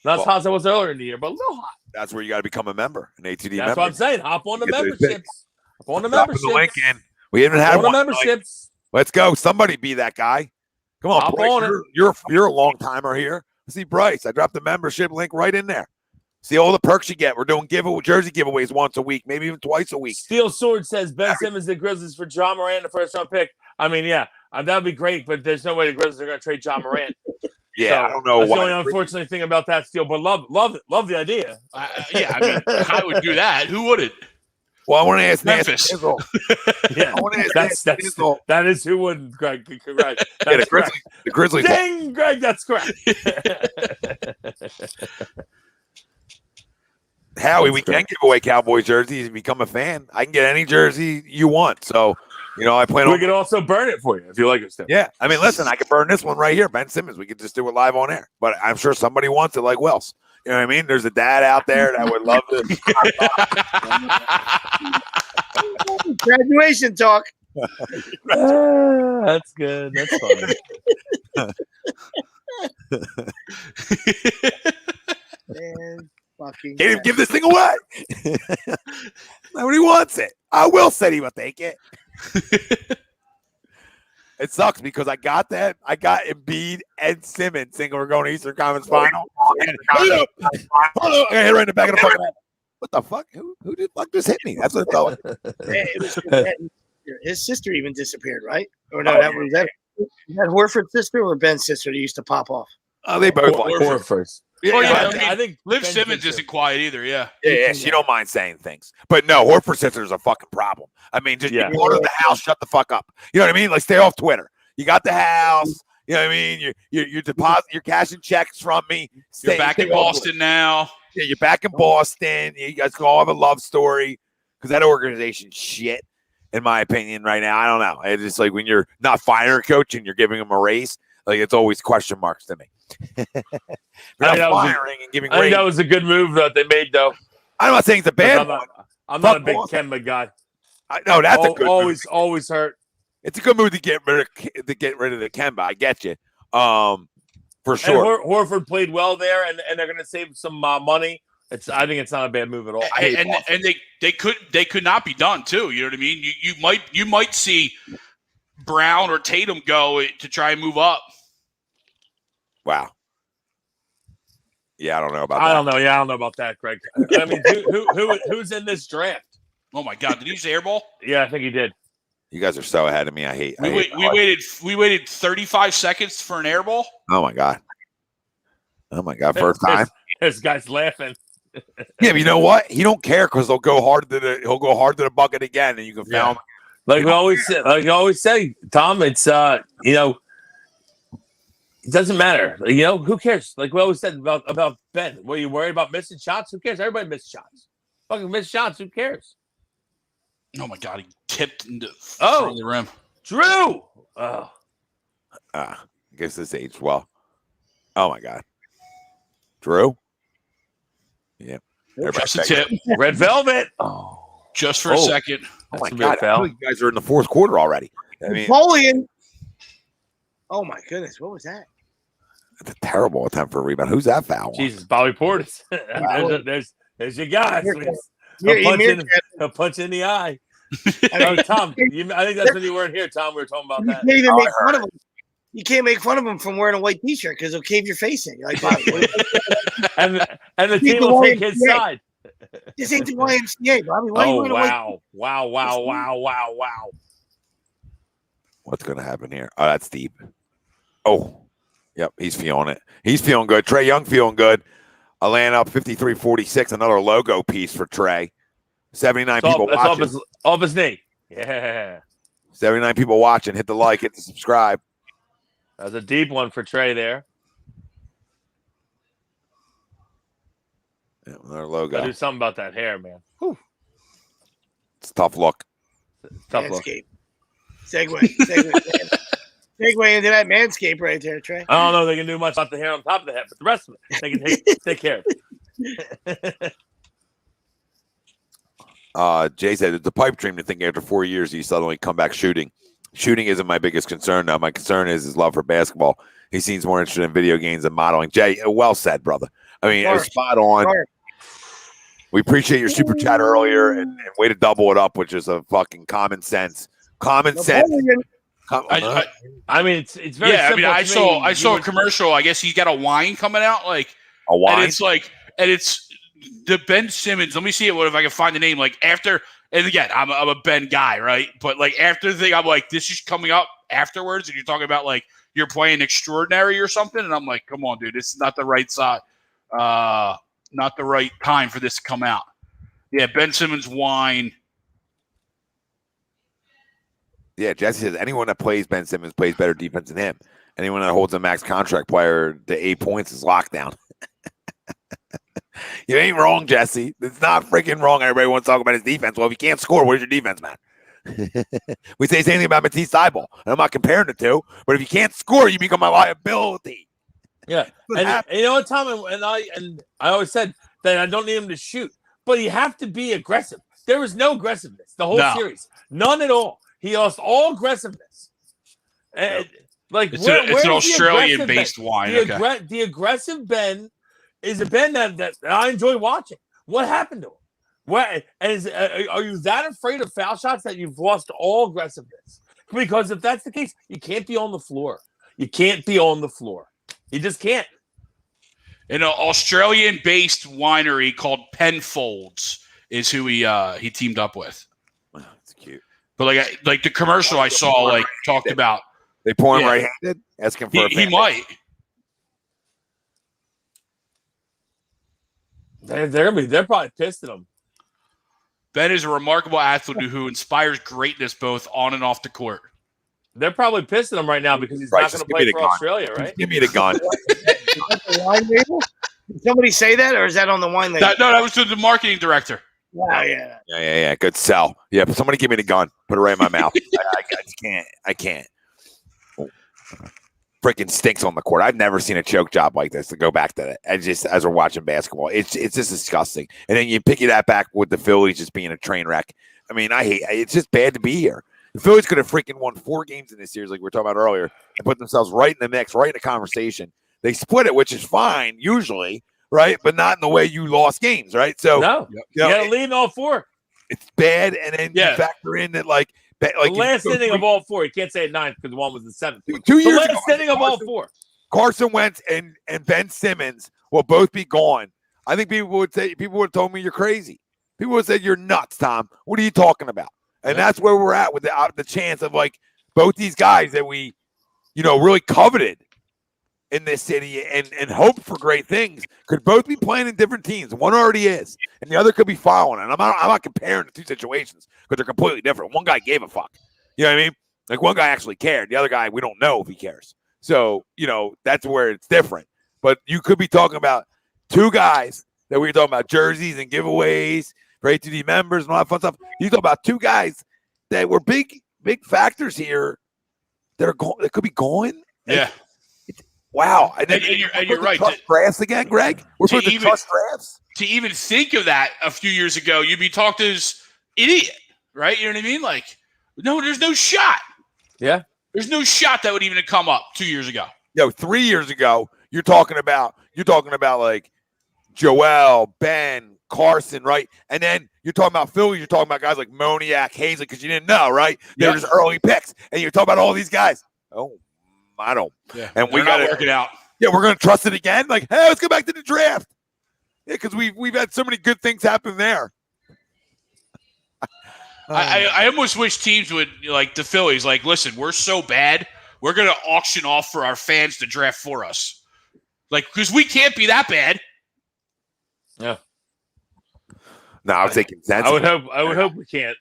Not as hot as I was earlier in the year, but a little hot.
That's where you got to become a member, an ATD member.
That's what I'm saying. Hop on the memberships. Hop on the memberships.
The link in. We haven't had one.
Memberships.
Let's go. Somebody be that guy. Come on,
hop
Bryce.
on
You're a long timer here. See Bryce. I dropped the membership link right in there. See all the perks you get. We're doing jersey giveaways once a week, maybe even twice a week.
Steel Sword says Ben Simmons the Grizzlies for John Morant, the first round pick. I mean, that would be great, but there's no way the Grizzlies are going to trade John Morant.
I don't know
that's
why.
The only unfortunate thing about that, Steel, but love the idea.
I mean, I would do that. Who wouldn't?
Well, I want to ask
Memphis.
Yeah, I want to ask
that is who wouldn't, Greg. Correct.
The Grizzlies.
Dang, Greg, that's correct.
Howie, we can give away Cowboys jerseys if you become a fan. I can get any jersey you want. So, I plan on.
We can also burn it for you if you like it still.
Yeah. I mean, listen, I can burn this one right here, Ben Simmons. We could just do it live on air. But I'm sure somebody wants it like Wells. You know what I mean? There's a dad out there that would love
to. Graduation talk.
That's good. That's funny.
Man, fucking
can't even give this thing away. Nobody wants it. I will say he will take it. It sucks because I got that. I got Embiid and Simmons thinking we're going to Eastern Conference Final. And, hold on. I got hit right in the back of the fucking head. What the fuck? Who the fuck just hit me? That's what I thought.
His sister even disappeared, right? Or no, was that Horford's sister or Ben's sister that used to pop off?
Oh, they both like
Horford.
Yeah,
I think
Liv Simmons isn't quiet either. Yeah,
she don't mind saying things, but no, Horford's sister is a fucking problem. I mean, just you go to the house, shut the fuck up. You know what I mean? Like, stay off Twitter. You got the house. You know what I mean? You deposit, you're cashing checks from me.
You're back in Boston now.
Yeah, you're back in Boston. You guys can all have a love story because that organization's shit, in my opinion, right now. I don't know. It's just like when you're not firing a coach and you're giving him a raise, like it's always question marks to me.
I think that was a good move that they made, though.
I'm not saying it's a bad one.
I'm not a big Kemba guy.
No, that's a good move.
Always hurt.
It's a good move to get rid of the Kemba. I get you, for sure.
And Horford played well there, and they're going to save some money. I think it's not a bad move at all.
And they could not be done too. You know what I mean? You might see Brown or Tatum go to try and move up.
Wow. Yeah, I don't know about that.
I don't know. Yeah, I don't know about that, Greg. I mean, who's in this draft?
Oh my God! Did he use the air ball?
Yeah, I think he did.
You guys are so ahead of me.
We waited 35 seconds for an air ball.
Oh my God! First time.
This guy's laughing.
Yeah, but you know what? He don't care because he'll go hard to the bucket again, and you can foul him.
Like we always say, Tom. It's it doesn't matter. Who cares? Like we always said about Ben. Were you worried about missing shots? Who cares? Everybody misses shots. Fucking miss shots. Who cares?
Oh my God! He tipped into the rim.
Drew. Oh.
I guess this aged well. Oh my God. Drew. Yeah.
Just a tip.
Red Velvet. Oh.
Just for a second.
Oh my God! You guys are in the fourth quarter already. I mean,
Napoleon. Oh my goodness! What was that?
That's a terrible attempt for a rebound. Who's that foul?
Jesus, Bobby Portis. There's your guy. He'll punch in the eye. Tom, I think that's when you weren't here, Tom. We were talking about that.
You can't even make fun of him. You can't make fun of him from wearing a white T-shirt because he'll cave your face in. You're like, Bobby,
and the team will take his side.
This ain't the YMCA, Bobby. Why are you wearing a white
Wow.
What's going to happen here? Oh, that's deep. Oh, yep, he's feeling it. He's feeling good. Trae Young feeling good. Atlanta up 53-46, another logo piece for Trae. 79 people watching.
Off his knee. Yeah.
79 people watching. Hit the like, hit the subscribe.
That was a deep one for Trae there.
Yeah, another logo.
Gotta do something about that hair, man. Whew.
It's a tough look.
Tough look.
Segue into that manscape right there, Trae.
I don't know if they can do much about the hair on top of the head, but the rest of it, they can take care of it.
Jay said it's a pipe dream to think after 4 years you suddenly come back shooting. Shooting isn't my biggest concern now. My concern is his love for basketball. He seems more interested in video games than modeling. Jay, well said, brother. I mean, it was spot on. We appreciate your super chat earlier and way to double it up, which is a fucking common sense. Common sense.
I mean, it's very simple.
I mean, I saw a commercial. I guess he's got a wine coming out, like
a wine.
And it's the Ben Simmons. Let me see if I can find the name. Like after, and again, I'm a Ben guy, right? But like after the thing, I'm like, this is coming up afterwards, and you're talking about like you're playing extraordinary or something, and I'm like, come on, dude, this is not the right side, not the right time for this to come out. Yeah, Ben Simmons wine.
Yeah, Jesse says anyone that plays Ben Simmons plays better defense than him. Anyone that holds a max contract player to 8 points is lockdown. You ain't wrong, Jesse. It's not freaking wrong. Everybody wants to talk about his defense. Well, if you can't score, where's your defense, man? We say the same thing about Matisse Thybulle. I'm not comparing the two, but if you can't score, you become a liability.
Yeah, and you know what, Tom, and I always said that I don't need him to shoot, but you have to be aggressive. There was no aggressiveness the whole series, none at all. He lost all aggressiveness. And like
it's an Australian-based wine.
The aggressive Ben is a Ben that I enjoy watching. What happened to him? Are you that afraid of foul shots that you've lost all aggressiveness? Because if that's the case, you can't be on the floor. You can't be on the floor. You just can't.
An Australian-based winery called Penfolds is who he teamed up with.
Wow, that's cute.
But like the commercial I saw talked about.
They pour him right-handed. Asking for
he might.
They're probably pissed at him.
Ben is a remarkable athlete who inspires greatness both on and off the court.
They're probably pissed at him right now because he's not going to play for Australia, right?
Give me the gun.
Is that the wine label? Did somebody say that, or is that on the wine label?
That was to the marketing director.
Wow, yeah.
Yeah. Good sell. Yeah, but somebody give me the gun. Put it right in my mouth. I just can't. I can't. Freaking stinks on the court. I've never seen a choke job like this. To go back to that, as we're watching basketball, it's just disgusting. And then you pick that back with the Phillies just being a train wreck. I mean, it's just bad to be here. The Phillies could have freaking won 4 games in this series, like we were talking about earlier, and put themselves right in the mix, right in the conversation. They split it, which is fine usually, right? But not in the way you lost games, right? So
you got to lead in all 4.
It's bad, and then you factor in that like
the last inning of all 4. You can't say 9th because one was the 7th.
2 years
the last inning of all 4.
Carson Wentz and Ben Simmons will both be gone. I think people would have told me you're crazy. People would have said you're nuts, Tom. What are you talking about? And that's where we're at with the chance of like both these guys that we, really coveted in this city and hoped for great things could both be playing in different teams. One already is, and the other could be following. And I'm not comparing the two situations because they're completely different. One guy gave a fuck. You know what I mean? Like one guy actually cared. The other guy, we don't know if he cares. So, that's where it's different. But you could be talking about 2 guys that we were talking about jerseys and giveaways, right, to the members and all that fun stuff. You talk about 2 guys that were big factors here that could be going.
Yeah.
Wow.
And you're right.
Drafts again, Greg? We're supposed to trust drafts?
To even think of that a few years ago, you'd be talked to as idiot, right? You know what I mean? Like, no, there's no shot.
Yeah.
There's no shot that would even have come up 2 years ago.
3 years ago, you're talking about like Joel, Ben, Carson, right? And then you're talking about Philly, you're talking about guys like Moniak, Hazlett, because you didn't know, right? They were just early picks. And you're talking about all these guys. Oh, I don't.
Yeah,
and we got to
work it out.
Yeah, we're going to trust it again. Like, hey, let's go back to the draft. Yeah, because we've had so many good things happen there.
I almost wish teams would, like the Phillies, like, listen, we're so bad, we're going to auction off for our fans to draft for us. Like, because we can't be that bad.
Yeah.
No, I would say consensus.
I would hope we can't.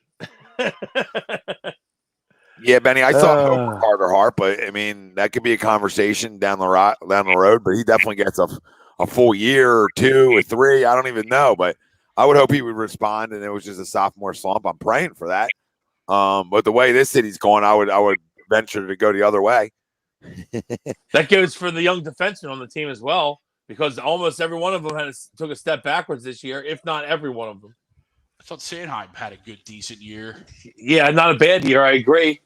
Yeah, Benny, I saw him over Carter Hart, but I mean that could be a conversation down the road. But he definitely gets a full year or 2 or 3. I don't even know, but I would hope he would respond. And it was just a sophomore slump. I'm praying for that. But the way this city's going, I would venture to go the other way.
That goes for the young defensemen on the team as well, because almost every one of them took a step backwards this year, if not every one of them.
I thought Sanheim had a good, decent year.
Yeah, not a bad year. I agree.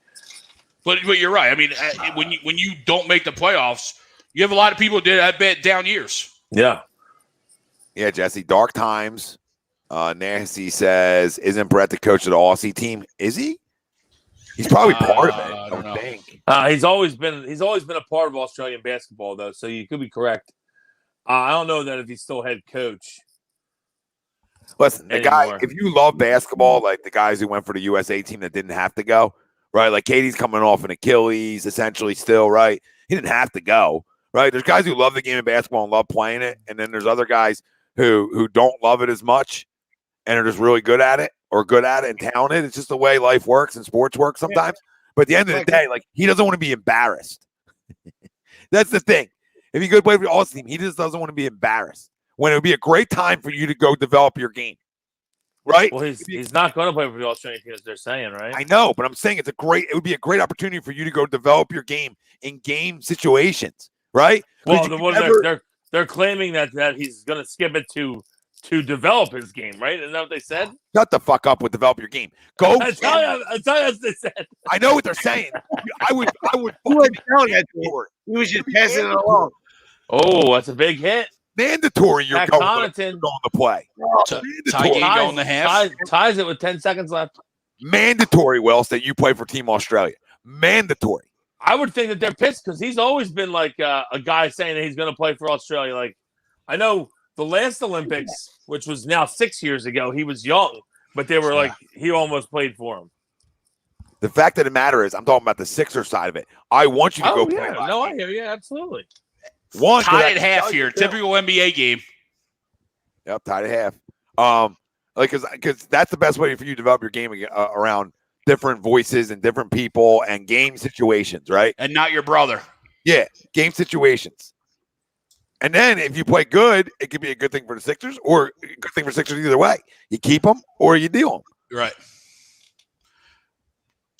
But you're right. I mean, when you don't make the playoffs, you have a lot of people that have bad down years.
Yeah.
Yeah, Jesse. Dark times. Nancy says, "Isn't Brett the coach of the Aussie team? Is he? He's probably part of it. I would think.
He's always been a part of Australian basketball, though. So you could be correct. I don't know that if he's still head coach.
Listen, the guy. If you love basketball, like the guys who went for the USA team that didn't have to go. Right, like Katie's coming off an Achilles, essentially still, right? He didn't have to go, right? There's guys who love the game of basketball and love playing it, and then there's other guys who don't love it as much and are just really good at it and talented. It's just the way life works and sports work sometimes. But at the end of the day, like he doesn't want to be embarrassed. That's the thing. If he could play for the All-Star team, he just doesn't want to be embarrassed. When it would be a great time for you to go develop your game. Right?
Well, he's not going to play for the Australian team, as they're saying, right?
I know, but I'm saying it would be a great opportunity for you to go develop your game in game situations, right?
Well, they're claiming that he's going to skip it to develop his game, right? Isn't that what they said?
Shut the fuck up with develop your game. Go.
I tell you what they said.
I know what they're saying. I would.
He was just passing it along.
Oh, that's a big hit.
Mandatory, you're going to play.
Tie game going the half.
Ties it with 10 seconds left.
Mandatory, Wells, that you play for Team Australia. Mandatory.
I would think that they're pissed because he's always been like a guy saying that he's going to play for Australia. Like, I know the last Olympics, which was now 6 years ago, he was young, but they were like, he almost played for him.
The fact of the matter is, I'm talking about the Sixer side of it. I want you to go play.
No, I hear you. Absolutely.
Tie at half here. Typical NBA game.
Yep, tied at half. Because that's the best way for you to develop your game around different voices and different people and game situations, right?
And not your brother.
Yeah, game situations. And then if you play good, it could be a good thing for the Sixers or a good thing for Sixers either way. You keep them or you deal them.
Right.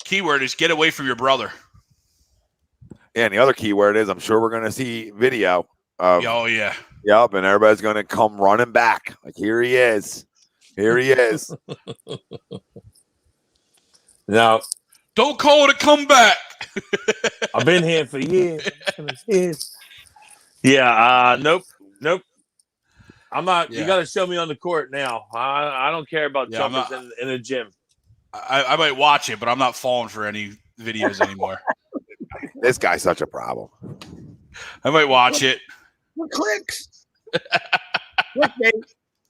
Keyword is get away from your brother.
Yeah, and the other key word is I'm sure we're going to see video.
Oh, yeah.
Yep, and everybody's going to come running back. Like, here he is. Here he is.
Now,
don't call it a comeback.
I've been here for years. Yeah, nope. I'm not. Yeah. You got to show me on the court now. I don't care about jumpers in the gym.
I might watch it, but I'm not falling for any videos anymore.
This guy's such a problem.
I might watch it.
What clicks?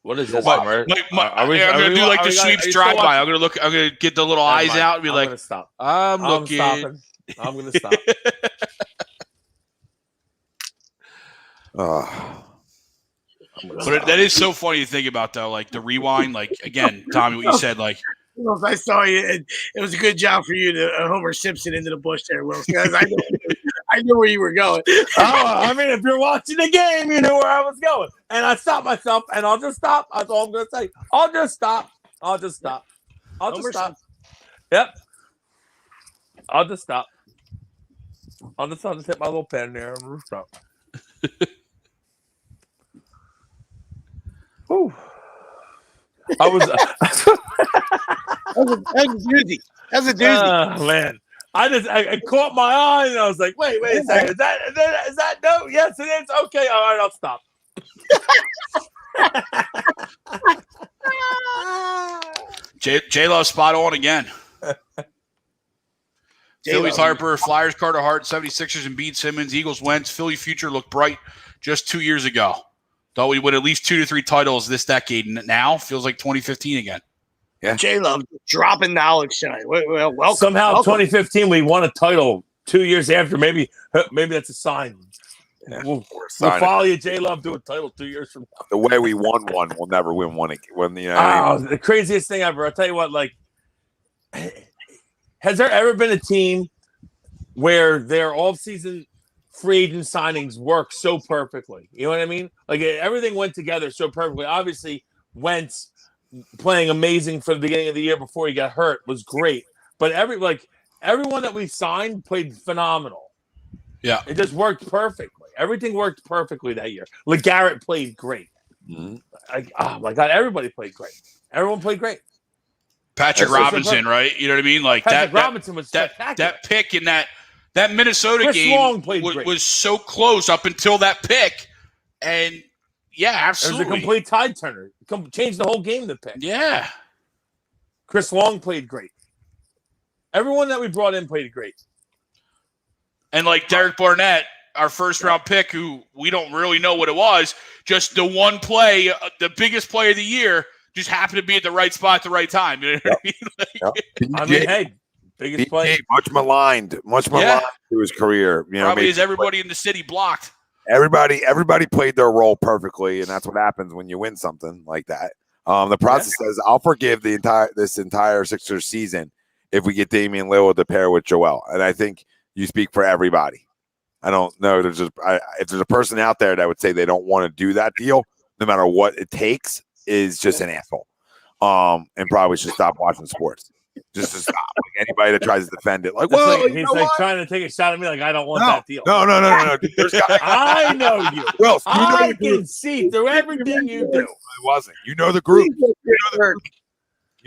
What is this?
I'm gonna do like the sweeps drive by. I'm gonna get the little eyes out and be like,
stop.
I'm looking.
Stopping. I'm gonna stop.
But that is so funny to think about, though. Like the rewind, like again, Tommy, what you said, like.
I saw you. It was a good job for you to Homer Simpson into the bush there, Will. I knew where you were going.
I mean, if you're watching the game, you knew where I was going. And I stopped myself, and I'll just stop. That's all I'm going to say. I'll just stop. Yep. I'll just stop. I'll just hit my little pen there and we'll stop. Whew. I was.
That's a doozy.
Man, I caught my eye and I was like, wait a second. Is that no? Yes, it is. Okay, all right, I'll stop.
J-Love spot on again. Phillies Harper, Flyers Carter Hart, 76ers Embiid Simmons, Eagles Wentz. Philly future looked bright just 2 years ago. Thought we would at least 2 to 3 titles this decade. Now feels like 2015 again.
Yeah, J-Love dropping knowledge tonight. Well, welcome.
Somehow, 2015 we won a title 2 years after. Maybe that's a sign.
Yeah,
we'll follow you, J-Love, do a title 2 years from now.
The way we won one, we'll never win one again. I mean?
The craziest thing ever. I'll tell you what, like, has there ever been a team where their off-season free agent signings work so perfectly? You know what I mean? Like, everything went together so perfectly. Obviously, Wentz playing amazing for the beginning of the year before he got hurt was great. But everyone that we signed played phenomenal.
Yeah.
It just worked perfectly. Everything worked perfectly that year. LeGarrette played great.
Mm-hmm.
Oh, my God. Everybody played great. Everyone played great.
Patrick Robinson, right? You know what I mean? Like
Patrick Robinson was
that pick in that Minnesota
Chris
game
Long played great.
Was so close up until that pick. And, yeah, absolutely.
It was a complete tide turner. Changed the whole game, the pick.
Yeah.
Chris Long played great. Everyone that we brought in played great.
And like Derek Barnett, our first-round pick, who we don't really know what it was, just the one play, the biggest play of the year, just happened to be at the right spot at the right time. You know what I mean?
Hey, biggest play.
Much maligned through his career. You know,
probably as everybody in the city blocked.
Everybody played their role perfectly, and that's what happens when you win something like that. The process says, I'll forgive this entire Sixers season if we get Damian Lillard to pair with Joel. And I think you speak for everybody. I don't know. If there's a person out there that would say they don't want to do that deal, no matter what it takes, is just an asshole. And probably should stop watching sports. Just to stop. Like anybody that tries to defend it, like, whoa,
he's like trying to take a shot at me, like I don't want that deal.
No. There's guys.
I know you.
Well,
I can see through everything you do.
It wasn't. You know the group.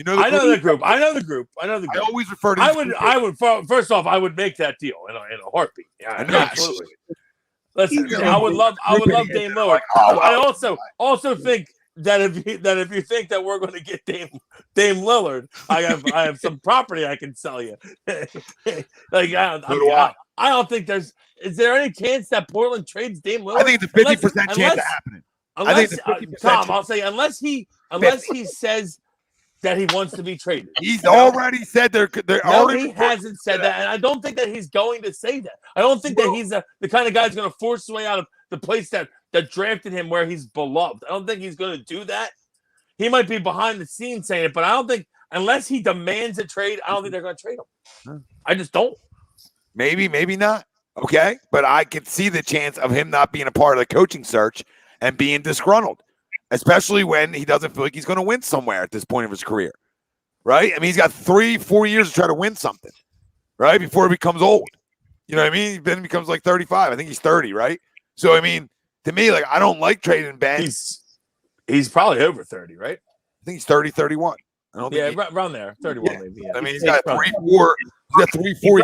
I know the group.
I know the group. I
always refer to.
I would. First off, I would make that deal in a heartbeat. Yeah, absolutely. Listen, I would love Dame Lillard. I also think that if you think that we're going to get Dame Lillard, I have some property I can sell you. I don't think there's. Is there any chance that Portland trades Dame Lillard?
I think it's a 50% chance of happening.
Tom, I'll say unless he says that he wants to be traded.
He's already said they're already.
He hasn't said that, and I don't think that he's going to say that. I don't think that he's the kind of guy who's going to force his way out of the place that drafted him where he's beloved. I don't think he's going to do that. He might be behind the scenes saying it, but I don't think unless he demands a trade, I don't think they're going to trade him. I just don't.
Maybe not. Okay, but I could see the chance of him not being a part of the coaching search and being disgruntled. Especially when he doesn't feel like he's going to win somewhere at this point of his career, right? I mean, he's got 3-4 years to try to win something, right? Before he becomes old. You know what I mean? Then he becomes like 35. I think he's 30, right? So, I mean, to me, like, I don't like trading Ben.
He's probably over 30, right?
I think he's 30, 31. I don't think
around there. 31 maybe. Yeah.
I mean, he's got 3-4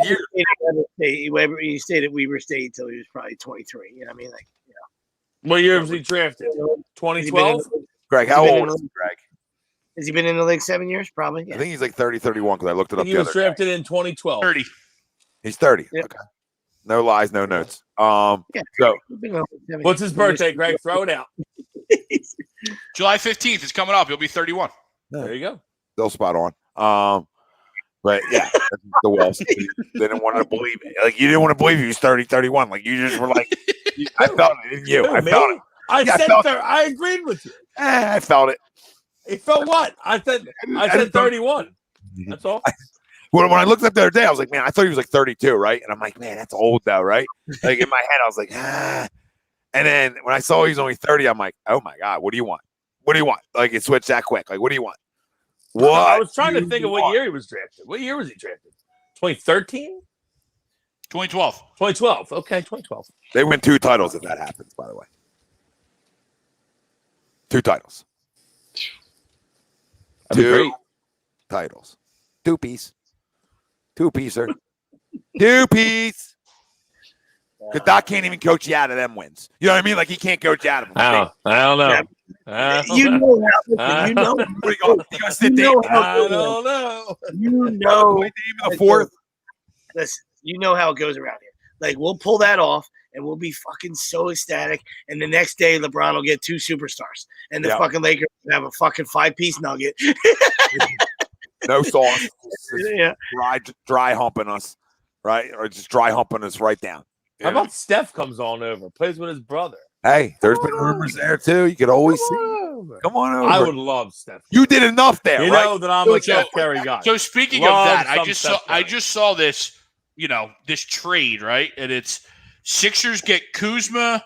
years.
He stayed at Weber State until he was probably 23. You know what I mean? Like,
what year was he drafted? 2012?
Greg, how old is he, Greg?
Has he been in the league 7 years? Probably. Yeah.
I think he's like 30, 31 because I looked it up.
He was drafted in 2012.
30.
He's 30.
Yep.
Okay. No lies, no notes. So
what's his birthday, Greg? Throw it out.
July 15th is coming up. He'll be 31.
There you go.
Still spot on. But yeah, the Wells didn't want to believe it. Like you didn't want to believe he was 30, 31. Like you just were like, I felt it, didn't you? I felt it.
I agreed with you.
I felt it.
He felt what? I said 31. That's all.
When I looked up the other day, I was like, man, I thought he was like 32, right? And I'm like, man, that's old though, right? Like in my head, I was like, ah. And then when I saw he was only 30, I'm like, oh my God, what do you want? What do you want? Like it switched that quick. Like, what do you want? What?
I was trying to think of what year he was drafted. What year was he drafted? 2013?
2012.
2012. Okay, 2012.
They win 2 titles if that happens, by the way. 2 titles.
That'd be great.
Titles. 2-piece. 2-piecer. 2-piece. Because Doc can't even coach you out of them wins. You know what I mean? Like he can't coach you out of them.
I don't know.
You know how. You know.
You gonna sit there?
I don't know.
You know.
Play Dame in the fourth.
Listen, you know how it goes around here. Like we'll pull that off, and we'll be fucking so ecstatic. And the next day, LeBron will get 2 superstars, and the fucking Lakers will have a fucking 5-piece nugget.
No sauce.
Yeah.
Dry humping us, right? Or just dry humping us right down.
How about Steph comes on over, plays with his brother?
Hey, there's been rumors there too. You could always see. Come on over.
I would love Steph.
You did enough there,
You
right?
know that I'm a Steph Curry guy.
So speaking
Love
of that,
some
I just saw this, this trade, right? And it's Sixers get Kuzma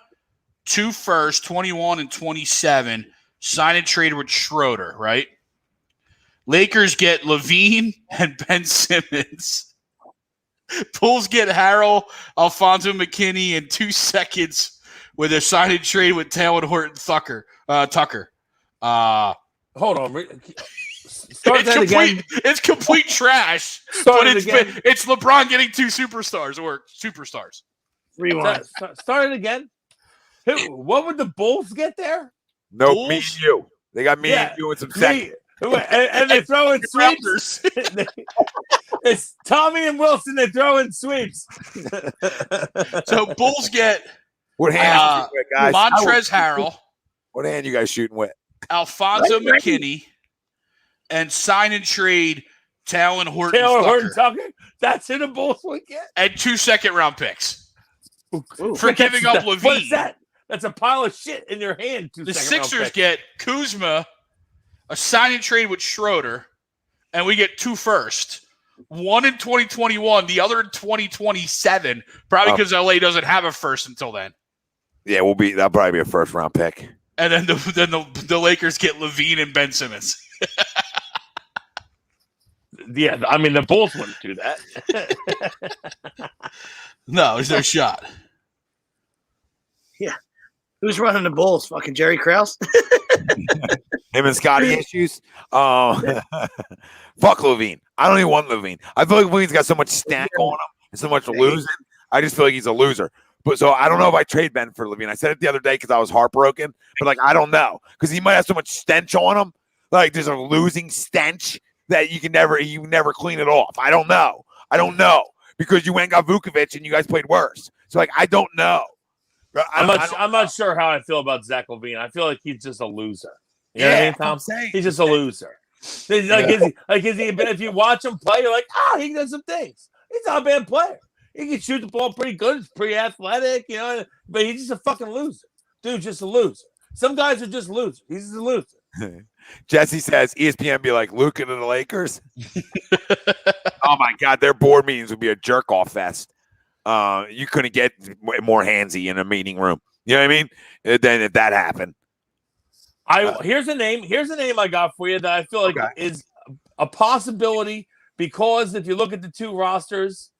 2 firsts, 21 and 27, sign and trade with Schroeder, right? Lakers get Levine and Ben Simmons. Bulls get Harrell, Alfonso McKinney in 2 seconds with a sign and trade with Taylor Horton Tucker.
Hold on. Start that again.
It's complete trash.
Start
But
it again.
it's LeBron getting 2 superstars or superstars.
Rewind.
Start it again. What would the Bulls get there?
No,
Bulls?
me and you. They got me and you in some seconds.
And they throw in sweeps. It's Tommy and Wilson. They throw in sweeps.
So Bulls get
What hand you with, guys?
Montrezl Harrell,
What hand you guys shooting with?
Alfonso McKinney, and sign and trade Taylor Horton
Tucker. That's who the Bulls would get.
and 2 second-round picks for giving up Levine.
What's that? That's a pile of shit in your hand.
The Sixers get Kuzma, a sign and trade with Schroeder, and we get 2 firsts. One in 2021, the other in 2027, probably because LA doesn't have a first until then.
Yeah, that'll probably be a first round pick.
And then the Lakers get Levine and Ben Simmons.
Yeah, I mean the Bulls wouldn't do that.
No, there's no shot.
Yeah. Who's running the Bulls? Fucking Jerry Krause?
Him and Scotty issues. Fuck Levine. I don't even want Levine. I feel like Levine's got so much stank on him and so much losing. I just feel like he's a loser. But so I don't know if I trade Ben for Levine. I said it the other day because I was heartbroken. But like I don't know because he might have so much stench on him. Like there's a losing stench that you never clean it off. I don't know because you went and got Vukovic and you guys played worse. So like I don't know.
I'm not sure how I feel about Zach LaVine. I feel like he's just a loser. You know what I mean, Tom? He's just a loser. If you watch him play, you're like, he does some things. He's not a bad player. He can shoot the ball pretty good. He's pretty athletic, but he's just a fucking loser. Dude, just a loser. Some guys are just losers. He's just a loser.
Jesse says ESPN be like Luka to the Lakers. Oh my God, their board meetings would be a jerk off fest. You couldn't get more handsy in a meeting room. You know what I mean? Then if that happened.
Here's a name I got for you that I feel like is a possibility because if you look at the 2 rosters,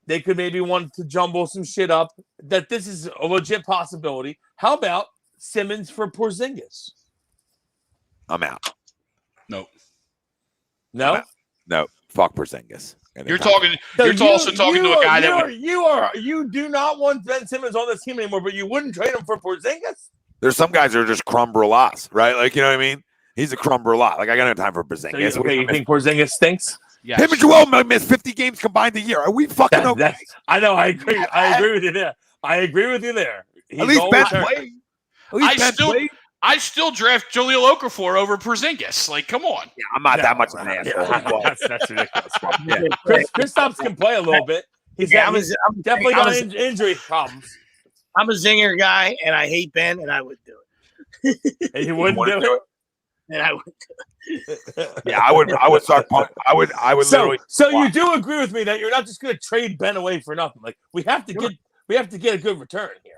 they could maybe want to jumble some shit up. That this is a legit possibility. How about Simmons for Porzingis?
I'm out.
No.
No. Fuck Porzingis.
You're also talking to a guy
you do not want Ben Simmons on this team anymore, but you wouldn't trade him for Porzingis?
There's some guys that are just crumb brulas, right? Like, you know what I mean? He's a crumb brula. Like, I got no time for Porzingis.
So you think Porzingis stinks?
Yes.
Him and Joel might miss 50 games combined a year. Are we fucking okay?
I know. I agree. I agree with you there.
At least Ben played.
I still draft Jahlil Okafor over Porzingis. Like, come on.
Yeah, I'm not that much of an asshole.
That's ridiculous. Kristaps can play a little bit. He's definitely got injury problems.
I'm a zinger guy, and I hate Ben, and I would do it.
And you wouldn't do it?
And I would do it.
Yeah, I would start punting. I would literally.
So you do agree with me that you're not just going to trade Ben away for nothing. Like we have to get a good return here.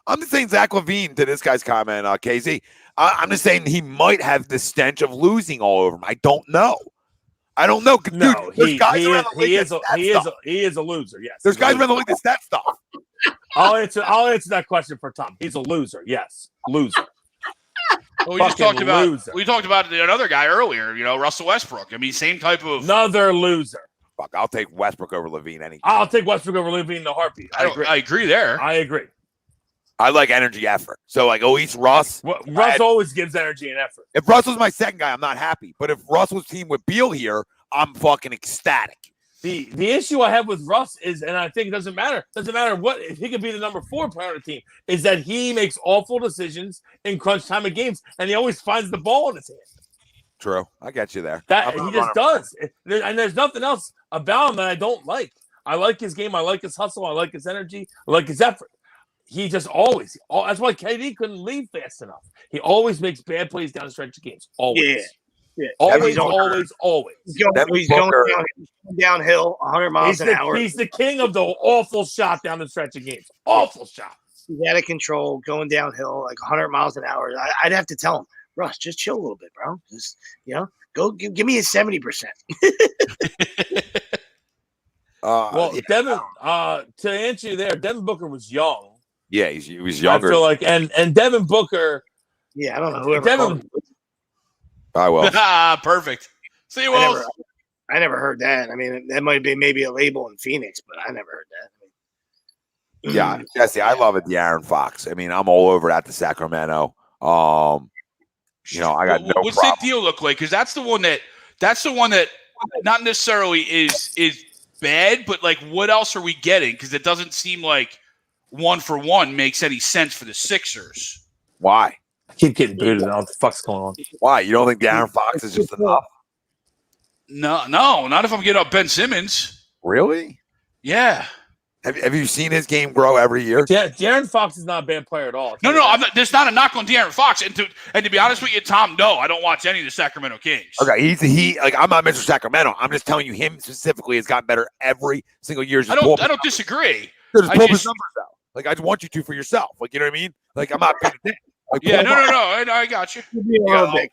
I'm just saying Zach LaVine to this guy's comment, KZ. I'm just saying he might have the stench of losing all over him. I don't know. Dude,
no,
he is
a loser. Yes,
there's guys around the league that's that stuff.
I'll answer that question for Tom. He's a loser. Yes, loser.
Well, we talked about another guy earlier. Russell Westbrook. I mean, same type of
another loser.
fuck. I'll take Westbrook over Levine any.
I'll take Westbrook over Levine in a heartbeat.
I agree there.
I agree.
I like energy effort. So, like, at least Russ.
Russ always gives energy and effort.
If Russ was my second guy, I'm not happy. But if Russ was teamed with Beal here, I'm fucking ecstatic.
The issue I have with Russ is, and I think it doesn't matter what, if he could be the number 4 player on the team, is that he makes awful decisions in crunch time of games, and he always finds the ball in his hand.
True. I get you there.
That he just does. And there's nothing else about him that I don't like. I like his game. I like his hustle. I like his energy. I like his effort. He just always, that's why KD couldn't leave fast enough. He always makes bad plays down the stretch of games. Always.
Yeah.
Always.
He's going downhill 100 miles an hour.
He's the king of the awful shot down the stretch of games. Awful shot.
He's out of control, going downhill like 100 miles an hour. I'd have to tell him, Russ, just chill a little bit, bro. Just, go give me a 70%.
Devin, to answer you there, Devin Booker was young.
Yeah, he was younger.
I feel like, and Devin Booker.
Yeah, I don't know whoever.
I will.
Perfect. See you, Will.
I never heard that. I mean, that might be maybe a label in Phoenix, but I never heard that.
Yeah, Jesse, I love it. De'Aaron Fox. I mean, I'm all over that to Sacramento. I got no
What's
problem.
that deal look like? Because that's the one that not necessarily is bad, but like, what else are we getting? Because it doesn't seem like 1-for-1 makes any sense for the Sixers.
Why?
I keep getting booted. I don't know what the fuck's going on.
Why? You don't think De'Aaron Fox is just enough?
No, not if I'm getting up Ben Simmons.
Really?
Yeah.
Have you seen his game grow every year?
Yeah, De'Aaron Fox is not a bad player at all.
No, I'm not. There's not a knock on De'Aaron Fox. And to be honest with you, Tom, no, I don't watch any of the Sacramento Kings.
Okay, I'm not Mr. Sacramento. I'm just telling you, him specifically has gotten better every single year.
I don't disagree.
Just pull his numbers out. Like, I just want you to for yourself. Like, you know what I mean? Like, I'm not being a dick. Like,
yeah, no. I got you.
Maybe a little bit.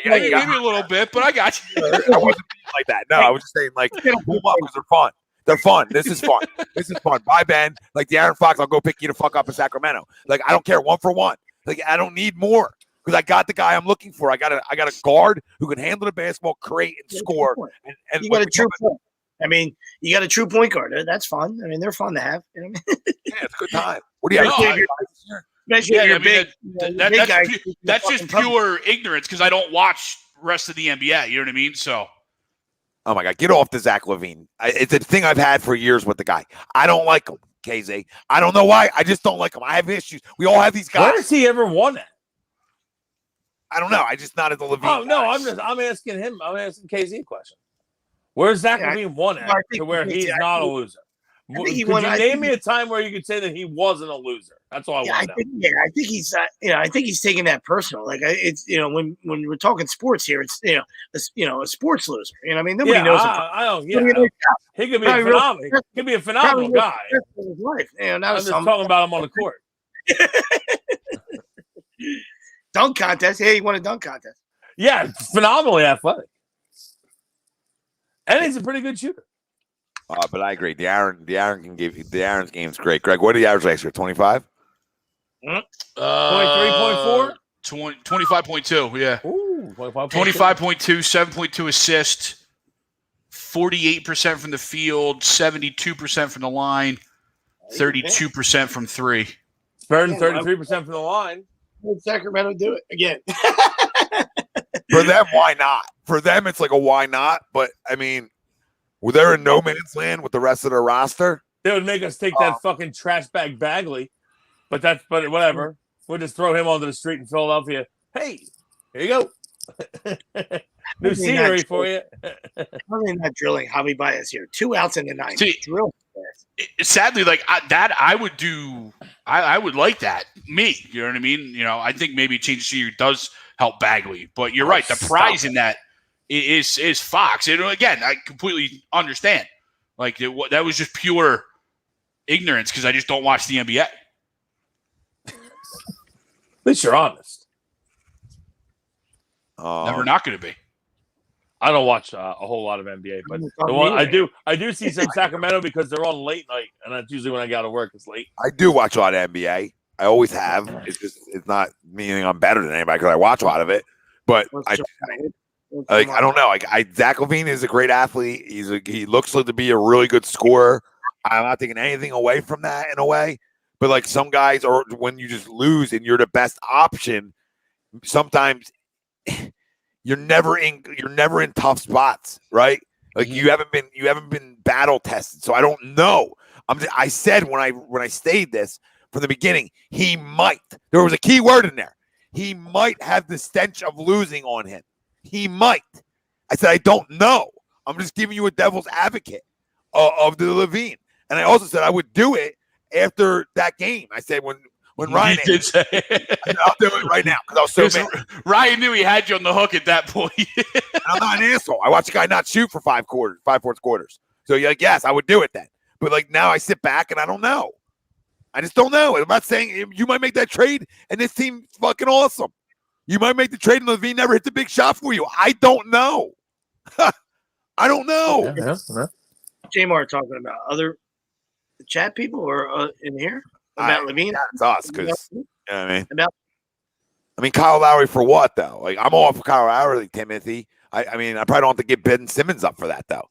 Maybe a little bit, but I got you.
I wasn't being like that. No, I was just saying, like, pull them up because they're fun. They're fun. This is fun. This is fun. Bye, Ben. Like, De'Aaron Fox, I'll go pick you to fuck up in Sacramento. Like, I don't care. 1-for-1. Like, I don't need more because I got the guy I'm looking for. I got a guard who can handle the basketball, create, and score. And
you got a true point. I mean, you got a true point guard. That's fun. I mean, they're fun to have. You know what I mean?
Yeah, it's a good time. What do you have?
That's just pure ignorance because I don't watch the rest of the NBA. You know what I mean? So.
Oh, my God. Get off the Zach LaVine. It's a thing I've had for years with the guy. I don't like him, KZ. I don't know why. I just don't like him. I have issues. We all have these guys.
Where has he ever won it?
I don't know. I just not at the LaVine.
Oh, no. I'm asking him. I'm asking KZ a question. Where's Zach LaVine won it to where he's not a loser? Could you name me a time where you could say that he wasn't a loser? That's all I want to know.
I think he's, I think he's taking that personal. Like, it's, when we're talking sports here, it's, a sports loser. You know, what I mean, nobody knows.
I don't. Yeah, he could be a phenomenal. He could be a phenomenal guy.
His life. I'm
just talking about him on the court.
Dunk contest. Hey, he won a dunk contest.
Yeah, phenomenally athletic, and he's a pretty good shooter.
But I agree. De'Aaron's game's great. Greg, what did he average last year? 25?
23.4?
25.2, yeah.
Ooh,
25.2, 7.2 assists, 48% from the field, 72% from the line, 32% from three.
It's better than 33% from the line.
Let Sacramento do it again.
For them, why not? For them, it's like a why not. But, I mean, were they in no man's land with the rest of their roster?
They would make us take that fucking trash bag Bagley. But whatever. We'll just throw him onto the street in Philadelphia. Hey, here you go. New scenery for you.
Probably not drilling Javi Baez here. 2 outs in the 9th.
See, sadly, like I would do. I would like that. Me, you know what I mean? I think maybe change the does help Bagley, but you're right. The prize in that is Fox. And again, I completely understand. Like that was just pure ignorance because I just don't watch the NBA.
At least you're honest.
Never not going to be.
I don't watch a whole lot of NBA, but the one I do see some Sacramento because they're on late night, and that's usually when I got to work. It's late.
I do watch a lot of NBA. I always have. It's not meaning I'm better than anybody because I watch a lot of it. But
What's
Like, I don't know. Like, Zach LaVine is a great athlete. He looks like to be a really good scorer. I'm not taking anything away from that in a way. But like some guys are, when you just lose and you're the best option, sometimes you're never in tough spots, right? Like you haven't been battle tested. So I don't know. I said when I stayed this from the beginning, he might. There was a key word in there. He might have the stench of losing on him. He might. I said I don't know. I'm just giving you a devil's advocate of the LaVine. And I also said I would do it after that game. I said when Ryan
did say
I'll do it right now because I was so mad.
Ryan knew he had you on the hook at that point.
I'm not an asshole. I watched a guy not shoot for 5 fourth quarters. So you're like, yes, I would do it then. But like now I sit back and I don't know. I just don't know. I'm not saying you might make that trade and this team fucking awesome. You might make the trade and LaVine never hit the big shot for you. I don't know. I don't know.
Jamar talking about other chat people or in here about LaVine?
That's us because you know what I mean. I mean Kyle Lowry for what though? Like I'm all for Kyle Lowry, Timothy. I mean I probably don't have to get Ben Simmons up for that though.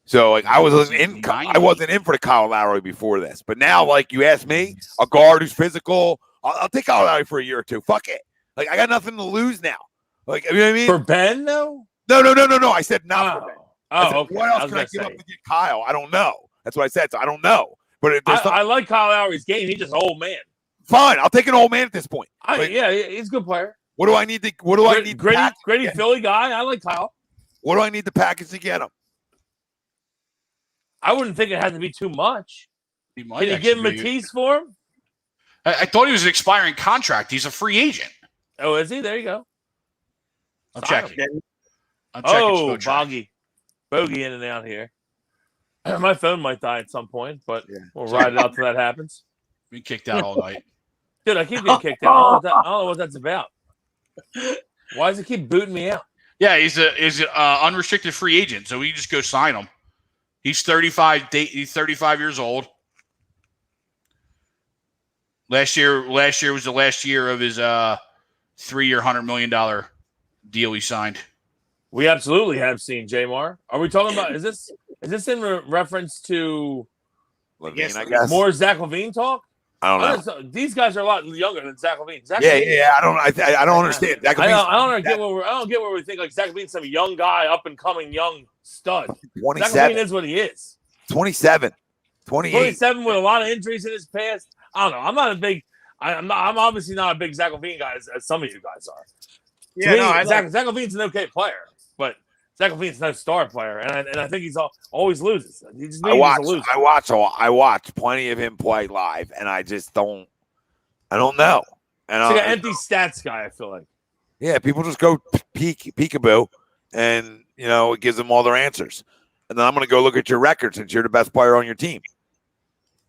So like I wasn't in for the Kyle Lowry before this, but now like you ask me, a guard who's physical, I'll take Kyle Lowry for a year or two. Fuck it. Like I got nothing to lose now. Like you know what I mean?
For Ben though?
No. I said not for Ben.
Okay.
What else can I give up to get Kyle? I don't know. That's what I said. So I don't know. But
I like Kyle Lowry's game. He's just an old man.
Fine, I'll take an old man at this point.
Yeah, he's a good player.
What do I need to? What do I need?
Gritty Philly guy. I like Kyle.
What do I need to package to get him?
I wouldn't think it had to be too much.
Can you
give him a tease for him?
I thought he was an expiring contract. He's a free agent.
Oh, is he? There you go.
I'm checking.
Bogey in and out here. My phone might die at some point, but we'll ride it out till that happens.
Been kicked out all night.
Dude, I keep getting kicked out. I don't know what that's about. Why does it keep booting me out?
Yeah, he's an unrestricted free agent, so we just go sign him. He's 35. He's 35 years old. Last year was the last year of his 3-year, $100 million deal he signed.
We absolutely have seen Jamar. Are we talking about? Is this in reference to
LaVine, I guess.
More Zach LaVine talk?
I don't know.
These guys are a lot younger than Zach LaVine.
I don't understand.
I don't get where we think like Zach LaVine's some young guy, up and coming young stud.
27.
Zach LaVine is what he is.
27, 28.
27 with a lot of injuries in his past. I don't know. I'm not a big. I'm obviously not a big Zach LaVine guy as some of you guys are. Yeah, Zach LaVine's an okay player, but Zach LaVine's no star player, and I think he's always loses. He just
I watch plenty of him play live, and I just don't. I don't know. And
it's like an empty stats guy. I feel like.
Yeah, people just go peekaboo, and it gives them all their answers. And then I'm going to go look at your record since you're the best player on your team.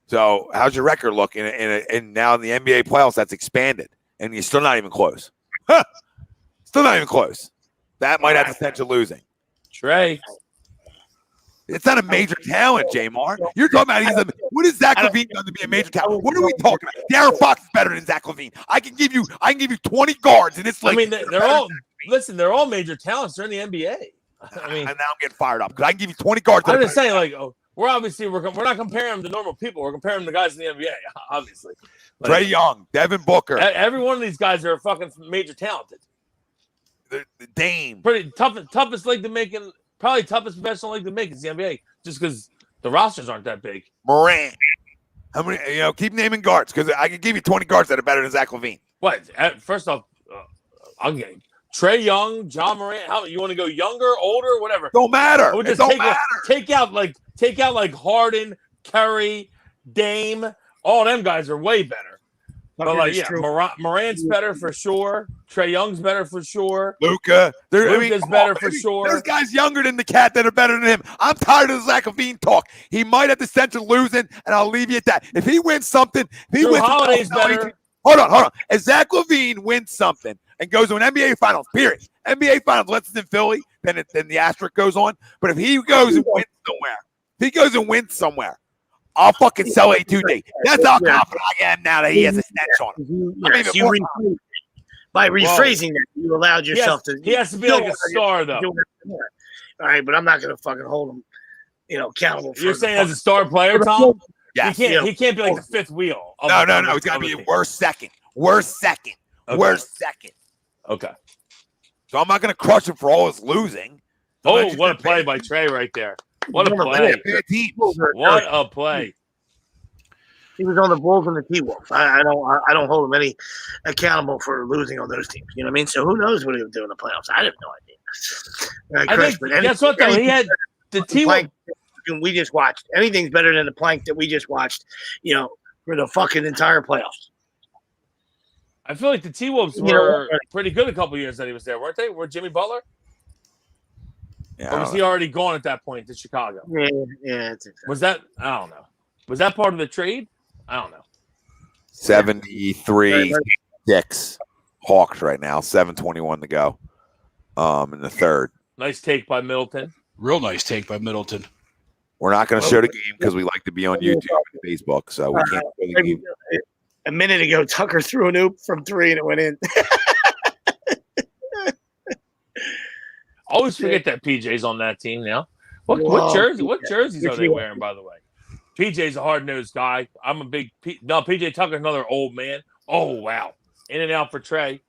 So how's your record look? And now in the NBA playoffs, that's expanded, and you're still not even close. Still not even close. That might have the potential of losing.
Trae.
It's not a major talent, Jamar. You're talking about what is Zach LaVine done to be a major talent? What are we talking about? Darren Fox is better than Zach LaVine. I can give you 20 guards, and it's like
they're all major talents. They're in the NBA. I mean,
and now I'm getting fired up because I can give you 20 guards.
I'm just saying, we're not comparing them to normal people. We're comparing them to guys in the NBA, obviously.
Trae Young, Devin Booker.
Every one of these guys are fucking major talented.
The Dame.
Pretty toughest league to make, and probably toughest professional league to make is the NBA, just because the rosters aren't that big.
Morant. How many? Keep naming guards because I can give you 20 guards that are better than Zach LaVine.
What? First off, I'll get Trae Young, John Morant. How you want to go younger, older, whatever?
Don't matter.
We'll just take out like Harden, Curry, Dame. All them guys are way better. But Morant's better for sure. Trae Young's better for sure.
Luka's
better for sure.
There's guys younger than the cat that are better than him. I'm tired of the Zach LaVine talk. He might have the sense of losing, and I'll leave you at that. If he wins something,
Holiday's better.
Hold on. If Zach LaVine wins something and goes to an NBA Finals, period. NBA Finals, less than Philly, then the asterisk goes on. But if he goes and wins somewhere, I'll fucking sell A2D. That's how confident I am now that he has a stench on him.
By rephrasing that, you allowed yourself to.
He has to be like a star, though.
All right, but I'm not going to fucking hold him, accountable.
You're saying as a star player, Tom?
Yes.
He can't be like the fifth wheel.
No. He's got to be worst second.
Okay. Okay.
So I'm not going to crush him for all his losing.
Oh, what a play by Trae right there. What a play. What a play.
He was on the Bulls and the T-Wolves. I don't hold him any accountable for losing on those teams. You know what I mean? So who knows what he would do in the playoffs? I have no idea.
Guess what, though? He had the T-Wolves.
We just watched. Anything's better than the plank that we just watched, for the fucking entire playoffs.
I feel like the T-Wolves were pretty good a couple years that he was there, weren't they? Were Jimmy Butler?
Yeah,
or was he already gone at that point to Chicago?
Yeah.
Was that? I don't know. Was that part of the trade? I don't know.
73-6 Hawks right now. 7:21 to go. In the third.
Nice take by Middleton.
Real nice take by Middleton.
We're not going to show the game because we like to be on YouTube and Facebook, so we can't show the game.
A minute ago, Tucker threw an oop from 3 and it went in.
Always forget that PJ's on that team now. What jerseys are they wearing, by the way? PJ's a hard-nosed guy. I'm a big PJ Tucker's another old man. Oh, wow. In and out for Trae.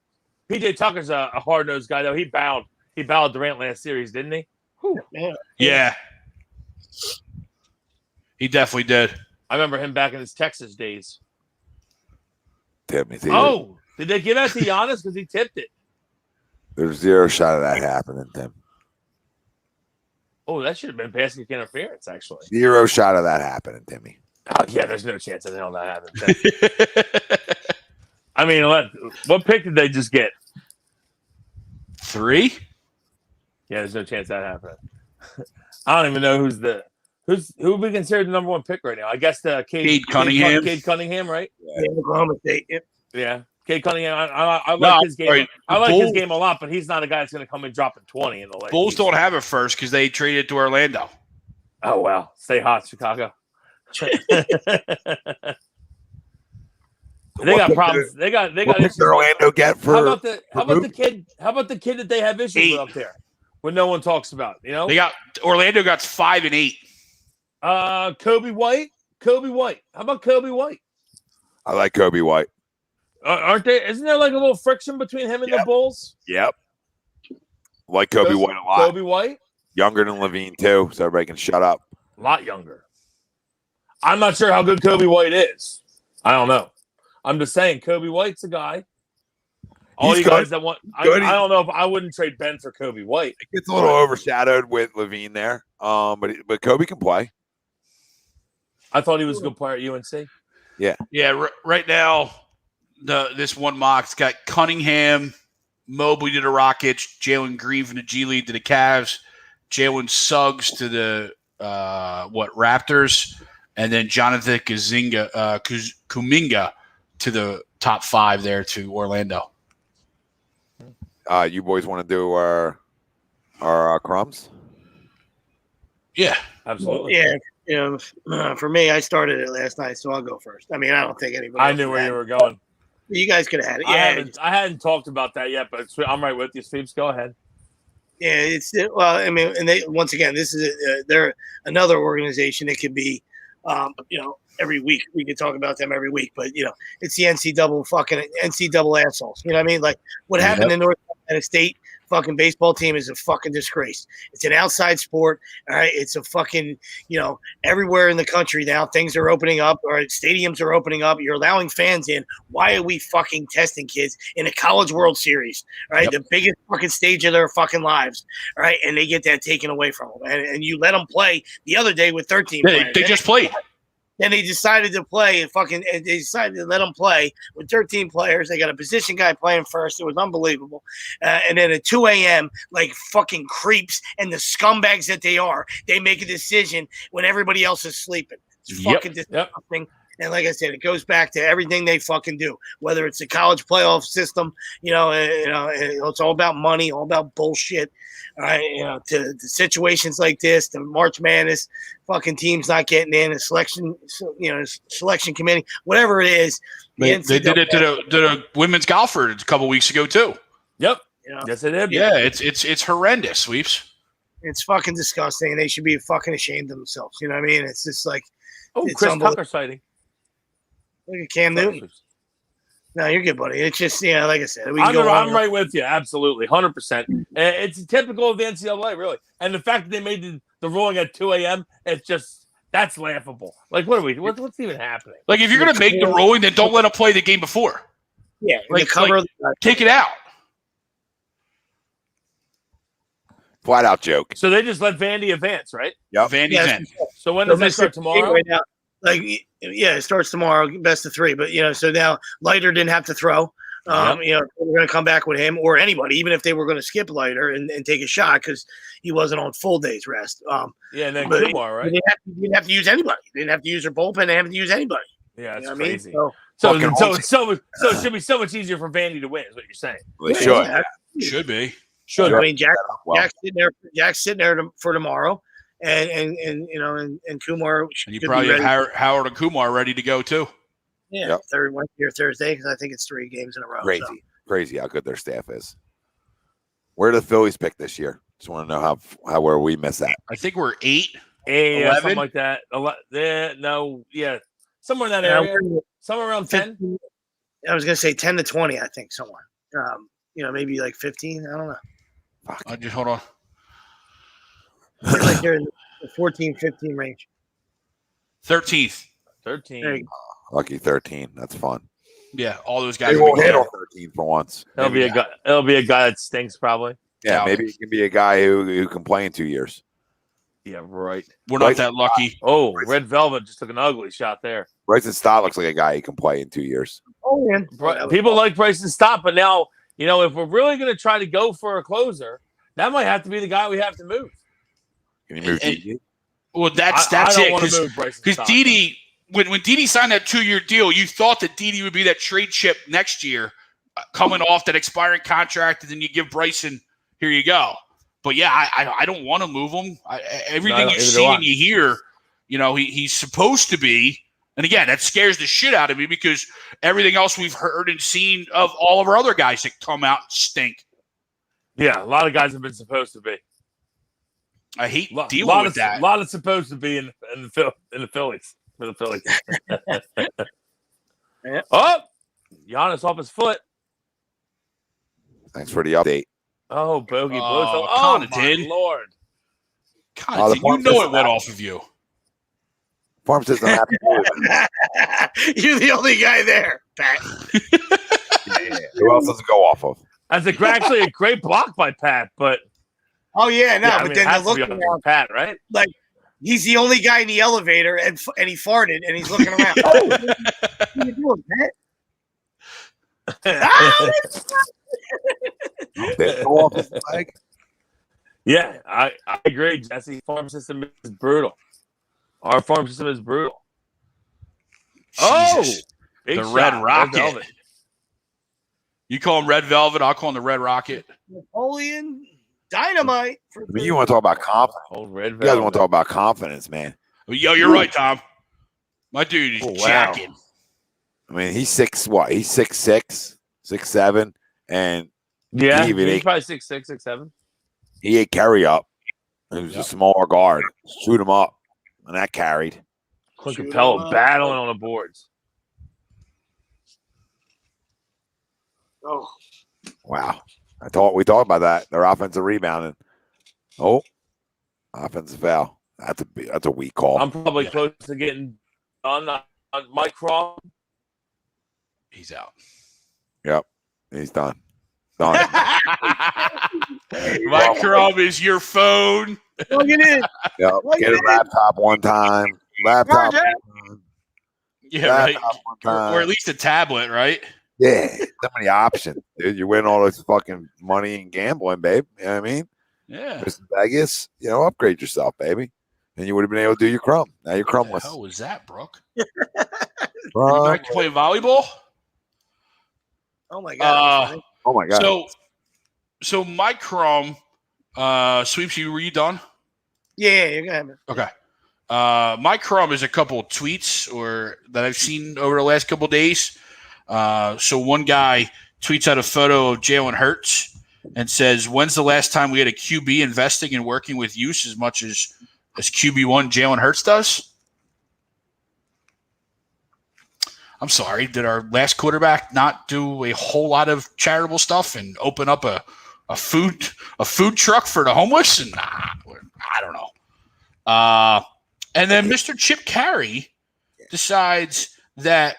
PJ Tucker's a hard-nosed guy, though. He bowed Durant last series, didn't he?
Yeah. He definitely did.
I remember him back in his Texas days.
Did
they give that to Giannis because he tipped it?
There's zero shot of that happening, Tim.
Oh, that should have been passing interference, actually.
Zero shot of that happening, Timmy.
Oh, yeah, there's no chance of hell that happening. I mean, what pick did they just get?
3?
Yeah, there's no chance that happening. I don't even know who would be considered the number one pick right now. I guess the Cade Cunningham. Cade Cunningham, right?
Yeah, Oklahoma State. Yep.
Yeah, Cade Cunningham. I like his game. I like his game a lot, but he's not a guy that's going to come in dropping 20 in the late.
Bulls don't have it first because they traded to Orlando.
Oh wow, stay hot, Chicago. They got problems. They got issues.
Orlando get for
how about the kid that they have issues with up there? When no one talks about,
Orlando got 5 and 8.
Kobe White. How about Kobe White?
I like Kobe White.
Aren't they? Isn't there like a little friction between him and the Bulls?
Yep. Like Kobe White a lot.
Kobe White,
younger than Levine too, so everybody can shut up.
A lot younger. I'm not sure how good Kobe White is. I don't know. I'm just saying Kobe White's a guy. All you guys that want, I don't know if I wouldn't trade Ben for Kobe White.
It gets a little overshadowed with Levine there, but Kobe can play.
I thought he was a good player at UNC.
Yeah. Right now, this one mock's got Cunningham, Mobley to the Rockets, Jalen Green from the G League to the Cavs, Jalen Suggs to the Raptors, and then Jonathan Kuminga to the top 5 there to Orlando.
You boys want to do our crumbs?
Yeah, absolutely.
Yeah, for me, I started it last night, so I'll go first. I mean, I don't think anybody.
I knew where you were going.
You guys could have had it.
Yeah, I hadn't talked about that yet, but I'm right with you, Steve. Go ahead.
Yeah, I mean, and they once again, this is they're another organization that could be, every week we could talk about them every week, but it's the NCAA assholes. You know what I mean? Like what happened in North Carolina State fucking baseball team is a fucking disgrace. It's an outside sport. All right. It's a fucking, everywhere in the country now things are opening up or stadiums are opening up. You're allowing fans in. Why are we fucking testing kids in a College World Series? Right. The biggest fucking stage of their fucking lives. All right. And they get that taken away from them. And you let them play the other day with 13 players.
They just played.
Then they decided to play and they decided to let them play with 13 players. They got a position guy playing first. It was unbelievable. And then at 2 a.m., like fucking creeps and the scumbags that they are, they make a decision when everybody else is sleeping. It's fucking disgusting. And like I said, it goes back to everything they fucking do, whether it's the college playoff system, it's all about money, all about bullshit. All right, to situations like this, the March Madness, fucking teams not getting in, a selection committee, whatever it is.
They did it to the women's golfer a couple weeks ago too.
Yep. Yes, it did.
Yeah, it's horrendous, Sweeps.
It's fucking disgusting, and they should be fucking ashamed of themselves. You know what I mean? It's just like, it's
Chris Tucker sighting.
Look at Cam Newton. No, you're good, buddy. It's just, like I said,
I'm right with you. Absolutely. 100%. It's typical of the NCAA, really. And the fact that they made the ruling at 2 a.m., it's just, that's laughable. Like, what's even happening?
Like, if you're going to make the ruling, then don't let them play the game before.
Yeah.
Take it out.
Flat out joke.
So they just let Vandy advance, right?
Yep.
Vandy advance.
So when does that start tomorrow?
Right now, it starts tomorrow, best of 3. But so now Leiter didn't have to throw. We're going to come back with him or anybody, even if they were going to skip Leiter and take a shot because he wasn't on full day's rest.
And then Kumar, right?
They didn't have to use anybody. They didn't have to use their bullpen. They didn't have to use anybody.
Yeah, it's
crazy.
So it should be so much easier for Vandy to win, is what you're saying.
Well, it should.
Yeah.
Should be.
Should. I mean, Jack's sitting there for tomorrow, and Kumar.
And you probably have Howard and Kumar ready to go too.
Yeah, Wednesday or Thursday, because I think it's 3 games in a row.
Crazy how good their staff is. Where do the Phillies pick this year? Just want to know how where we miss that.
I think we're 8,
11, something like that. Somewhere in that area. Somewhere around 10.
I was gonna say 10 to 20. I think somewhere. Maybe like 15. I don't know.
Just hold on.
Like they're in the 14, 15 range.
13th.
13.
Lucky 13. That's fun.
Yeah, all those guys.
They won't hit on 13 for once.
It'll be a guy that stinks probably.
Yeah, maybe it can be a guy who can play in 2 years.
Yeah, right.
We're not that lucky.
Oh, Red Velvet just took an ugly shot there.
Bryson Stott looks like a guy who can play in 2 years.
Oh, man.
People like Bryson Stott, but now, if we're really going to try to go for a closer, that might have to be the guy we have to move.
Can you move Didi?
Well, that's it. Because Didi, when Didi signed that 2-year deal, you thought that Didi would be that trade chip next year, coming off that expiring contract, and then you give Bryson, here you go. But yeah, I don't want to move him. Everything you see and you hear, he's supposed to be. And again, that scares the shit out of me because everything else we've heard and seen of all of our other guys that come out stink.
Yeah, a lot of guys have been supposed to be.
I hate dealing with that.
A lot of supposed to be in the Phillies for the Phillies.
Yeah.
Oh, Giannis off his foot.
Thanks for the update.
Oh, bogey blows.
Oh,
my Lord.
You know it went off of you.
Farm system happy.
You're the only guy there, Pat.
Yeah. Who else does it go off of?
That's actually a great block by Pat, but
then the look around
Pat, right?
Like he's the only guy in the elevator, and he farted, and he's looking around. What are you doing, Pat?
Go off his leg.
Yeah, I agree, Jesse. Farm system is brutal. Our farm system is brutal.
Jesus.
Big
the
shot.
Red Rocket.
Red Velvet.
You call him Red Velvet, I'll call him the Red Rocket.
Napoleon Dynamite.
You want to talk about confidence?
Old Red Velvet.
You guys want to talk about confidence, man?
Yo, you're right, Tom. My dude is jacking.
I mean, he's 6'6", 6'7", and
yeah,
he's
probably 6'6", 6'7".
He ate carry up. He was a smaller guard. Shoot him up, and that carried.
Clint Capella battling on the boards.
Oh,
wow! We talked about that. Their offensive rebounding. Oh, offensive foul. That's a weak call.
I'm probably close to getting done on Mike Craw.
He's out.
Yep, he's done. Done.
Mike Craw is your phone.
Plug it in.
Yep. Get a laptop one time. Laptop.
Yeah, right. Or at least a tablet, right?
Yeah, so many options, dude. You win all this fucking money and gambling, babe. You know what I mean?
Yeah.
Mr. Vegas, upgrade yourself, baby. And you would have been able to do your crumb. Now you're crumbless.
How was that, Brooke? Back to playing volleyball.
Oh my god!
Oh my god!
So my crumb, Sweeps, were you done?
Yeah, you're gonna have it.
Okay. My crumb is a couple of tweets that I've seen over the last couple of days. So one guy tweets out a photo of Jalen Hurts and says, "When's the last time we had a QB investing and working with use as much as QB1 Jalen Hurts does?" I'm sorry. Did our last quarterback not do a whole lot of charitable stuff and open up a food truck for the homeless? And I don't know. And then Mr. Chip Carey decides that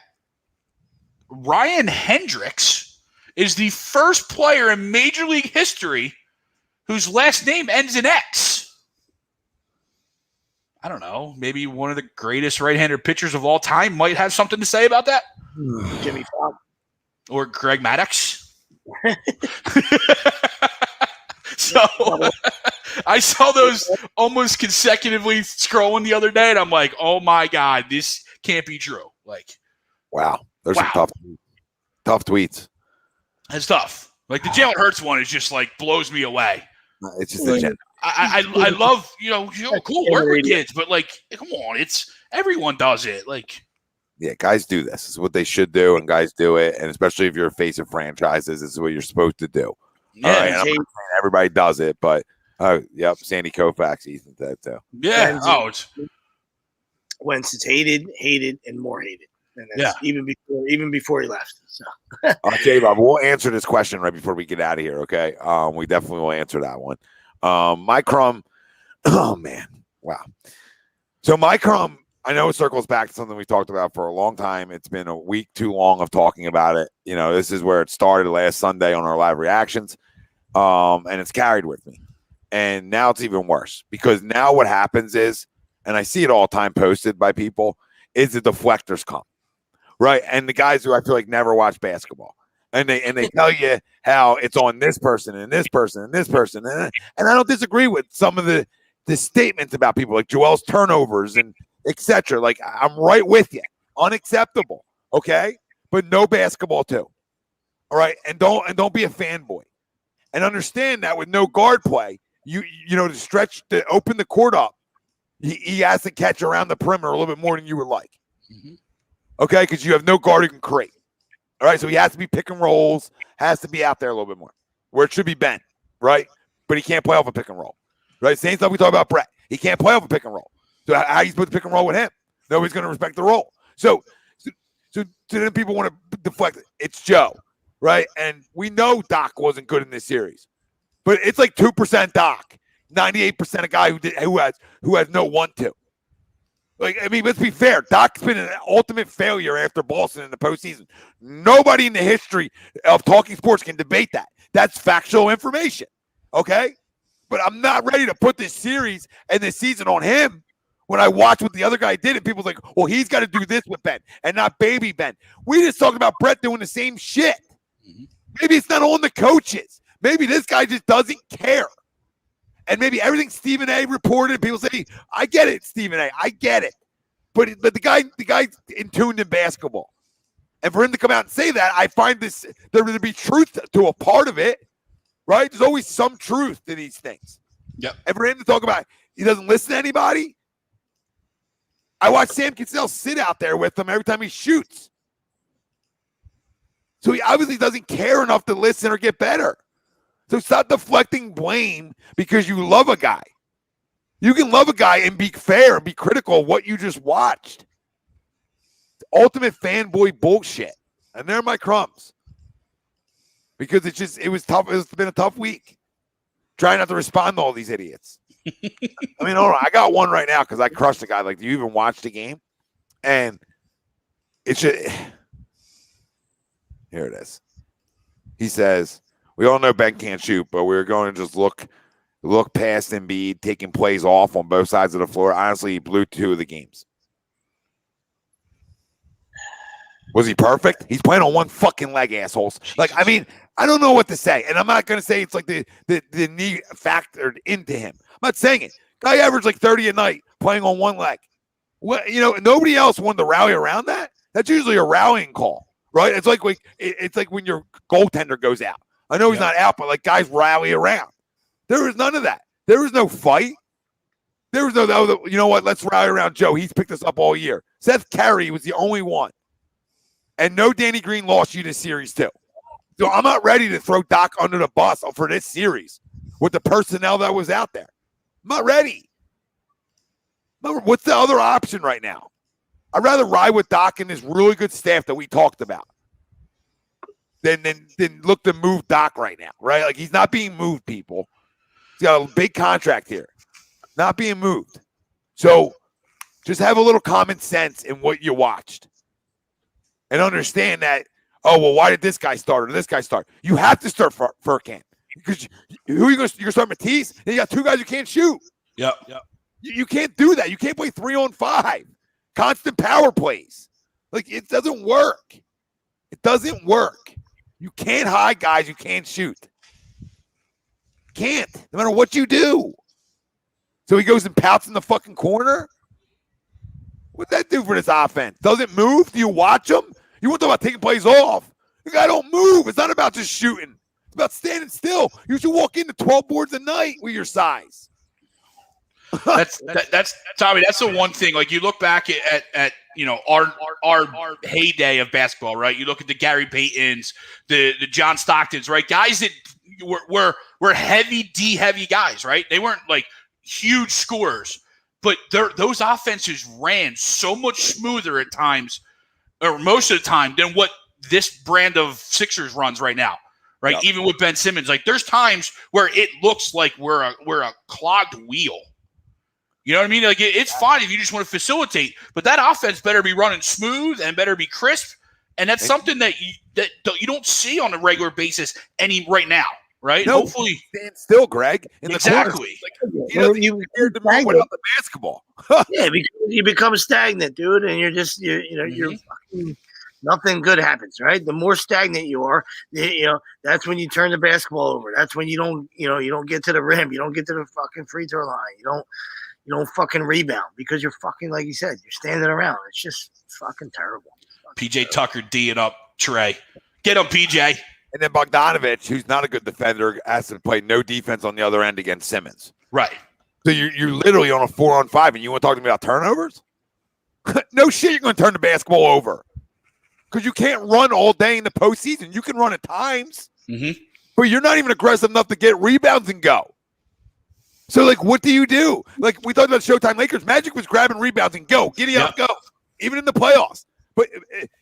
Ryan Hendricks is the first player in Major League history whose last name ends in X. I don't know. Maybe one of the greatest right-handed pitchers of all time might have something to say about that.
Jimmy Fallon.
Or Greg Maddux. So I saw those almost consecutively scrolling the other day, and I'm like, oh my God, this can't be true. Like,
wow. There's some tough tweets.
It's tough. Like the Jalen Hurts one is just like blows me away.
It's just agenda.
I love, cool work with kids, but like, come on, it's everyone does it. Like,
yeah, guys do this. This is what they should do, and guys do it. And especially if you're a face of franchises, this is what you're supposed to do.
Yeah,
all right? I'm not saying everybody does it, but yep, Sandy Koufax, he's that too.
Yeah.
Wentz is hated, and more hated. And that's even before he left. So
okay, Bob, we'll answer this question right before we get out of here. Okay, we definitely will answer that one. My crumb, oh man, wow. So my crumb, I know it circles back to something we talked about for a long time. It's been a week too long of talking about it. This is where it started last Sunday on our live reactions, and it's carried with me. And now it's even worse because now what happens is, and I see it all the time posted by people, is the deflectors come, right? And the guys who I feel like never watch basketball. And they tell you how it's on this person and this person and this person. And I don't disagree with some of the statements about people like Joel's turnovers and etc. Like, I'm right with you. Unacceptable. Okay? But no basketball too. All right? And don't be a fanboy. And understand that with no guard play, to open the court up, he has to catch around the perimeter a little bit more than you would like. Mm-hmm. Okay? Because you have no guard who can create. All right, so he has to be pick and rolls, has to be out there a little bit more, where it should be Ben, right? But he can't play off a pick and roll, right? Same stuff we talk about Brett. He can't play off a pick and roll. So how you supposed to pick and roll with him? Nobody's going to respect the role. So then people want to deflect it. It's Joe, right? And we know Doc wasn't good in this series, but it's like 2% Doc, 98% a guy who has no 1-2. Like, I mean, let's be fair. Doc's been an ultimate failure after Boston in the postseason. Nobody in the history of talking sports can debate that. That's factual information, okay? But I'm not ready to put this series and this season on him when I watch what the other guy did, and people's like, well, he's got to do this with Ben and not baby Ben. We just talked about Brett doing the same shit. Mm-hmm. Maybe it's not on the coaches. Maybe this guy just doesn't care. And maybe everything Stephen A. reported, people say, I get it, Stephen A. I get it. But the guy's in tuned in basketball. And for him to come out and say that, I find there to be truth to a part of it, right? There's always some truth to these things.
Yep.
And for him to talk about he doesn't listen to anybody, I watch Sam Cassell sit out there with him every time he shoots. So he obviously doesn't care enough to listen or get better. So stop deflecting blame because you love a guy. You can love a guy and be fair and be critical of what you just watched. Ultimate fanboy bullshit. And they're my crumbs. Because it was tough. It's been a tough week. Trying not to respond to all these idiots. I mean, hold on. I got one right now because I crushed a guy. Like, do you even watch the game? And it should. Here it is. He says, we all know Ben can't shoot, but we're going to just look past Embiid, taking plays off on both sides of the floor. Honestly, he blew 2 of the games. Was he perfect? He's playing on one fucking leg, assholes. Like, I mean, I don't know what to say. And I'm not going to say it's like the knee factored into him. I'm not saying it. Guy averaged like 30 a night playing on one leg. Well, nobody else wanted to rally around that. That's usually a rallying call, right? It's like when your goaltender goes out. I know he's not out, but like guys rally around. There was none of that. There was no fight. There was no, you know what? Let's rally around Joe. He's picked us up all year. Seth Carey was the only one. And no Danny Green lost you this series too. So I'm not ready to throw Doc under the bus for this series with the personnel that was out there. I'm not ready. What's the other option right now? I'd rather ride with Doc and his really good staff that we talked about than look to move Doc right now, right? Like he's not being moved, people. He's got a big contract here. Not being moved. So just have a little common sense in what you watched. And understand that, oh, well, why did this guy start or this guy start? You have to start Furkan. Because who are you going to start Matisse? And you got two guys who can't shoot.
Yep.
You can't do that. You can't play 3-on-5. Constant power plays. Like, it doesn't work. It doesn't work. You can't hide guys who can't shoot. Can't. No matter what you do. So he goes and pouts in the fucking corner? What's that do for this offense? Does it move? Do you watch him? You want to talk about taking plays off. The guy don't move. It's not about just shooting. It's about standing still. You should walk into 12 boards a night with your size.
That's Tommy. That's the one thing. Like you look back at you know our heyday of basketball, right? You look at the Gary Paytons, the John Stocktons, right? Guys that were heavy guys, right? They weren't like huge scorers, but those offenses ran so much smoother at times, or most of the time, than what this brand of Sixers runs right now, right? Yep. Even with Ben Simmons, like there's times where it looks like we're a clogged wheel. You know what I mean? Like it's fine if you just want to facilitate, but that offense better be running smooth and better be crisp, and that's something that you don't see on a regular basis right now. Right?
No,
hopefully,
stand still, Greg.
Exactly.
He doesn't even care to move without the basketball.
Yeah, because you become stagnant, dude, and you're fucking, nothing good happens, right? The more stagnant you are, that's when you turn the basketball over. That's when you don't get to the rim, you don't get to the fucking free throw line, you don't fucking rebound because you're fucking, like you said, you're standing around. It's just fucking terrible.
PJ Tucker D'ing up Trae. Get him, PJ.
And then Bogdanovich, who's not a good defender, has to play no defense on the other end against Simmons.
Right.
So you're literally on a 4-on-5, and you want to talk to me about turnovers? No shit, you're going to turn the basketball over. Because you can't run all day in the postseason. You can run at times, but you're not even aggressive enough to get rebounds and go. So, like, what do you do? Like, we talked about Showtime Lakers. Magic was grabbing rebounds and go. Giddy up, go. Even in the playoffs. But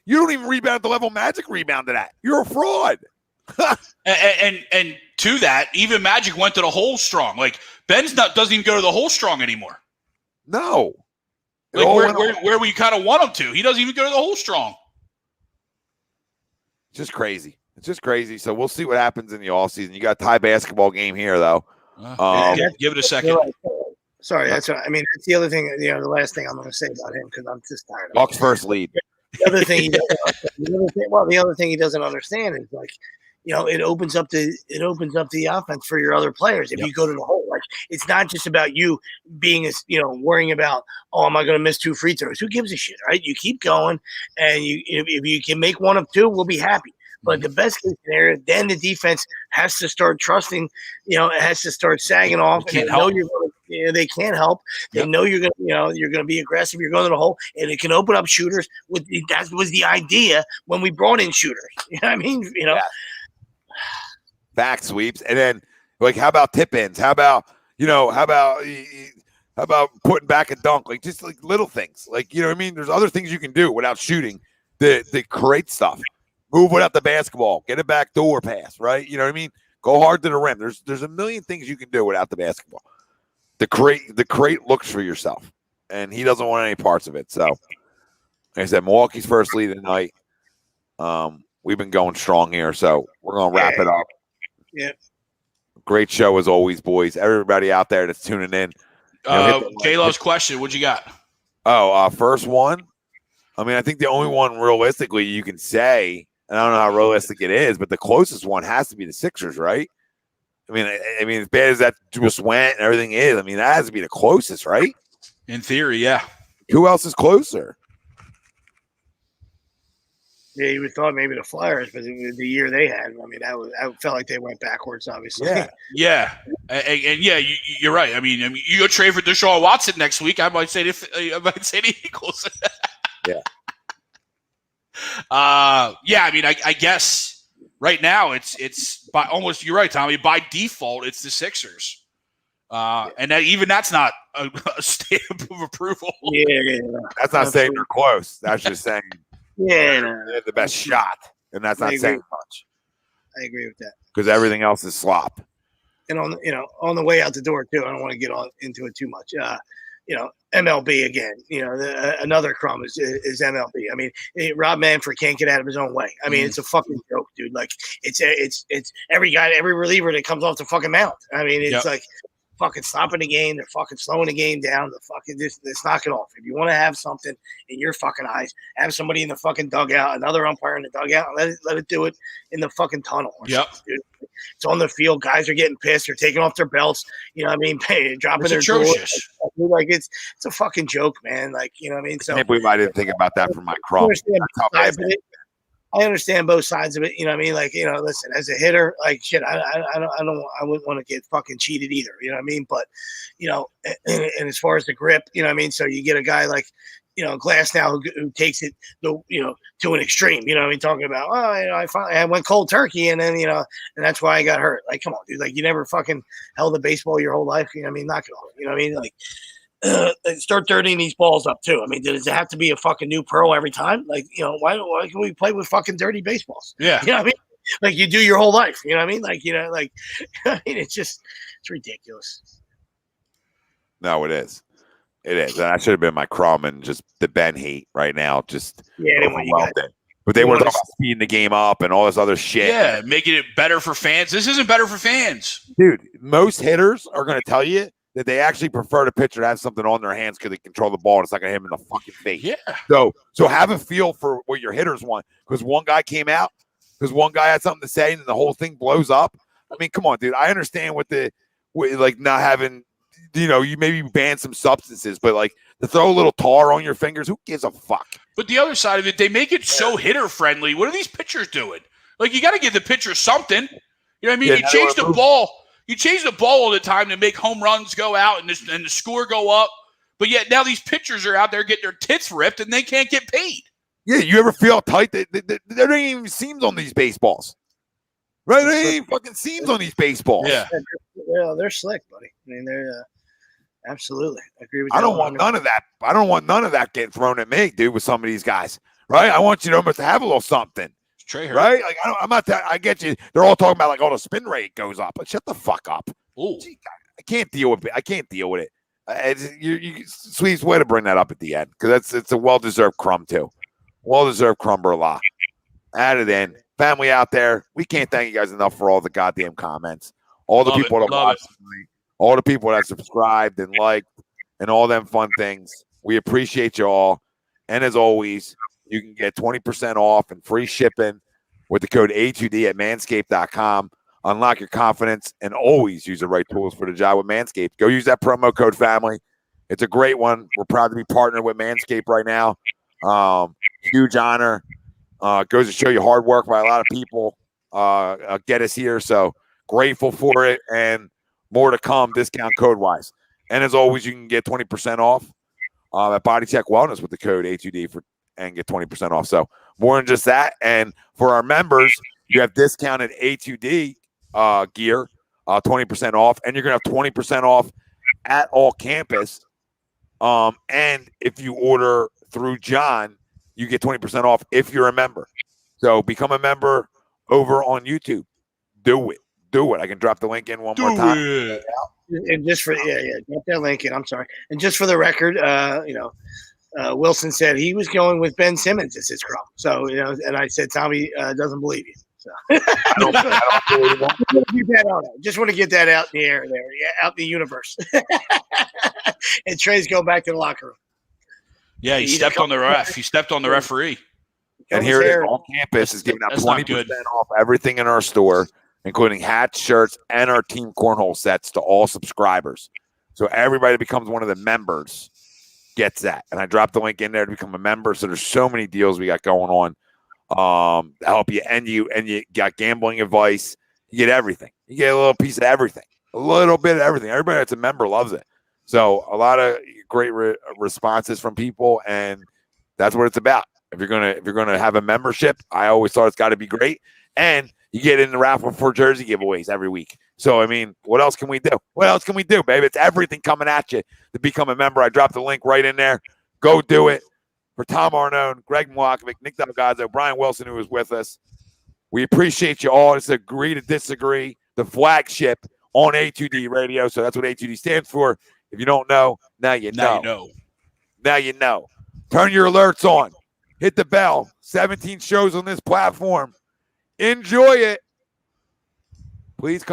you don't even rebound at the level Magic rebounded at. You're a fraud.
and to that, even Magic went to the hole strong. Like Ben's doesn't even go to the hole strong anymore.
No,
like where we kind of want him to. He doesn't even go to the hole strong.
It's just crazy. It's just crazy. So we'll see what happens in the offseason. You got a tie basketball game here, though.
Give it a second.
Sorry, that's what I mean. That's the other thing. The last thing I'm going to say about him because I'm just tired.
Bucks first lead.
The other thing he doesn't understand is like, it opens up the offense for your other players if you go to the hole. Like it's not just about you being worrying about, oh, am I going to miss 2 free throws? Who gives a shit, right? You keep going, and if you can make 1 of 2, we'll be happy. But the best case scenario, then the defense has to start trusting. It has to start sagging off. They can't help. They know you're going to be aggressive. You're going to the hole, and it can open up shooters. That was the idea when we brought in shooters. You know what I mean?
Back sweeps, and then like, how about tip ins? How about putting back a dunk? Like just like little things. Like what I mean? There's other things you can do without shooting that create stuff. Move without the basketball. Get a back door pass, right? You know what I mean? Go hard to the rim. There's a million things you can do without the basketball. The crate looks for yourself, and he doesn't want any parts of it. So, like I said, Milwaukee's first lead tonight. We've been going strong here, so we're going to wrap it up.
Yeah.
Great show as always, boys. Everybody out there that's tuning in.
J-Love's question, what you got?
First one. I mean, I think the only one realistically you can say, and I don't know how realistic it is, but the closest one has to be the Sixers, right? I mean, as bad as that just went and everything is, I mean, that has to be the closest, right?
In theory, yeah.
Who else is closer?
Yeah, you would thought maybe the Flyers, but the year they had, I mean, I felt like they went backwards, obviously.
Yeah, and yeah, you're right. I mean, you go trade for Deshaun Watson next week. I might say the Eagles.
Yeah.
Yeah. I mean, I guess right now it's by almost. You're right, Tommy. By default, it's the Sixers, and that's not a stamp of approval.
Yeah.
That's not saying they're close. That's just saying
Yeah,
they're the best shot, and that's not saying much
I agree with that.
because everything else is slop.
And on the way out the door too, I don't want to get into it too much. MLB again. Another crumb is MLB. I mean, Rob Manfred can't get out of his own way. I mean, it's a fucking joke, dude. Like it's every reliever that comes off the fucking mound. I mean, it's like fucking stopping the game. They're fucking slowing the game down. The fucking just knock it off. If you want to have something in your fucking eyes, have somebody in the fucking dugout, another umpire in the dugout, and let it do it in the fucking tunnel. Dude. It's on the field. Guys are getting pissed. They're taking off their belts. You know what I mean? Dropping their
atrocious.
Like it's a fucking joke, man. Like, you know what I mean? So
I can't believe I didn't think about that from my crumb.
I understand both sides of it. You know what I mean? Like, listen, as a hitter, like shit, I wouldn't want to get fucking cheated either. You know what I mean? But, and as far as the grip, you know what I mean? So you get a guy like, Glass now who takes it, to an extreme. You know what I mean? Talking about, I went cold turkey, and then and that's why I got hurt. Like, come on, dude. Like, you never fucking held a baseball your whole life. You know what I mean? Knock it off. You know what I mean? Like, start dirtying these balls up too. I mean, does it have to be a fucking new pearl every time? Like, why can we play with fucking dirty baseballs?
Yeah.
You know what I mean? Like, you do your whole life. You know what I mean? Like, I mean, it's ridiculous.
No, it is. It is. And that should have been my crumb, and just the Ben hate right now just overwhelmed it. But they were talking about speeding the game up and all this other shit.
Yeah, making it better for fans. This isn't better for fans.
Dude, most hitters are going to tell you that they actually prefer the pitcher to have something on their hands because they control the ball and it's not going to hit them in the fucking face.
Yeah.
So have a feel for what your hitters want, because one guy came out, because one guy had something to say, and the whole thing blows up. I mean, come on, dude. I understand with not having, you maybe ban some substances, but like to throw a little tar on your fingers, who gives a fuck?
But the other side of it, they make it so hitter friendly. What are these pitchers doing? Like, you got to give the pitcher something. You know what I mean?
Yeah,
you change the ball. You change the ball all the time to make home runs go out and the score go up. But yet now these pitchers are out there getting their tits ripped and they can't get paid.
Yeah, you ever feel tight? There ain't even seams on these baseballs. Right? There ain't even fucking seams on these baseballs.
Yeah.
They're slick, buddy. I mean, they're absolutely. I agree with you.
I don't want none of that. I don't want none of that getting thrown at me, dude, with some of these guys. Right? I want you to almost have a little something.
Trae,
right? Like, I'm not that. I get you. They're all talking about like, the spin rate goes up. But shut the fuck up. Gee, I can't deal with it. I can't deal with it. Sweet's way to bring that up at the end, because it's a well-deserved crumb too. Well-deserved crumb a lot. Add it in. Family out there, we can't thank you guys enough for all the goddamn comments. All the people that watched, all the people that subscribed and liked, and all them fun things. We appreciate you all. And as always, you can get 20% off and free shipping with the code A2D at manscaped.com. Unlock your confidence and always use the right tools for the job with Manscaped. Go use that promo code family. It's a great one. We're proud to be partnered with Manscaped right now. Huge honor. Goes to show you hard work by a lot of people get us here. So grateful for it, and more to come discount code wise. And as always, you can get 20% off at Body Check Wellness with the code A2D and get 20% off. So more than just that. And for our members, you have discounted A2D gear, 20% off, and you're going to have 20% off at all campus. And if you order through John, you get 20% off if you're a member. So become a member over on YouTube. Do it. I can drop the link in one more time.
And just for drop that link in. I'm sorry. And just for the record, Wilson said he was going with Ben Simmons as his crumb. So, and I said Tommy doesn't believe you. So I don't just want to get that out in the air there, out in the universe. And Trae's going back to the locker room.
Yeah, he stepped on the ref. He stepped on the referee.
And here it is. All campus is giving out 20% off everything in our store, including hats, shirts, and our team cornhole sets to all subscribers. So everybody that becomes one of the members gets that. And I dropped the link in there to become a member. So there's so many deals we got going help you, and you got gambling advice. You get everything. You get a little piece of everything, a little bit of everything. Everybody that's a member loves it. So a lot of great responses from people, and that's what it's about. If you're gonna have a membership, I always thought it's got to be great, and you get in the raffle for jersey giveaways every week. So I mean, what else can we do? What else can we do, baby? It's everything coming at you to become a member. I dropped the link right in there. Go do it. For Tom Arnone, Greg Milwaukee, Nick Delgado, Brian Wilson, who was with us, we appreciate you all. It's Agree to Disagree, the flagship on A2D Radio. So that's what A2D stands for. If you don't know, now you know. Now you know. Turn your alerts on. Hit the bell. 17 shows on this platform. Enjoy it. Please come.